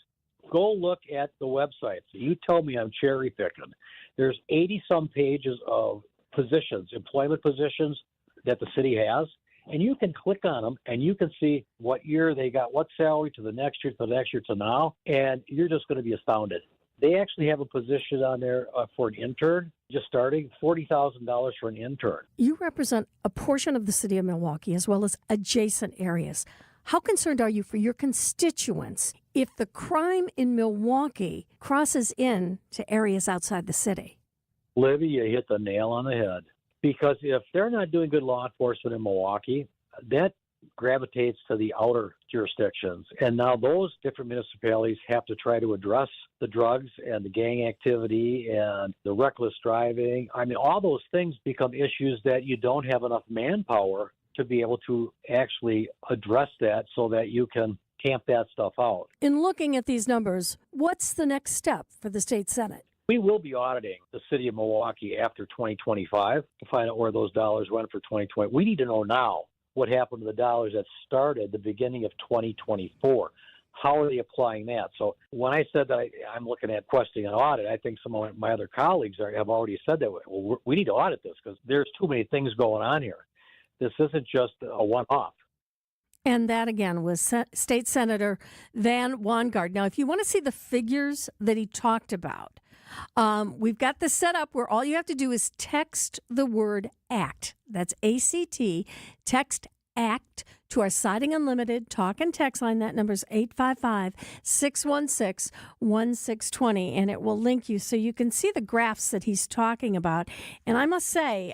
Speaker 2: Go look at the website. You tell me I'm cherry picking. There's 80-some pages of positions, employment positions that the city has, and you can click on them and you can see what year they got what salary to the next year, to the next year, to now, and you're just going to be astounded. They actually have a position on there for an intern, just starting $40,000 for an intern.
Speaker 16: You represent a portion of the city of Milwaukee as well as adjacent areas. How concerned are you for your constituents if the crime in Milwaukee crosses in to areas outside the city?
Speaker 2: Libby, you hit the nail on the head. Because if they're not doing good law enforcement in Milwaukee, that gravitates to the outer jurisdictions. And now those different municipalities have to try to address the drugs and the gang activity and the reckless driving. I mean, all those things become issues that you don't have enough manpower to be able to actually address that so that you can camp that stuff out.
Speaker 16: In looking at these numbers, what's the next step for the state Senate?
Speaker 2: We will be auditing the city of Milwaukee after 2025 to find out where those dollars went for 2020. We need to know now what happened to the dollars that started the beginning of 2024. How are they applying that? So when I said that I'm looking at questioning an audit, I think some of my other colleagues have already said that. Well, we need to audit this because there's too many things going on here. This isn't just a one-off.
Speaker 16: And that, again, was State Senator Van Wanggaard. Now, if you want to see the figures that he talked about, we've got this set up where all you have to do is text the word ACT. That's ACT. Text ACT to our Siding Unlimited talk and text line. That number is 855-616-1620, and it will link you so you can see the graphs that he's talking about. And I must say,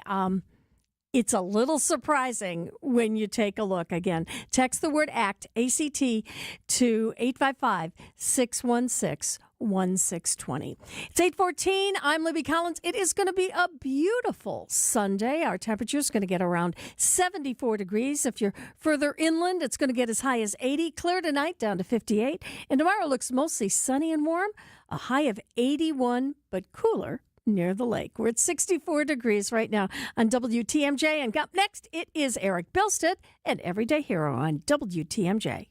Speaker 16: it's a little surprising when you take a look. Again, text the word ACT, A-C-T, to 855-616-1620. It's 8:14. I'm Libby Collins. It is going to be a beautiful Sunday. Our temperature is going to get around 74 degrees. If you're further inland, it's going to get as high as 80. Clear tonight, down to 58. And tomorrow looks mostly sunny and warm. A high of 81, but cooler near the lake. We're at 64 degrees right now on WTMJ. And up next, it is Eric Bilstead and Everyday Hero on WTMJ.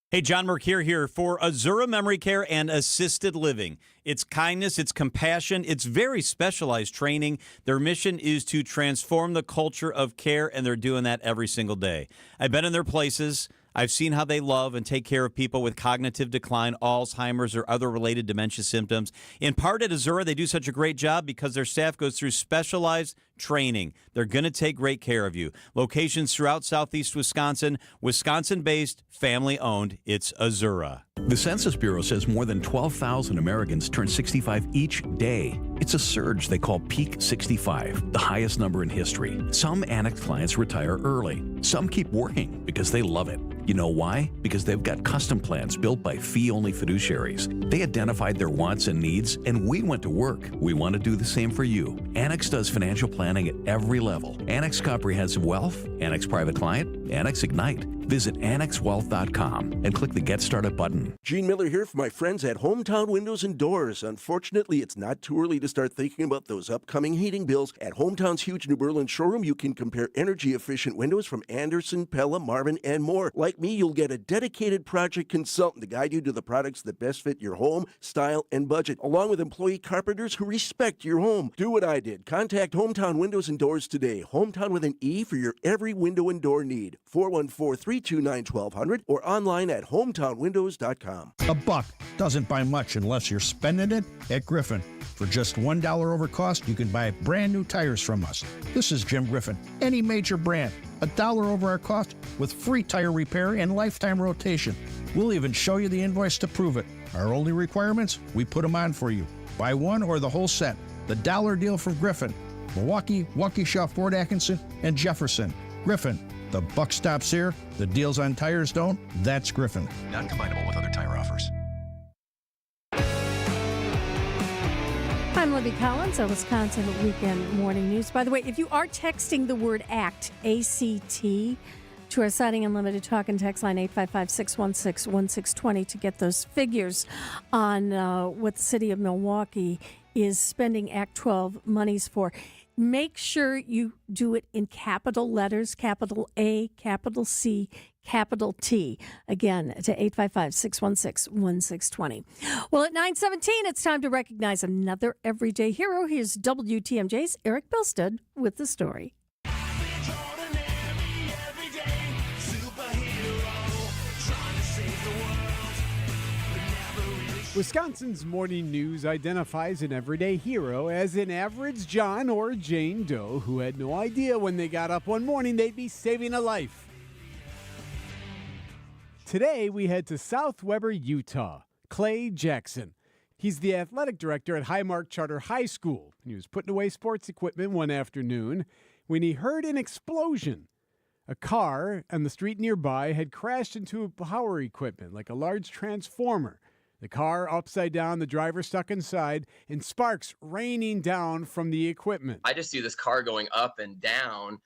Speaker 3: Hey, John Mercure here for Azura Memory Care and Assisted Living. It's kindness, it's compassion, it's very specialized training. Their mission is to transform the culture of care, and they're doing that every single day. I've been in their places. I've seen how they love and take care of people with cognitive decline, Alzheimer's, or other related dementia symptoms. In part at Azura, they do such a great job because their staff goes through specialized training. They're going to take great care of you. Locations throughout southeast Wisconsin, Wisconsin-based, family-owned. It's Azura.
Speaker 5: The Census Bureau says more than 12,000 Americans turn 65 each day. It's a surge they call Peak 65, the highest number in history. Some Annex clients retire early. Some keep working because they love it. You know why? Because they've got custom plans built by fee-only fiduciaries. They identified their wants and needs, and we went to work. We want to do the same for you. Annex does financial planning at every level. Annex Comprehensive Wealth, Annex Private Client, Annex Ignite. Visit AnnexWealth.com and click the Get Started button.
Speaker 6: Gene Miller here for my friends at Hometown Windows and Doors. Unfortunately, it's not too early to start thinking about those upcoming heating bills. At Hometown's huge New Berlin showroom, you can compare energy-efficient windows from Anderson, Pella, Marvin, and more. Like me, you'll get a dedicated project consultant to guide you to the products that best fit your home, style, and budget, along with employee carpenters who respect your home. Do what I did. Contact Hometown Windows and Doors today. Hometown with an E for your every window and door need. 414-329-1200 or online at hometownwindows.com.
Speaker 7: A buck doesn't buy much unless you're spending it at Griffin. For just $1 over cost, you can buy brand new tires from us. This is Jim Griffin. Any major brand, $1 over our cost with free tire repair and lifetime rotation. We'll even show you the invoice to prove it. Our only requirements, we put them on for you. Buy one or the whole set. The dollar deal from Griffin. Milwaukee, Waukesha, Fort Atkinson, and Jefferson. Griffin. The buck stops here. The deals on tires don't. That's Griffin.
Speaker 22: Not combinable with other tire offers.
Speaker 16: I'm Libby Collins, our Wisconsin Weekend Morning News. By the way, if you are texting the word ACT, A-C-T, to our Siding Unlimited talk and text line 855-616-1620 to get those figures on what the city of Milwaukee is spending Act 12 monies for. Make sure you do it in capital letters, capital A, capital C, capital T. Again, to 855-616-1620. Well, at 9:17, it's time to recognize another everyday hero. Here's WTMJ's Eric Bilstead with the story.
Speaker 8: Wisconsin's Morning News identifies an everyday hero as an average John or Jane Doe who had no idea when they got up one morning they'd be saving a life. Today, we head to South Weber, Utah. Clay Jackson. He's the athletic director at Highmark Charter High School. He was putting away sports equipment one afternoon when he heard an explosion. A car on the street nearby had crashed into power equipment like a large transformer. The car upside down, the driver stuck inside, and sparks raining down from the equipment.
Speaker 9: I just see this car going up and down.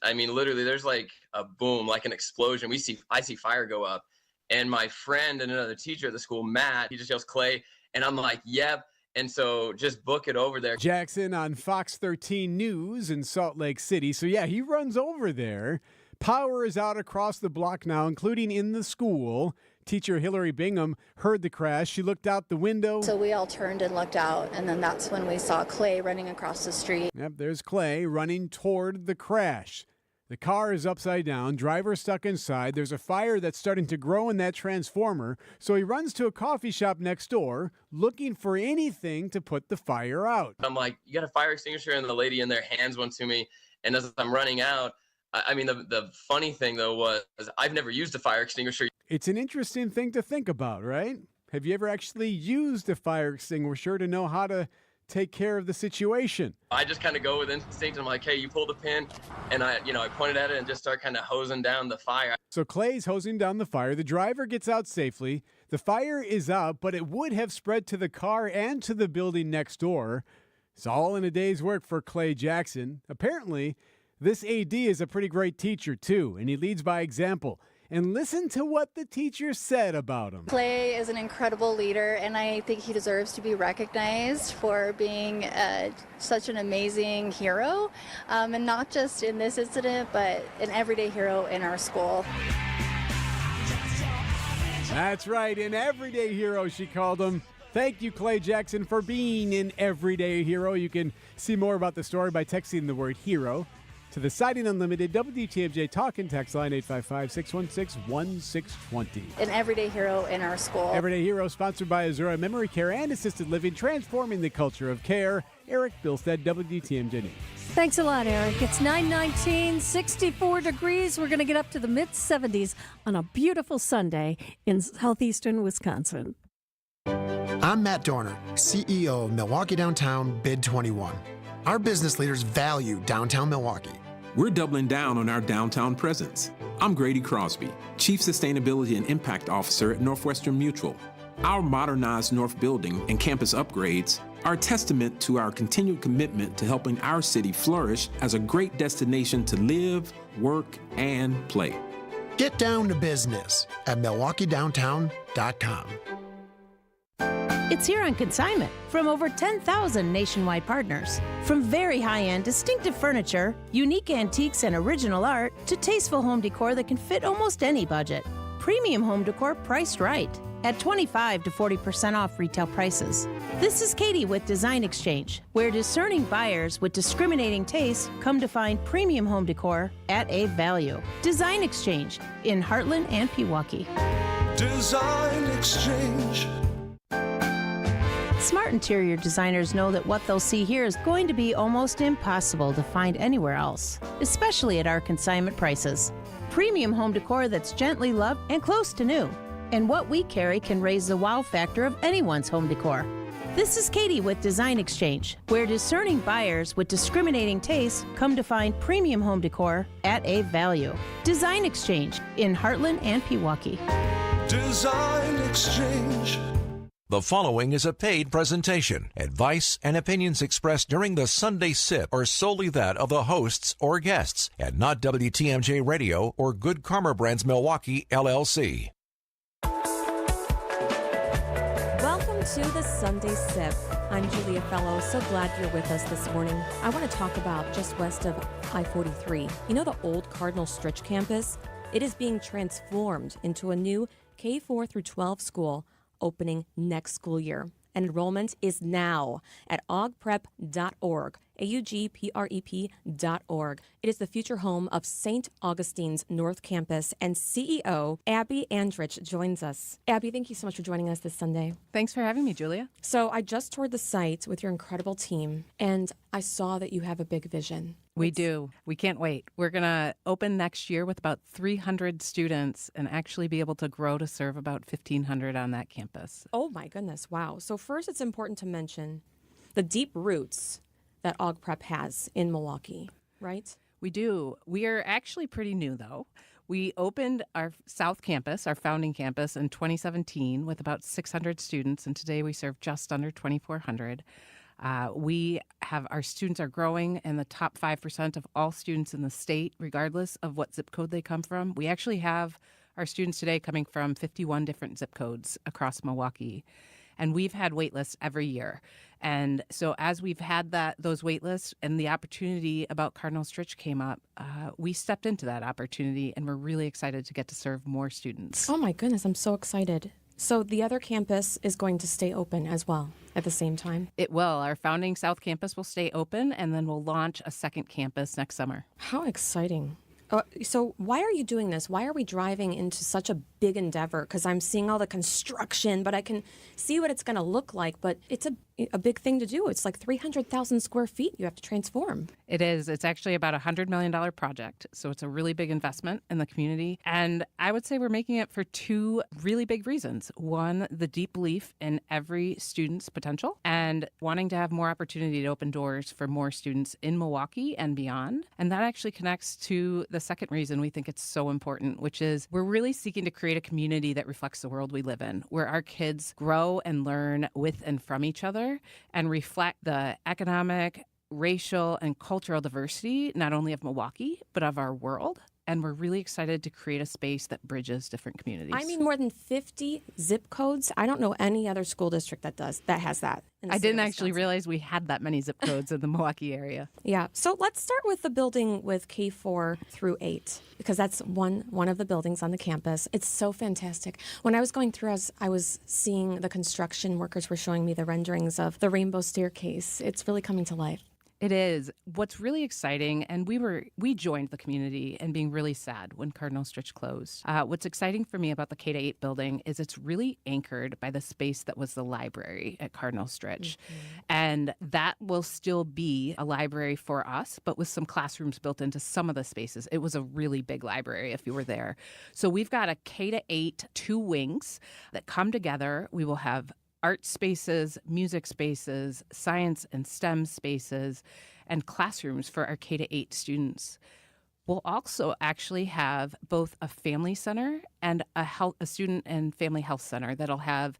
Speaker 9: I mean, literally, there's like a boom, like an explosion. I see fire go up. And my friend and another teacher at the school, Matt, he just yells, Clay. And I'm like, yep. And so just book it over there.
Speaker 8: Jackson on Fox 13 News in Salt Lake City. So, yeah, he runs over there. Power is out across the block now, including in the school. Teacher Hillary Bingham heard the crash. She looked out the window.
Speaker 10: So we all turned and looked out, and then that's when we saw Clay running across the street.
Speaker 8: Yep, there's Clay running toward the crash. The car is upside down, driver stuck inside. There's a fire that's starting to grow in that transformer, so he runs to a coffee shop next door looking for anything to put the fire out.
Speaker 9: I'm like, you got a fire extinguisher? And the lady in there hands one to me, and as I'm running out, I mean, the funny thing, though, was I've never used a fire extinguisher.
Speaker 8: It's an interesting thing to think about, right? Have you ever actually used a fire extinguisher to know how to take care of the situation?
Speaker 9: I just kind of go with instinct. I'm like, hey, you pull the pin, and I pointed at it and just start kind of hosing down the fire.
Speaker 8: So Clay's hosing down the fire. The driver gets out safely. The fire is out, but it would have spread to the car and to the building next door. It's all in a day's work for Clay Jackson. Apparently, this AD is a pretty great teacher, too, and he leads by example. And listen to what the teacher said about him.
Speaker 10: Clay is an incredible leader, and I think he deserves to be recognized for being such an amazing hero, and not just in this incident, but an everyday hero in our school.
Speaker 8: That's right, an everyday hero, she called him. Thank you, Clay Jackson, for being an everyday hero. You can see more about the story by texting the word hero to the Siding Unlimited WTMJ Talk and Text line 855-616-1620.
Speaker 10: An everyday hero in our school.
Speaker 8: Everyday Hero, sponsored by Azura Memory Care and Assisted Living, transforming the culture of care. Eric Bilstead, WTMJ News.
Speaker 16: Thanks a lot, Eric. It's 9:19, 64 degrees. We're going to get up to the mid-70s on a beautiful Sunday in southeastern Wisconsin.
Speaker 11: I'm Matt Dorner, CEO of Milwaukee Downtown Bid 21. Our business leaders value downtown Milwaukee.
Speaker 13: We're doubling down on our downtown presence. I'm Grady Crosby, Chief Sustainability and Impact Officer at Northwestern Mutual. Our modernized North Building and campus upgrades are a testament to our continued commitment to helping our city flourish as a great destination to live, work, and play.
Speaker 11: Get down to business at MilwaukeeDowntown.com.
Speaker 14: It's here on consignment from over 10,000 nationwide partners. From very high-end, distinctive furniture, unique antiques and original art, to tasteful home decor that can fit almost any budget. Premium home decor priced right at 25 to 40% off retail prices. This is Katie with Design Exchange, where discerning buyers with discriminating tastes come to find premium home decor at a value. Design Exchange in Heartland and Pewaukee.
Speaker 15: Design Exchange.
Speaker 14: Smart interior designers know that what they'll see here is going to be almost impossible to find anywhere else, especially at our consignment prices. Premium home decor that's gently loved and close to new. And what we carry can raise the wow factor of anyone's home decor. This is Katie with Design Exchange, where discerning buyers with discriminating tastes come to find premium home decor at a value. Design Exchange in Heartland and Pewaukee.
Speaker 15: Design Exchange.
Speaker 4: The following is a paid presentation. Advice and opinions expressed during the Sunday Sip are solely that of the hosts or guests, and not WTMJ Radio or Good Karma Brands Milwaukee, LLC.
Speaker 21: Welcome to the Sunday Sip. I'm Julia Fellow. So glad you're with us this morning. I want to talk about just west of I-43. You know the old Cardinal Stritch campus? It is being transformed into a new K-4 through 12 school opening next school year. And enrollment is now at augprep.org, augprep.org. It is the future home of St. Augustine's North Campus, and CEO Abby Andrich joins us. Abby, thank you so much for joining us this Sunday.
Speaker 23: Thanks for having me, Julia.
Speaker 21: So I just toured the site with your incredible team, and I saw that you have a big vision.
Speaker 23: We do. We can't wait. We're going to open next year with about 300 students and actually be able to grow to serve about 1,500 on that campus.
Speaker 21: Oh, my goodness. Wow. So first, it's important to mention the deep roots that Aug Prep has in Milwaukee, right?
Speaker 23: We do. We are actually pretty new, though. We opened our South Campus, our founding campus, in 2017 with about 600 students, and today we serve just under 2,400. Our students are growing in the top 5% of all students in the state, regardless of what zip code they come from. We actually have our students today coming from 51 different zip codes across Milwaukee. And we've had wait lists every year. And so as we've had those wait lists and the opportunity about Cardinal Stritch came up, we stepped into that opportunity, and we're really excited to get to serve more students.
Speaker 21: Oh, my goodness. I'm so excited. So the other campus is going to stay open as well at the same time?
Speaker 23: It will. Our founding South Campus will stay open, and then we'll launch a second campus next summer.
Speaker 21: How exciting. So why are you doing this? Why are we driving into such a big endeavor because I'm seeing all the construction, but I can see what it's going to look like. But it's a big thing to do. It's like 300,000 square feet you have to transform.
Speaker 23: It is. It's actually about a $100 million project. So it's a really big investment in the community. And I would say we're making it for two really big reasons. One, the deep belief in every student's potential and wanting to have more opportunity to open doors for more students in Milwaukee and beyond. And that actually connects to the second reason we think it's so important, which is we're really seeking to create a community that reflects the world we live in, where our kids grow and learn with and from each other and reflect the economic, racial, and cultural diversity, not only of Milwaukee, but of our world. And we're really excited to create a space that bridges different communities.
Speaker 21: I mean, more than 50 zip codes. I don't know any other school district that has that.
Speaker 23: I didn't actually realize we had that many zip codes in the Milwaukee area.
Speaker 21: Yeah. So let's start with the building with K4 through 8, because that's one of the buildings on the campus. It's so fantastic. When I was going through, I was seeing the construction workers were showing me the renderings of the rainbow staircase. It's really coming to life.
Speaker 23: It is. What's really exciting, and we joined the community and being really sad when Cardinal Stritch closed. What's exciting for me about the K-8 building is it's really anchored by the space that was the library at Cardinal Stritch. And that will still be a library for us, but with some classrooms built into some of the spaces. It was a really big library if you were there. So we've got a K-8, 2 wings that come together. We will have art spaces, music spaces, science and STEM spaces, and classrooms for our K-8 students. We'll also actually have both a family center and a student and family health center that'll have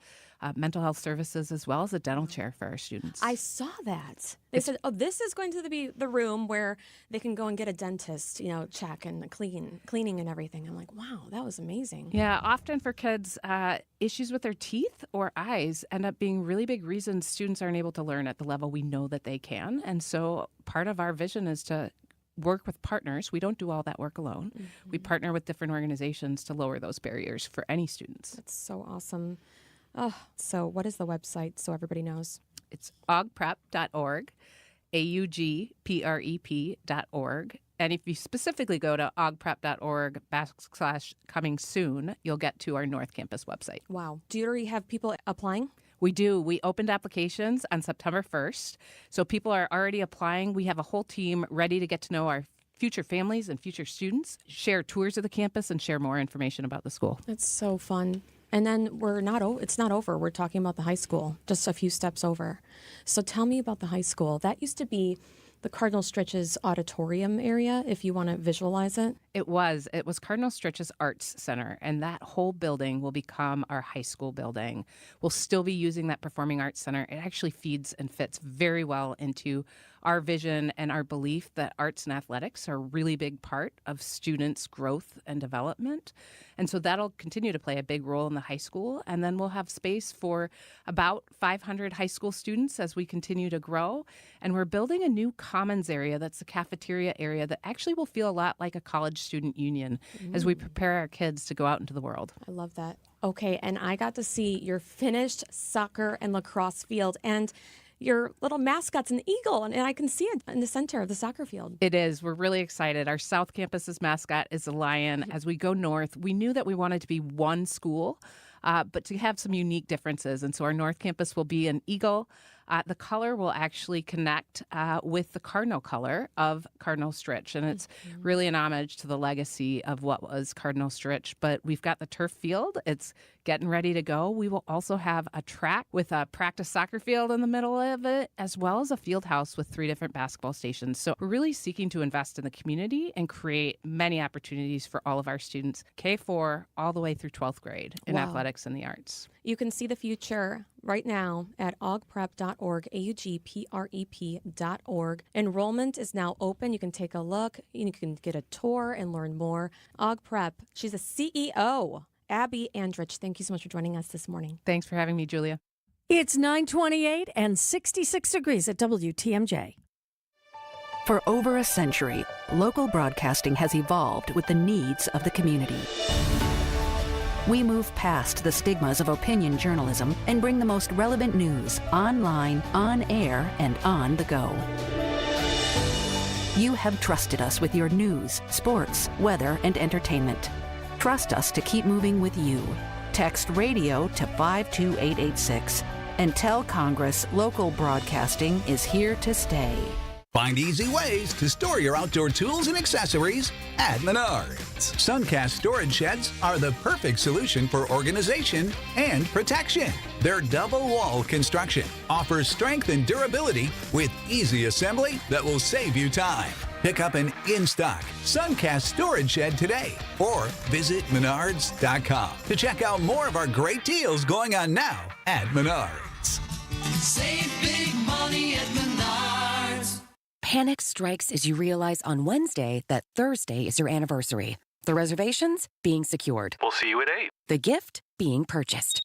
Speaker 23: mental health services as well as a dental chair for our students.
Speaker 21: I saw that. They said, this is going to be the room where they can go and get a dentist, check and cleaning and everything. I'm like, wow, that was amazing.
Speaker 23: Yeah, often for kids, issues with their teeth or eyes end up being really big reasons students aren't able to learn at the level we know that they can. And so part of our vision is to work with partners. We don't do all that work alone. We partner with different organizations to lower those barriers for any students.
Speaker 21: That's so awesome. Oh, so what is the website so everybody knows?
Speaker 23: It's augprep.org, augprep.org. And if you specifically go to augprep.org/coming soon, you'll get to our North Campus website.
Speaker 21: Wow. Do you already have people applying?
Speaker 23: We do. We opened applications on September 1st. So people are already applying. We have a whole team ready to get to know our future families and future students, share tours of the campus, and share more information about the school.
Speaker 21: That's so fun. And then it's not over. We're talking about the high school, just a few steps over. So tell me about the high school. That used to be the Cardinal Stritch's auditorium area, if you want to visualize it.
Speaker 23: It was Cardinal Stritch's Arts Center, and that whole building will become our high school building. We'll still be using that Performing Arts Center. It actually feeds and fits very well into our vision and our belief that arts and athletics are a really big part of students' growth and development. And so that'll continue to play a big role in the high school. And then we'll have space for about 500 high school students as we continue to grow. And we're building a new commons area that's a cafeteria area that actually will feel a lot like a college student union as we prepare our kids to go out into the world.
Speaker 21: I love that. Okay, and I got to see your finished soccer and lacrosse field, and your little mascot's an eagle, and I can see it in the center of the soccer field.
Speaker 23: It is. We're really excited. Our South Campus's mascot is a lion. As we go north, we knew that we wanted to be one school, but to have some unique differences. And so our North Campus will be an eagle. The color will actually connect with the cardinal color of Cardinal Stritch, and it's really an homage to the legacy of what was Cardinal Stritch. But we've got the turf field. It's getting ready to go. We will also have a track with a practice soccer field in the middle of it, as well as a field house with 3 different basketball stations. So we're really seeking to invest in the community and create many opportunities for all of our students, K4 all the way through 12th grade in athletics and the arts.
Speaker 21: You can see the future right now at augprep.org, augprep.org. Enrollment is now open. You can take a look. You can get a tour and learn more. AugPrep, she's a CEO. Abby Andrich, thank you so much for joining us this morning.
Speaker 23: Thanks for having me, Julia.
Speaker 16: It's 9:28 and 66 degrees at WTMJ.
Speaker 1: For over a century, local broadcasting has evolved with the needs of the community. We move past the stigmas of opinion journalism and bring the most relevant news online, on air, and on the go. You have trusted us with your news, sports, weather, and entertainment. Trust us to keep moving with you. Text radio to 52886 and tell Congress local broadcasting is here to stay.
Speaker 12: Find easy ways to store your outdoor tools and accessories at Menards. Suncast storage sheds are the perfect solution for organization and protection. Their double-wall construction offers strength and durability with easy assembly that will save you time. Pick up an in-stock Suncast storage shed today or visit Menards.com to check out more of our great deals going on now at Menards.
Speaker 17: Save big money at Menards.
Speaker 18: Panic strikes as you realize on Wednesday that Thursday is your anniversary. The reservations being secured.
Speaker 22: We'll see you at 8.
Speaker 18: The gift being purchased.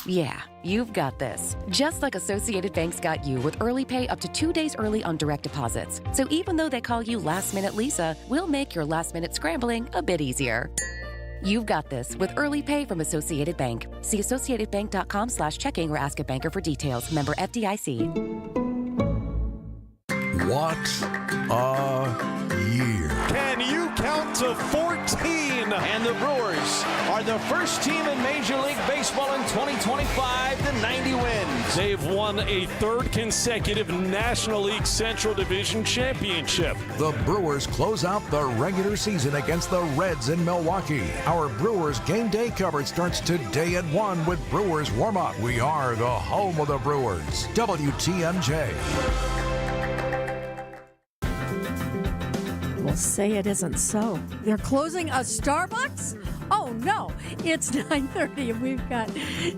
Speaker 18: Yeah, you've got this. Just like Associated Bank's got you with early pay up to 2 days early on direct deposits. So even though they call you Last Minute Lisa, we'll make your last minute scrambling a bit easier. You've got this with early pay from Associated Bank. See associatedbank.com/checking or ask a banker for details. Member FDIC.
Speaker 4: What a year.
Speaker 19: Can you count to 14? And the Brewers are the first team in Major League Baseball in 2025 to 90 wins.
Speaker 20: They've won a third consecutive National League Central Division championship.
Speaker 4: The Brewers close out the regular season against the Reds in Milwaukee. Our Brewers game day coverage starts today at 1 with Brewers warm-up. We are the home of the Brewers. WTMJ.
Speaker 16: We'll say it isn't so. They're closing a Starbucks? Oh, no. It's 9:30, and we've got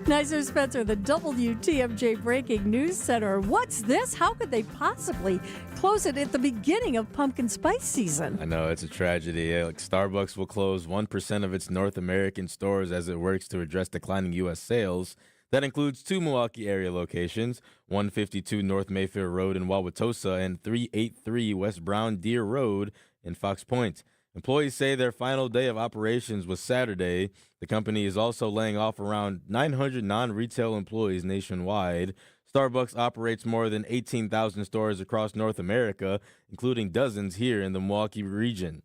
Speaker 16: Nicer Spencer, the WTMJ Breaking News Center. What's this? How could they possibly close it at the beginning of pumpkin spice season?
Speaker 27: I know, it's a tragedy. Like, Starbucks will close 1% of its North American stores as it works to address declining U.S. sales. That includes 2 Milwaukee area locations, 152 North Mayfair Road in Wauwatosa and 383 West Brown Deer Road in Fox Point. Employees say their final day of operations was Saturday. The company is also laying off around 900 non-retail employees nationwide. Starbucks operates more than 18,000 stores across North America, including dozens here in the Milwaukee region.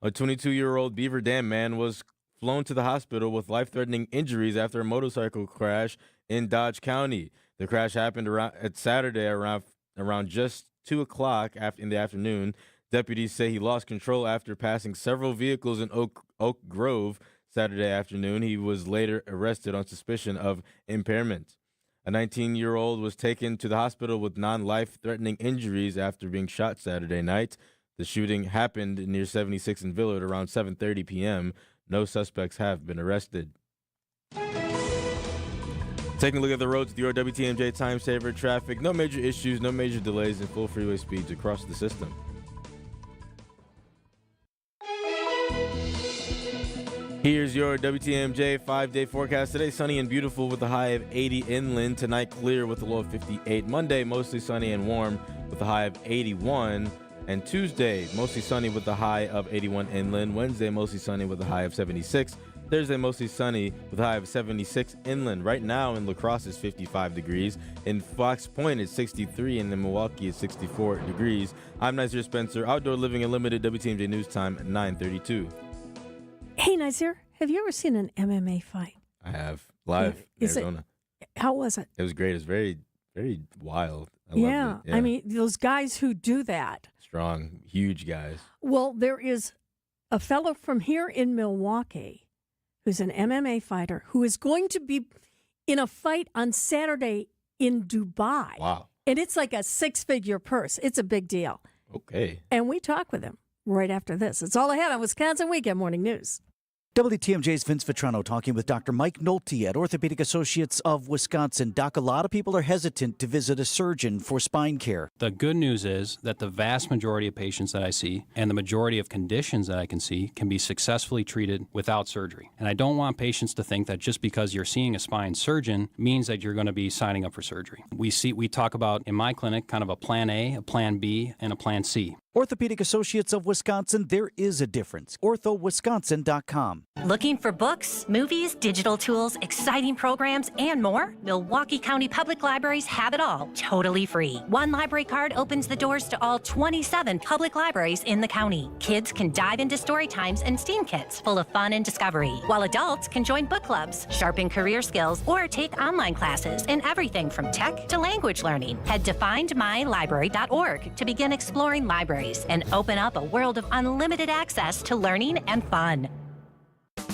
Speaker 27: A 22-year-old Beaver Dam man was flown to the hospital with life-threatening injuries after a motorcycle crash in Dodge County. The crash happened Saturday around just 2 o'clock in the afternoon. Deputies say he lost control after passing several vehicles in Oak Grove Saturday afternoon. He was later arrested on suspicion of impairment. A 19-year-old was taken to the hospital with non-life-threatening injuries after being shot Saturday night. The shooting happened near 76th and Villard around 7:30 p.m. No suspects have been arrested. Taking a look at the roads with your WTMJ Time Saver traffic. No major issues, no major delays, and full freeway speeds across the system. Here's your WTMJ 5-day forecast. Today, sunny and beautiful with a high of 80 inland. Tonight, clear with a low of 58. Monday, mostly sunny and warm with a high of 81. And Tuesday, mostly sunny with a high of 81 inland. Wednesday, mostly sunny with a high of 76. Thursday, mostly sunny with a high of 76 inland. Right now in La Crosse, it's 55 degrees. In Fox Point, it's 63. And in Milwaukee, it's 64 degrees. I'm Nicer Spencer. Outdoor Living Unlimited, WTMJ News Time, 9:32.
Speaker 16: Hey, Nicer, have you ever seen an MMA fight?
Speaker 27: I have. Live in Arizona.
Speaker 16: How was it?
Speaker 27: It was great. It was very, very wild. I loved it.
Speaker 16: I mean, those guys who do that.
Speaker 27: Strong, huge guys.
Speaker 16: Well, there is a fellow from here in Milwaukee who's an MMA fighter who is going to be in a fight on Saturday in Dubai.
Speaker 27: Wow.
Speaker 16: And it's like a 6-figure purse. It's a big deal.
Speaker 27: Okay.
Speaker 16: And we talk with him right after this. It's all ahead on Wisconsin Weekend Morning News.
Speaker 24: WTMJ's Vince Vitrano talking with Dr. Mike Nolte at Orthopedic Associates of Wisconsin. Doc, a lot of people are hesitant to visit a surgeon for spine care.
Speaker 25: The good news is that the vast majority of patients that I see and the majority of conditions that I can see can be successfully treated without surgery. And I don't want patients to think that just because you're seeing a spine surgeon means that you're going to be signing up for surgery. We talk about, in my clinic, kind of a plan A, a plan B, and a plan C.
Speaker 24: Orthopedic Associates of Wisconsin, there is a difference. OrthoWisconsin.com.
Speaker 2: Looking for books, movies, digital tools, exciting programs, and more? Milwaukee County Public Libraries have it all, totally free. One library card opens the doors to all 27 public libraries in the county. Kids can dive into story times and STEAM kits full of fun and discovery, while adults can join book clubs, sharpen career skills, or take online classes in everything from tech to language learning. Head to findmylibrary.org to begin exploring libraries and open up a world of unlimited access to learning and fun.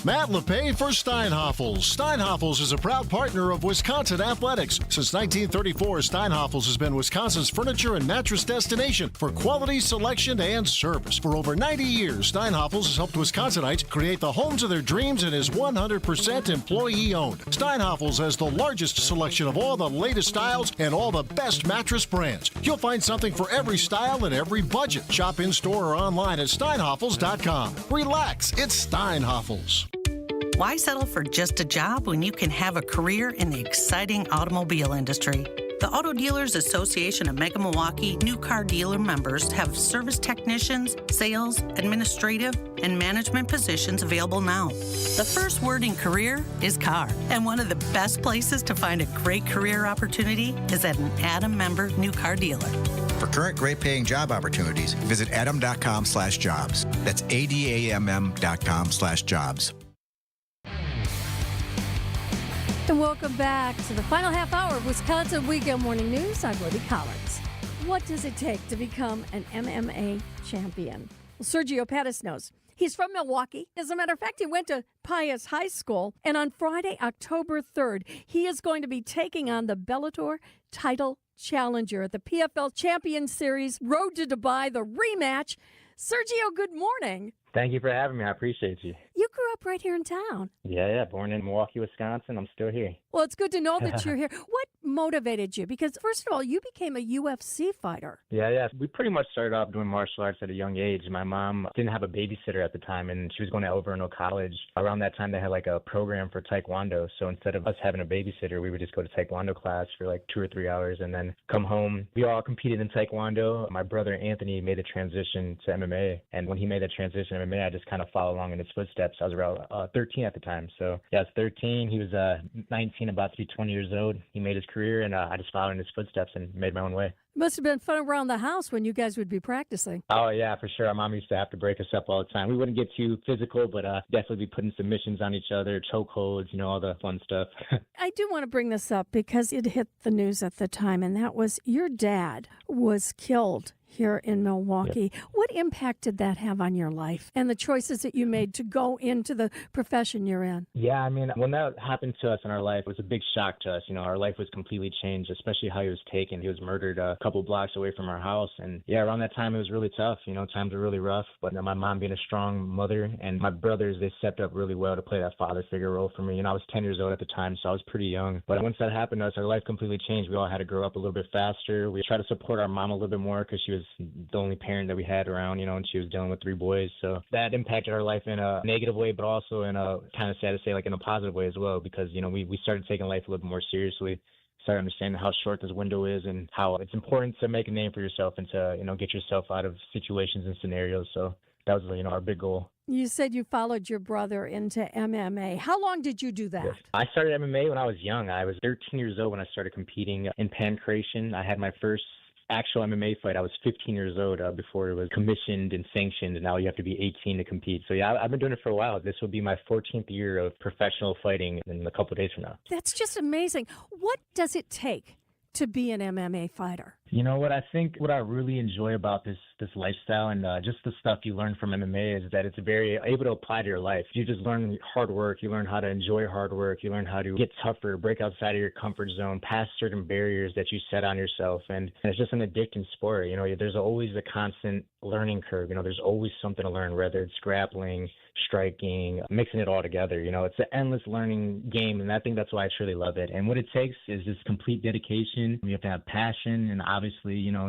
Speaker 3: Matt LePay for Steinhoffels. Steinhoffels is a proud partner of Wisconsin Athletics. Since 1934, Steinhoffels has been Wisconsin's furniture and mattress destination for quality, selection, and service. For over 90 years, Steinhoffels has helped Wisconsinites create the homes of their dreams and is 100% employee-owned. Steinhoffels has the largest selection of all the latest styles and all the best mattress brands. You'll find something for every style and every budget. Shop in-store or online at steinhoffels.com. Relax, it's Steinhoffels.
Speaker 5: Why settle for just a job when you can have a career in the exciting automobile industry? The Auto Dealers Association of Mega Milwaukee new car dealer members have service technicians, sales, administrative, and management positions available now. The first word in career is car, and one of the best places to find a great career opportunity is at an Adam member new car dealer.
Speaker 6: For current great-paying job opportunities, visit adam.com/jobs. That's ADAMM.com/jobs.
Speaker 16: And welcome back to the final half hour of Wisconsin Weekend Morning News. I'm Libby Collins. What does it take to become an MMA champion? Well, Sergio Pettis knows. He's from Milwaukee. As a matter of fact, he went to Pius High School. And on Friday, October 3rd, he is going to be taking on the Bellator title challenger at the PFL Champion Series Road to Dubai, the rematch. Sergio, good morning.
Speaker 7: Thank you for having me. I appreciate you.
Speaker 16: You grew up right here in town.
Speaker 7: Yeah. Born in Milwaukee, Wisconsin. I'm still here.
Speaker 16: Well, it's good to know that you're here. What motivated you? Because, first of all, you became a UFC fighter.
Speaker 7: Yeah. We pretty much started off doing martial arts at a young age. My mom didn't have a babysitter at the time, and she was going to Overno College. Around that time, they had like a program for Taekwondo. So instead of us having a babysitter, we would just go to Taekwondo class for like 2 or 3 hours and then come home. We all competed in Taekwondo. My brother, Anthony, made the transition to MMA. And when he made the transition to MMA, I just kind of followed along in his footsteps. I was around 13 at the time. So, yeah, I was 13. He was 19, about to be 20 years old. He made his career, and I just followed in his footsteps and made my own way.
Speaker 16: Must have been fun around the house when you guys would be practicing.
Speaker 7: Oh, yeah, for sure. Our mom used to have to break us up all the time. We wouldn't get too physical, but definitely be putting submissions on each other, chokeholds, all the fun stuff.
Speaker 16: I do want to bring this up because it hit the news at the time, and that was your dad was killed here in Milwaukee. Yep. What impact did that have on your life and the choices that you made to go into the profession you're in?
Speaker 7: Yeah, I mean, when that happened to us in our life, it was a big shock to us. Our life was completely changed, especially how he was taken. He was murdered a couple blocks away from our house. And yeah, around that time, it was really tough. Times were really rough. But my mom being a strong mother and my brothers, they stepped up really well to play that father figure role for me. I was 10 years old at the time, so I was pretty young. But once that happened to us, our life completely changed. We all had to grow up a little bit faster. We tried to support our mom a little bit more because she was the only parent that we had around, and she was dealing with 3 boys. So that impacted our life in a negative way, but also in a kind of sad to say, like in a positive way as well, because, we started taking life a little bit more seriously, started understanding how short this window is and how it's important to make a name for yourself and to, get yourself out of situations and scenarios. So that was, our big goal.
Speaker 16: You said you followed your brother into MMA. How long did you do that?
Speaker 7: Yes. I started MMA when I was young. I was 13 years old when I started competing in pancration. I had my first actual MMA fight. I was 15 years old before it was commissioned and sanctioned, and now you have to be 18 to compete. So yeah, I've been doing it for a while. This will be my 14th year of professional fighting in a couple of days from now.
Speaker 16: That's just amazing. What does it take to be an MMA fighter?
Speaker 7: You know what? I think what I really enjoy about this lifestyle and just the stuff you learn from MMA is that it's very able to apply to your life. You just learn hard work. You learn how to enjoy hard work. You learn how to get tougher, break outside of your comfort zone, pass certain barriers that you set on yourself. And it's just an addicting sport. There's always a constant learning curve. There's always something to learn, whether it's grappling, striking, mixing it all together. It's an endless learning game, and I think that's why I truly love it. And what it takes is just complete dedication. You have to have passion and obviously,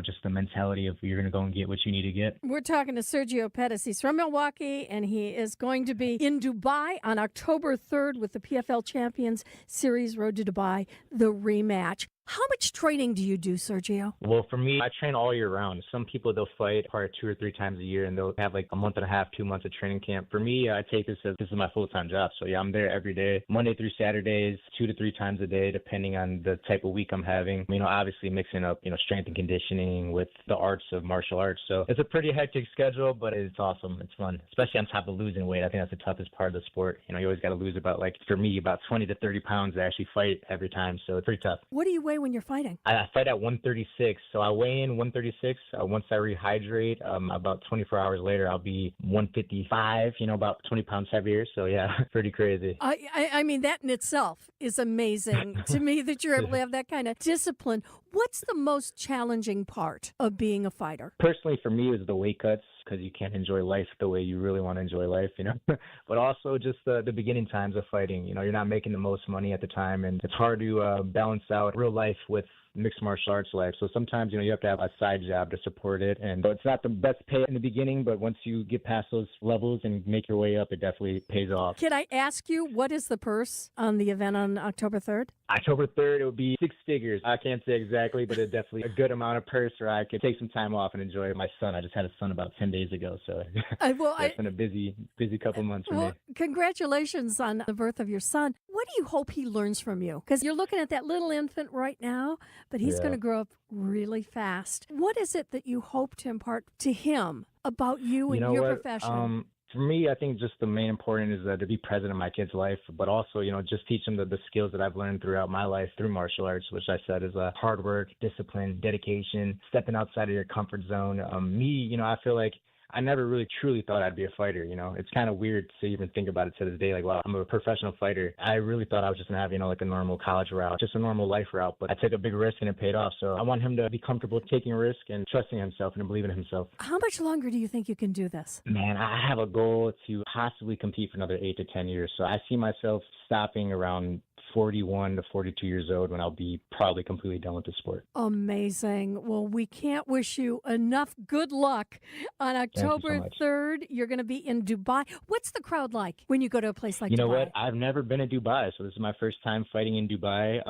Speaker 7: just the mentality of you're going to go and get what you need to get.
Speaker 16: We're talking to Sergio Pettis. He's from Milwaukee, and he is going to be in Dubai on October 3rd with the PFL Champions Series Road to Dubai, the rematch. How much training do you do, Sergio?
Speaker 7: Well, for me, I train all year round. Some people, they'll fight probably 2 or 3 times a year, and they'll have like a month and a half, 2 months of training camp. For me, I take this as this is my full-time job. So, yeah, I'm there every day, Monday through Saturdays, 2 to 3 times a day, depending on the type of week I'm having. You know, obviously mixing up, you know, strength and conditioning with the arts of martial arts. So it's a pretty hectic schedule, but it's awesome. It's fun, especially on top of losing weight. I think that's the toughest part of the sport. You know, you always got to lose about, like, for me, about 20 to 30 pounds to actually fight every time. So it's pretty tough.
Speaker 16: What do you weigh when you're fighting?
Speaker 7: I fight at 136, so I weigh in 136. Once I rehydrate, about 24 hours later, I'll be 155, you know, about 20 pounds heavier. So, yeah, pretty crazy.
Speaker 16: I mean, that in itself is amazing to me that you're able to have that kind of discipline. What's the most challenging part of being a fighter?
Speaker 7: Personally, for me, is the weight cuts, because you can't enjoy life the way you really want to enjoy life, you know. But also just the beginning times of fighting. You know, you're not making the most money at the time, and it's hard to balance out real life with mixed martial arts life. So sometimes, you know, you have to have a side job to support it. And so it's not the best pay in the beginning, but once you get past those levels and make your way up, it definitely pays off.
Speaker 16: Can I ask you, what is the purse on the event on October 3rd?
Speaker 7: October 3rd, it would be 6 figures. I can't say exactly, but it's definitely a good amount of purse where I could take some time off and enjoy my son. I just had a son about 10 days ago, so it's been a busy couple months for me.
Speaker 16: Congratulations on the birth of your son. What do you hope he learns from you? Because you're looking at that little infant right now, but he's going to grow up really fast. What is it that you hope to impart to him about you and your profession?
Speaker 7: For me, I think just the main important is to be present in my kid's life, but also, you know, just teach them the skills that I've learned throughout my life through martial arts, which I said is hard work, discipline, dedication, stepping outside of your comfort zone. Me, you know, I feel like I never really truly thought I'd be a fighter, you know. It's kind of weird to even think about it to this day. Like, wow, I'm a professional fighter. I really thought I was just going to have, you know, like a normal college route, just a normal life route. But I took a big risk and it paid off. So I want him to be comfortable taking a risk and trusting himself and believing in himself.
Speaker 16: How much longer do you think you can do this?
Speaker 7: Man, I have a goal to possibly compete for another 8 to 10 years. So I see myself stopping around 41 to 42 years old when I'll be probably completely done with the sport.
Speaker 16: Amazing. Well, we can't wish you enough good luck on October 3rd. You're going to be in Dubai. What's the crowd like when you go to a place like Dubai?
Speaker 7: You know what? I've never been to Dubai, so this is my first time fighting in Dubai.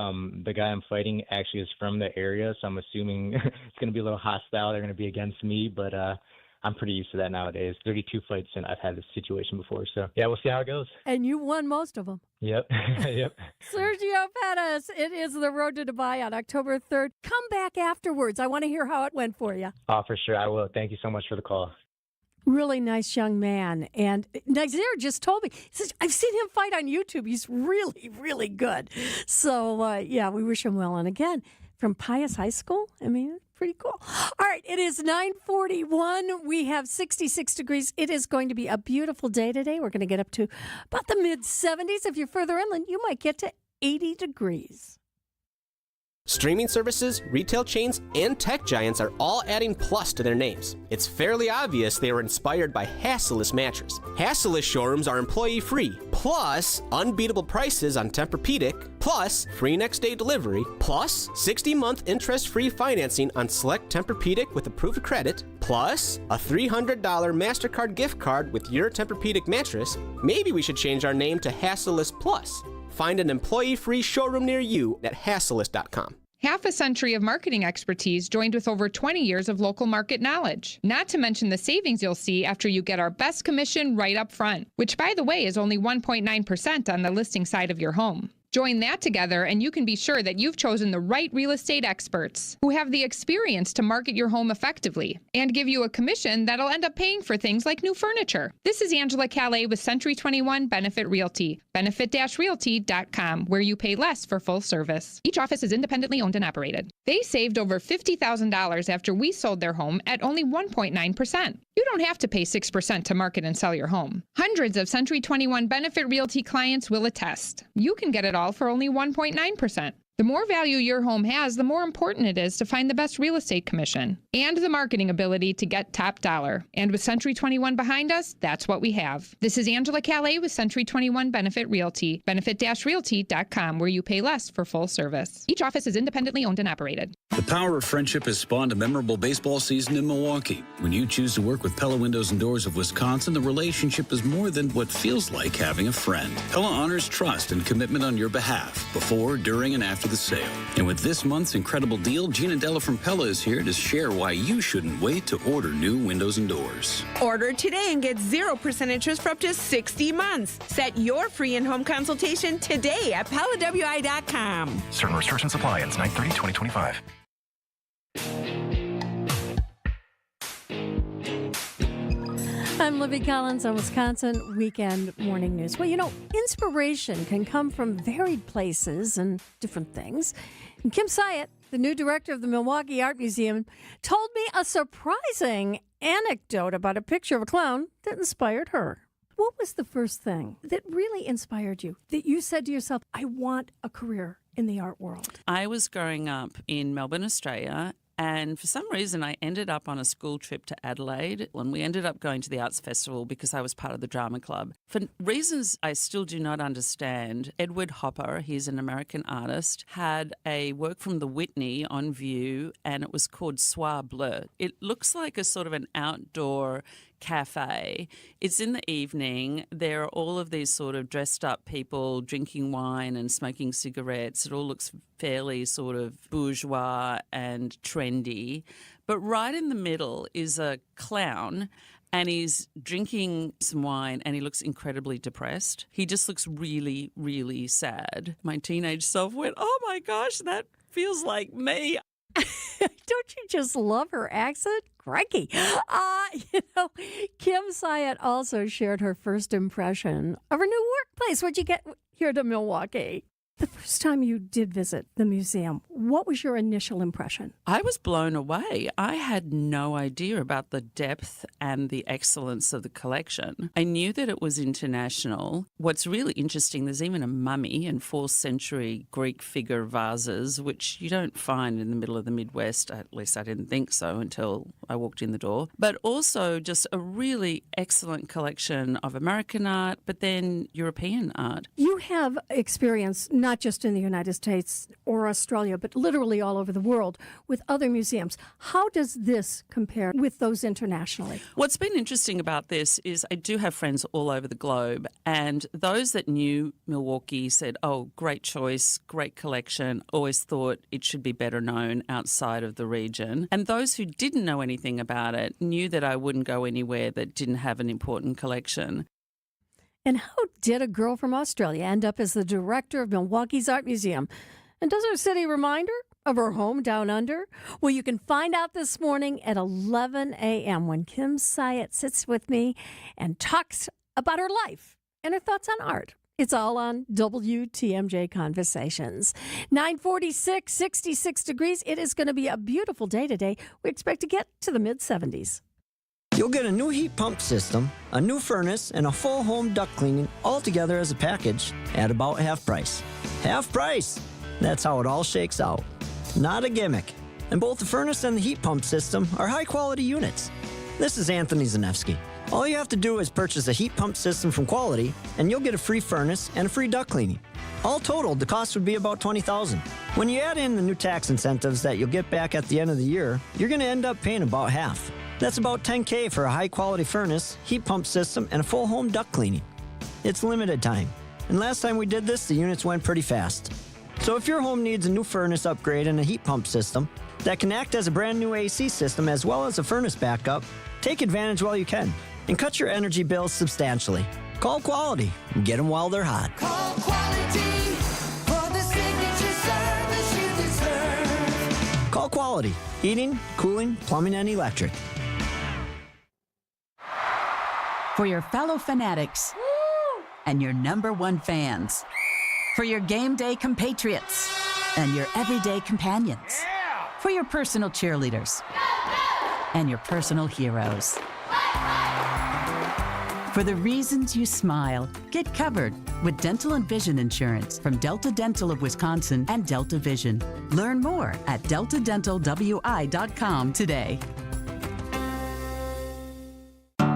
Speaker 7: The guy I'm fighting actually is from the area, so I'm assuming it's going to be a little hostile. They're going to be against me, but I'm pretty used to that nowadays. 32 fights and I've had this situation before. So, yeah, we'll see how it goes.
Speaker 16: And you won most of them.
Speaker 7: Yep. Yep.
Speaker 16: Sergio Pettis, it is the road to Dubai on October 3rd. Come back afterwards. I want to hear how it went for you.
Speaker 7: Oh, for sure. I will. Thank you so much for the call.
Speaker 16: Really nice young man. And Nazir just told me, he says, I've seen him fight on YouTube. He's really, really good. So, yeah, we wish him well. And again, from Pius High School, I mean, pretty cool. All right, it is 9:41. We have 66 degrees. It is going to be a beautiful day today. We're going to get up to about the mid-70s. If you're further inland, you might get to 80 degrees.
Speaker 8: Streaming services, retail chains, and tech giants are all adding plus to their names. It's fairly obvious they were inspired by Hasseless mattress. Hasseless showrooms are employee-free, plus unbeatable prices on Tempur-Pedic, plus free next-day delivery, plus 60-month interest-free financing on select Tempur-Pedic with approved credit, plus a $300 MasterCard gift card with your Tempur-Pedic mattress. Maybe we should change our name to Hasseless Plus. Find an employee-free showroom near you at Hasseless.com.
Speaker 9: Half a century of marketing expertise joined with over 20 years of local market knowledge. Not to mention the savings you'll see after you get our best commission right up front, which, by the way, is only 1.9% on the listing side of your home. Join that together and you can be sure that you've chosen the right real estate experts who have the experience to market your home effectively and give you a commission that'll end up paying for things like new furniture. This is Angela Calais with Century 21 Benefit Realty, benefit-realty.com, where you pay less for full service. Each office is independently owned and operated. They saved over $50,000 after we sold their home at only 1.9%. You don't have to pay 6% to market and sell your home. Hundreds of Century 21 Benefit Realty clients will attest. You can get it all for only 1.9%. The more value your home has, the more important it is to find the best real estate commission and the marketing ability to get top dollar. And with Century 21 behind us, that's what we have. This is Angela Calais with Century 21 Benefit Realty, benefit-realty.com, where you pay less for full service. Each office is independently owned and operated.
Speaker 10: The power of friendship has spawned a memorable baseball season in Milwaukee. When you choose to work with Pella Windows and Doors of Wisconsin, the relationship is more than what feels like having a friend. Pella honors trust and commitment on your behalf before, during, and after after the sale. And with this month's incredible deal, Gina Della from Pella is here to share why you shouldn't wait to order new windows and doors.
Speaker 11: Order today and get 0% interest for up to 60 months. Set your free in-home consultation today at PellaWI.com.
Speaker 22: Certain restrictions apply. Ends 9/30/2025.
Speaker 16: I'm Libby Collins on Wisconsin Weekend Morning News. Well, inspiration can come from varied places and different things. And Kim Syatt, the new director of the Milwaukee Art Museum, told me a surprising anecdote about a picture of a clown that inspired her. What was the first thing that really inspired you, that you said to yourself, I want a career in the art world?
Speaker 5: I was growing up in Melbourne, Australia, and for some reason I ended up on a school trip to Adelaide, and we ended up going to the Arts Festival because I was part of the drama club. For reasons I still do not understand, Edward Hopper, he's an American artist, had a work from the Whitney on view, and it was called Soir Bleu. It looks like a sort of an outdoor cafe. It's in the evening. There are all of these sort of dressed up people drinking wine and smoking cigarettes. It all looks fairly sort of bourgeois and trendy. But right in the middle is a clown, and he's drinking some wine and he looks incredibly depressed. He just looks really, really sad. My teenage self went, oh my gosh, that feels like me.
Speaker 16: Don't you just love her accent? Crikey. Kim Syatt also shared her first impression of her new workplace. What'd you get here to Milwaukee? The first time you did visit the museum, what was your initial impression?
Speaker 5: I was blown away. I had no idea about the depth and the excellence of the collection. I knew that it was international. What's really interesting, there's even a mummy and 4th century Greek figure vases, which you don't find in the middle of the Midwest. At least I didn't think so until I walked in the door. But also just a really excellent collection of American art, but then European art.
Speaker 16: You have experience not just in the United States or Australia, but literally all over the world with other museums. How does this compare with those internationally?
Speaker 5: What's been interesting about this is I do have friends all over the globe, and those that knew Milwaukee said, oh, great choice, great collection, always thought it should be better known outside of the region. And those who didn't know anything about it knew that I wouldn't go anywhere that didn't have an important collection.
Speaker 16: And how did a girl from Australia end up as the director of Milwaukee's Art Museum? And does our city remind her of her home down under? Well, you can find out this morning at 11 a.m. when Kim Syatt sits with me and talks about her life and her thoughts on art. It's all on WTMJ Conversations. 946, 66 degrees. It is going to be a beautiful day today. We expect to get to the mid-70s.
Speaker 13: You'll get a new heat pump system, a new furnace, and a full home duct cleaning all together as a package at about half price. Half price! That's how it all shakes out. Not a gimmick. And both the furnace and the heat pump system are high-quality units. This is Anthony Zanevsky. All you have to do is purchase a heat pump system from Quality, and you'll get a free furnace and a free duct cleaning. All totaled, the cost would be about $20,000. When you add in the new tax incentives that you'll get back at the end of the year, you're going to end up paying about half. That's about $10,000 for a high-quality furnace, heat pump system, and a full home duct cleaning. It's limited time. And last time we did this, the units went pretty fast. So if your home needs a new furnace upgrade and a heat pump system that can act as a brand new AC system as well as a furnace backup, take advantage while you can and cut your energy bills substantially. Call Quality and get them while they're hot.
Speaker 17: Call Quality for the signature service you deserve.
Speaker 13: Call Quality. Heating, cooling, plumbing, and electric.
Speaker 14: For your fellow fanatics and your #1 fans. For your game day compatriots and your everyday companions. For your personal cheerleaders and your personal heroes. For the reasons you smile, get covered with dental and vision insurance from Delta Dental of Wisconsin and Delta Vision. Learn more at deltadentalwi.com today.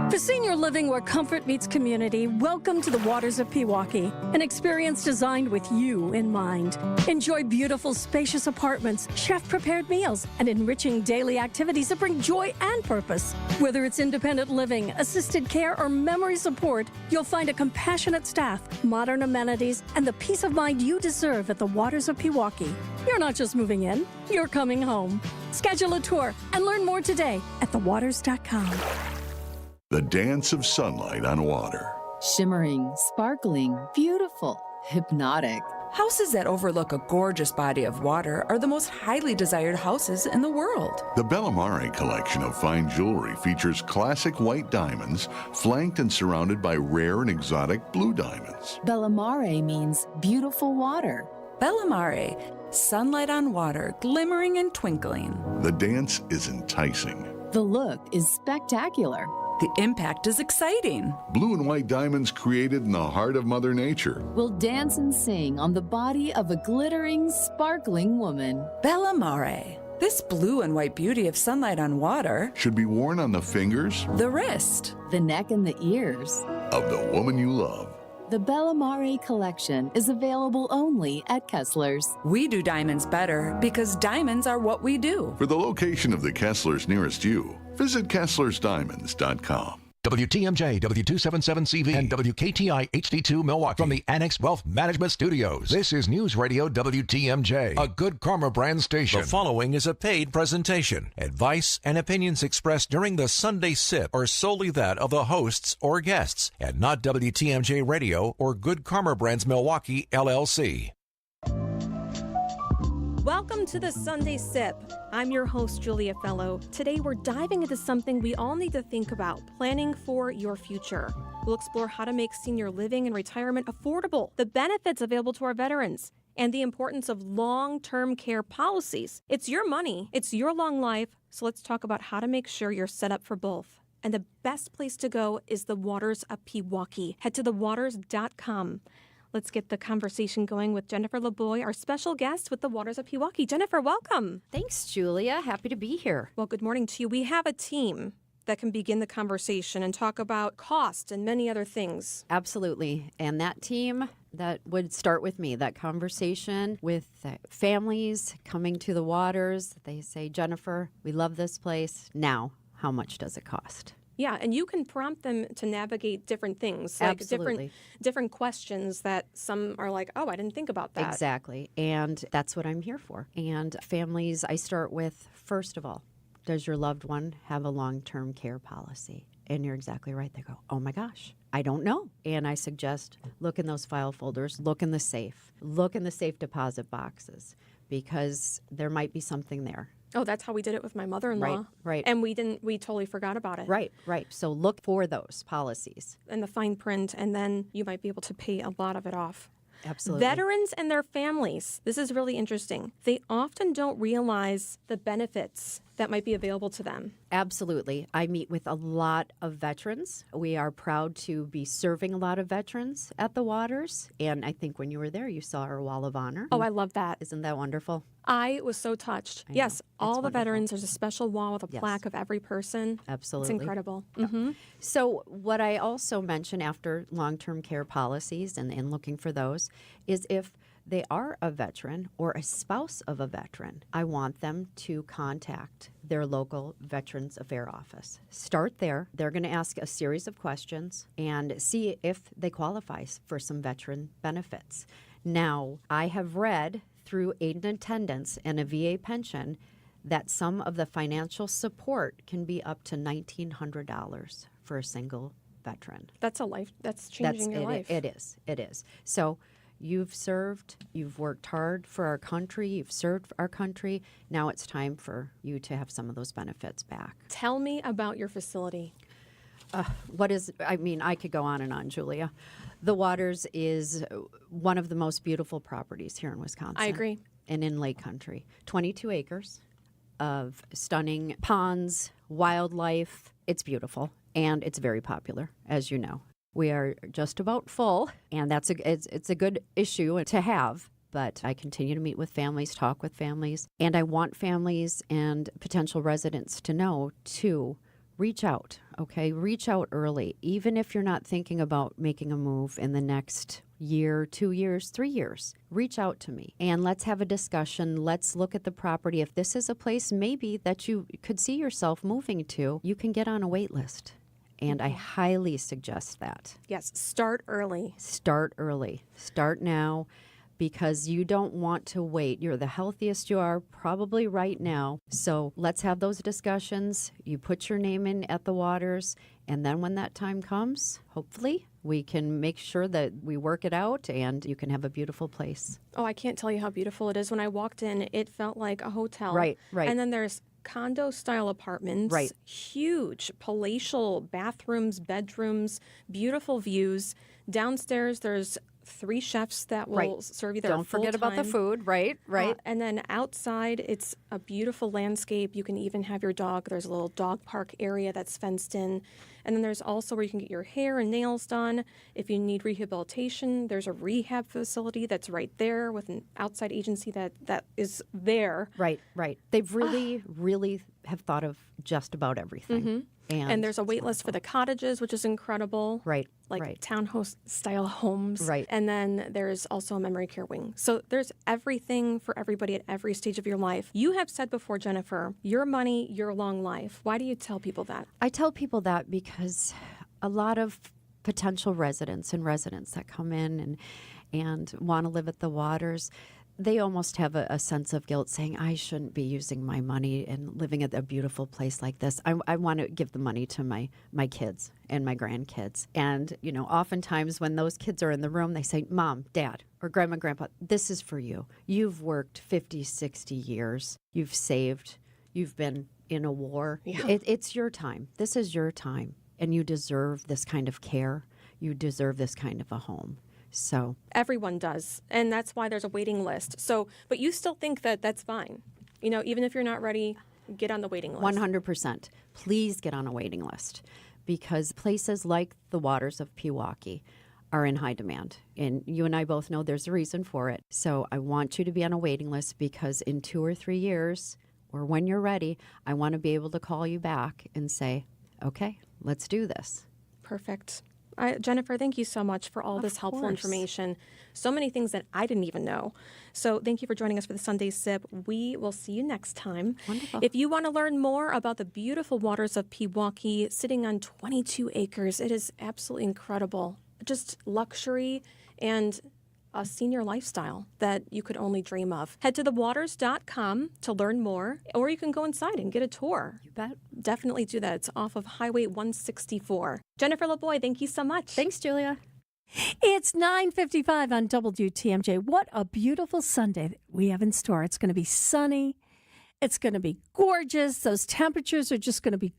Speaker 16: For senior living where comfort meets community, welcome to the Waters of Pewaukee, an experience designed with you in mind. Enjoy beautiful, spacious apartments, chef-prepared meals, and enriching daily activities that bring joy and purpose. Whether it's independent living, assisted care, or memory support, you'll find a compassionate staff, modern amenities, and the peace of mind you deserve at the Waters of Pewaukee. You're not just moving in, you're coming home. Schedule a tour and learn more today at thewaters.com.
Speaker 1: The dance of sunlight on water.
Speaker 12: Shimmering, sparkling, beautiful, hypnotic.
Speaker 15: Houses that overlook a gorgeous body of water are the most highly desired houses in the world.
Speaker 1: The Bellamare collection of fine jewelry features classic white diamonds, flanked and surrounded by rare and exotic blue diamonds.
Speaker 12: Bellamare means beautiful water.
Speaker 15: Bellamare, sunlight on water, glimmering and twinkling.
Speaker 1: The dance is enticing.
Speaker 12: The look is spectacular.
Speaker 15: The impact is exciting.
Speaker 1: Blue and white diamonds created in the heart of Mother Nature
Speaker 12: will dance and sing on the body of a glittering, sparkling woman.
Speaker 15: Bellamare. This blue and white beauty of sunlight on water
Speaker 1: should be worn on the fingers,
Speaker 15: the wrist,
Speaker 12: the neck, and the ears
Speaker 1: of the woman you love.
Speaker 12: The Bellamare collection is available only at Kessler's.
Speaker 15: We do diamonds better because diamonds are what we do.
Speaker 1: For the location of the Kesslers nearest you, visit KesslersDiamonds.com.
Speaker 4: WTMJ, W277CV, and WKTI HD2 Milwaukee. From the Annex Wealth Management Studios, this is News Radio WTMJ, a Good Karma brand station.
Speaker 18: The following is a paid presentation. Advice and opinions expressed during the Sunday Sip are solely that of the hosts or guests, and not WTMJ Radio or Good Karma Brands Milwaukee, LLC.
Speaker 21: Welcome to the Sunday Sip. I'm your host, Julia Fellow. Today we're diving into something we all need to think about, planning for your future. We'll explore how to make senior living and retirement affordable, the benefits available to our veterans, and the importance of long-term care policies. It's your money, it's your long life, so let's talk about how to make sure you're set up for both. And the best place to go is the Waters of Pewaukee. Head to thewaters.com. Let's get the conversation going with Jennifer LeBoy, our special guest with the Waters of Pewaukee. Jennifer, welcome.
Speaker 23: Thanks, Julia. Happy to be here.
Speaker 21: Well, good morning to you. We have a team that can begin the conversation and talk about cost and many other things.
Speaker 23: Absolutely. And that team, that would start with me, that conversation with families coming to the Waters. They say, Jennifer, we love this place. Now, how much does it cost?
Speaker 21: Yeah, and you can prompt them to navigate different things, like different questions that some are like, oh, I didn't think about that.
Speaker 23: Exactly, and that's what I'm here for. And families, I start with, first of all, does your loved one have a long-term care policy? And you're exactly right. They go, oh my gosh, I don't know. And I suggest look in those file folders, look in the safe deposit boxes, because there might be something there.
Speaker 21: Oh, that's how we did it with my mother-in-law.
Speaker 23: Right.
Speaker 21: And we totally forgot about it.
Speaker 23: Right. So look for those policies.
Speaker 21: And the fine print, and then you might be able to pay a lot of it off.
Speaker 23: Absolutely.
Speaker 21: Veterans and their families. This is really interesting. They often don't realize the benefits that might be available to them.
Speaker 23: Absolutely. I meet with a lot of veterans. We are proud to be serving a lot of veterans at the Waters. And I think when you were there, you saw our Wall of Honor.
Speaker 21: Oh, I love that.
Speaker 23: Isn't that wonderful?
Speaker 21: I was so touched. Yes, all the
Speaker 23: wonderful.
Speaker 21: veterans, there's a special wall with a plaque of every person.
Speaker 23: Absolutely.
Speaker 21: It's incredible.
Speaker 23: Mm-hmm. So what I also mention after long-term care policies and looking for those is if they are a veteran or a spouse of a veteran, I want them to contact their local Veterans Affairs office. Start there. They're going to ask a series of questions and see if they qualify for some veteran benefits. Now, I have read through aid and attendance and a VA pension that some of the financial support can be up to $1,900 for a single veteran.
Speaker 21: That's changing your life.
Speaker 23: It is. So you've served, you've worked hard for our country, you've served our country. Now it's time for you to have some of those benefits back.
Speaker 21: Tell me about your facility.
Speaker 23: I could go on and on, Julia. The Waters is one of the most beautiful properties here in Wisconsin.
Speaker 21: I agree.
Speaker 23: And in Lake Country. 22 acres of stunning ponds, wildlife. It's beautiful, and it's very popular, as you know. We are just about full, and it's a good issue to have. But I continue to meet with families, talk with families, and I want families and potential residents to know to reach out. okay? Reach out early, even if you're not thinking about making a move in the next year, 2 years, 3 years. Reach out to me and let's have a discussion. Let's look at the property. If this is a place maybe that you could see yourself moving to, you can get on a wait list. And I highly suggest that.
Speaker 21: Yes, start early.
Speaker 23: Start early. Start now, because you don't want to wait. You're the healthiest you are probably right now. So let's have those discussions. You put your name in at the waters, and then when that time comes, hopefully we can make sure that we work it out and you can have a beautiful place.
Speaker 21: Oh, I can't tell you how beautiful it is. When I walked in, it felt like a hotel.
Speaker 23: Right, right.
Speaker 21: And then there's condo-style apartments.
Speaker 23: Right.
Speaker 21: Huge palatial bathrooms, bedrooms, beautiful views. Downstairs, there's 3 chefs that will serve you there.
Speaker 23: Don't forget about the food. Right.
Speaker 21: And then outside, it's a beautiful landscape. You can even have your dog. There's a little dog park area that's fenced in. And then there's also where you can get your hair and nails done. If you need rehabilitation, there's a rehab facility that's right there with an outside agency that is there.
Speaker 23: Right. They've really have thought of just about everything.
Speaker 21: Mm-hmm. And there's a wait list for the cottages, which is incredible.
Speaker 23: Right.
Speaker 21: Townhouse-style homes.
Speaker 23: Right.
Speaker 21: And then there's also a memory care wing. So there's everything for everybody at every stage of your life. You have said before, Jennifer, your money, your long life. Why do you tell people that?
Speaker 23: I tell people that because a lot of potential residents that come in and want to live at the waters, they almost have a sense of guilt saying, I shouldn't be using my money and living at a beautiful place like this. I want to give the money to my kids and my grandkids. And, oftentimes when those kids are in the room, they say, Mom, Dad, or Grandma, Grandpa, this is for you. You've worked 50, 60 years. You've saved. You've been in a war.
Speaker 21: Yeah.
Speaker 23: It's your time. This is your time. And you deserve this kind of care. You deserve this kind of a home. So
Speaker 21: everyone does, and that's why there's a waiting list. So, but you still think that that's fine, even if you're not ready, get on the waiting list.
Speaker 23: 100%. Please get on a waiting list, because places like the waters of Pewaukee are in high demand, and you and I both know there's a reason for it. So I want you to be on a waiting list, because in 2 or 3 years, or when you're ready, I want to be able to call you back and say, okay, let's do this.
Speaker 21: Perfect. Jennifer, thank you so much for all this helpful information. So many things that I didn't even know. So thank you for joining us for the Sunday Sip. We will see you next time.
Speaker 23: Wonderful.
Speaker 21: If you want to learn more about the beautiful waters of Pewaukee, sitting on 22 acres, it is absolutely incredible. Just luxury and a senior lifestyle that you could only dream of. Head to thewaters.com to learn more, or you can go inside and get a tour.
Speaker 23: You bet.
Speaker 21: Definitely do that. It's off of Highway 164. Jennifer LeBoy, thank you so much.
Speaker 23: Thanks, Julia.
Speaker 16: It's 9:55 on WTMJ. What a beautiful Sunday we have in store. It's going to be sunny. It's going to be gorgeous. Those temperatures are just going to be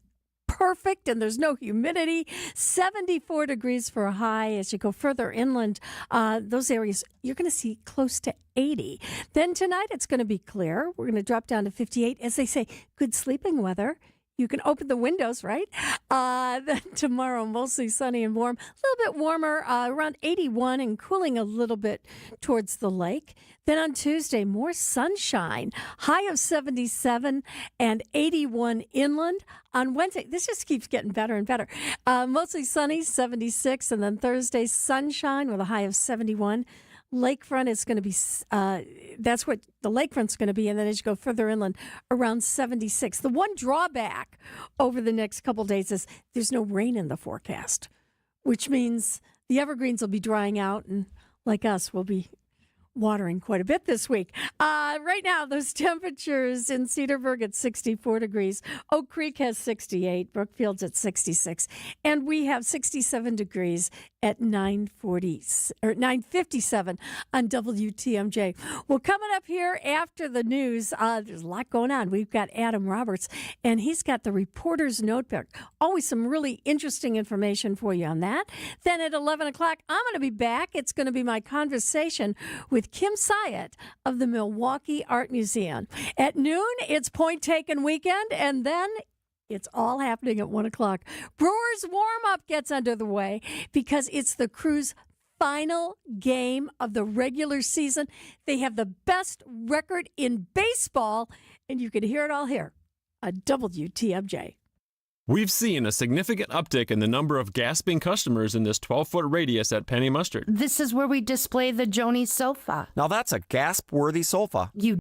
Speaker 16: perfect, and there's no humidity. 74 degrees for a high. As you go further inland, those areas, you're going to see close to 80. Then tonight, it's going to be clear. We're going to drop down to 58. As they say, good sleeping weather. You can open the windows, right? Then tomorrow, mostly sunny and warm. A little bit warmer, around 81, and cooling a little bit towards the lake. Then on Tuesday, more sunshine. High of 77 and 81 inland. On Wednesday, this just keeps getting better and better. Mostly sunny, 76. And then Thursday, sunshine with a high of 71. Lakefront is going to be, that's what the lakefront's going to be. And then as you go further inland, around 76. The one drawback over the next couple days is there's no rain in the forecast, which means the evergreens will be drying out, and like us, we'll be watering quite a bit this week. Right now, those temperatures in Cedarburg at 64 degrees. Oak Creek has 68. Brookfield's at 66. And we have 67 degrees at 9:57 on WTMJ. Well, coming up here after the news, there's a lot going on. We've got Adam Roberts, and he's got the Reporter's Notebook. Always some really interesting information for you on that. Then at 11 o'clock, I'm going to be back. It's going to be my conversation with Kim Syatt of the Milwaukee Art Museum. At noon, it's Point Taken weekend, and then it's all happening at 1 o'clock. Brewers warm-up gets under the way because it's the Crew's final game of the regular season. They have the best record in baseball, and you can hear it all here on WTMJ.
Speaker 2: We've seen a significant uptick in the number of gasping customers in this 12-foot radius at Penny Mustard.
Speaker 19: This is where we display the Joni sofa.
Speaker 20: Now that's a gasp-worthy sofa.
Speaker 19: You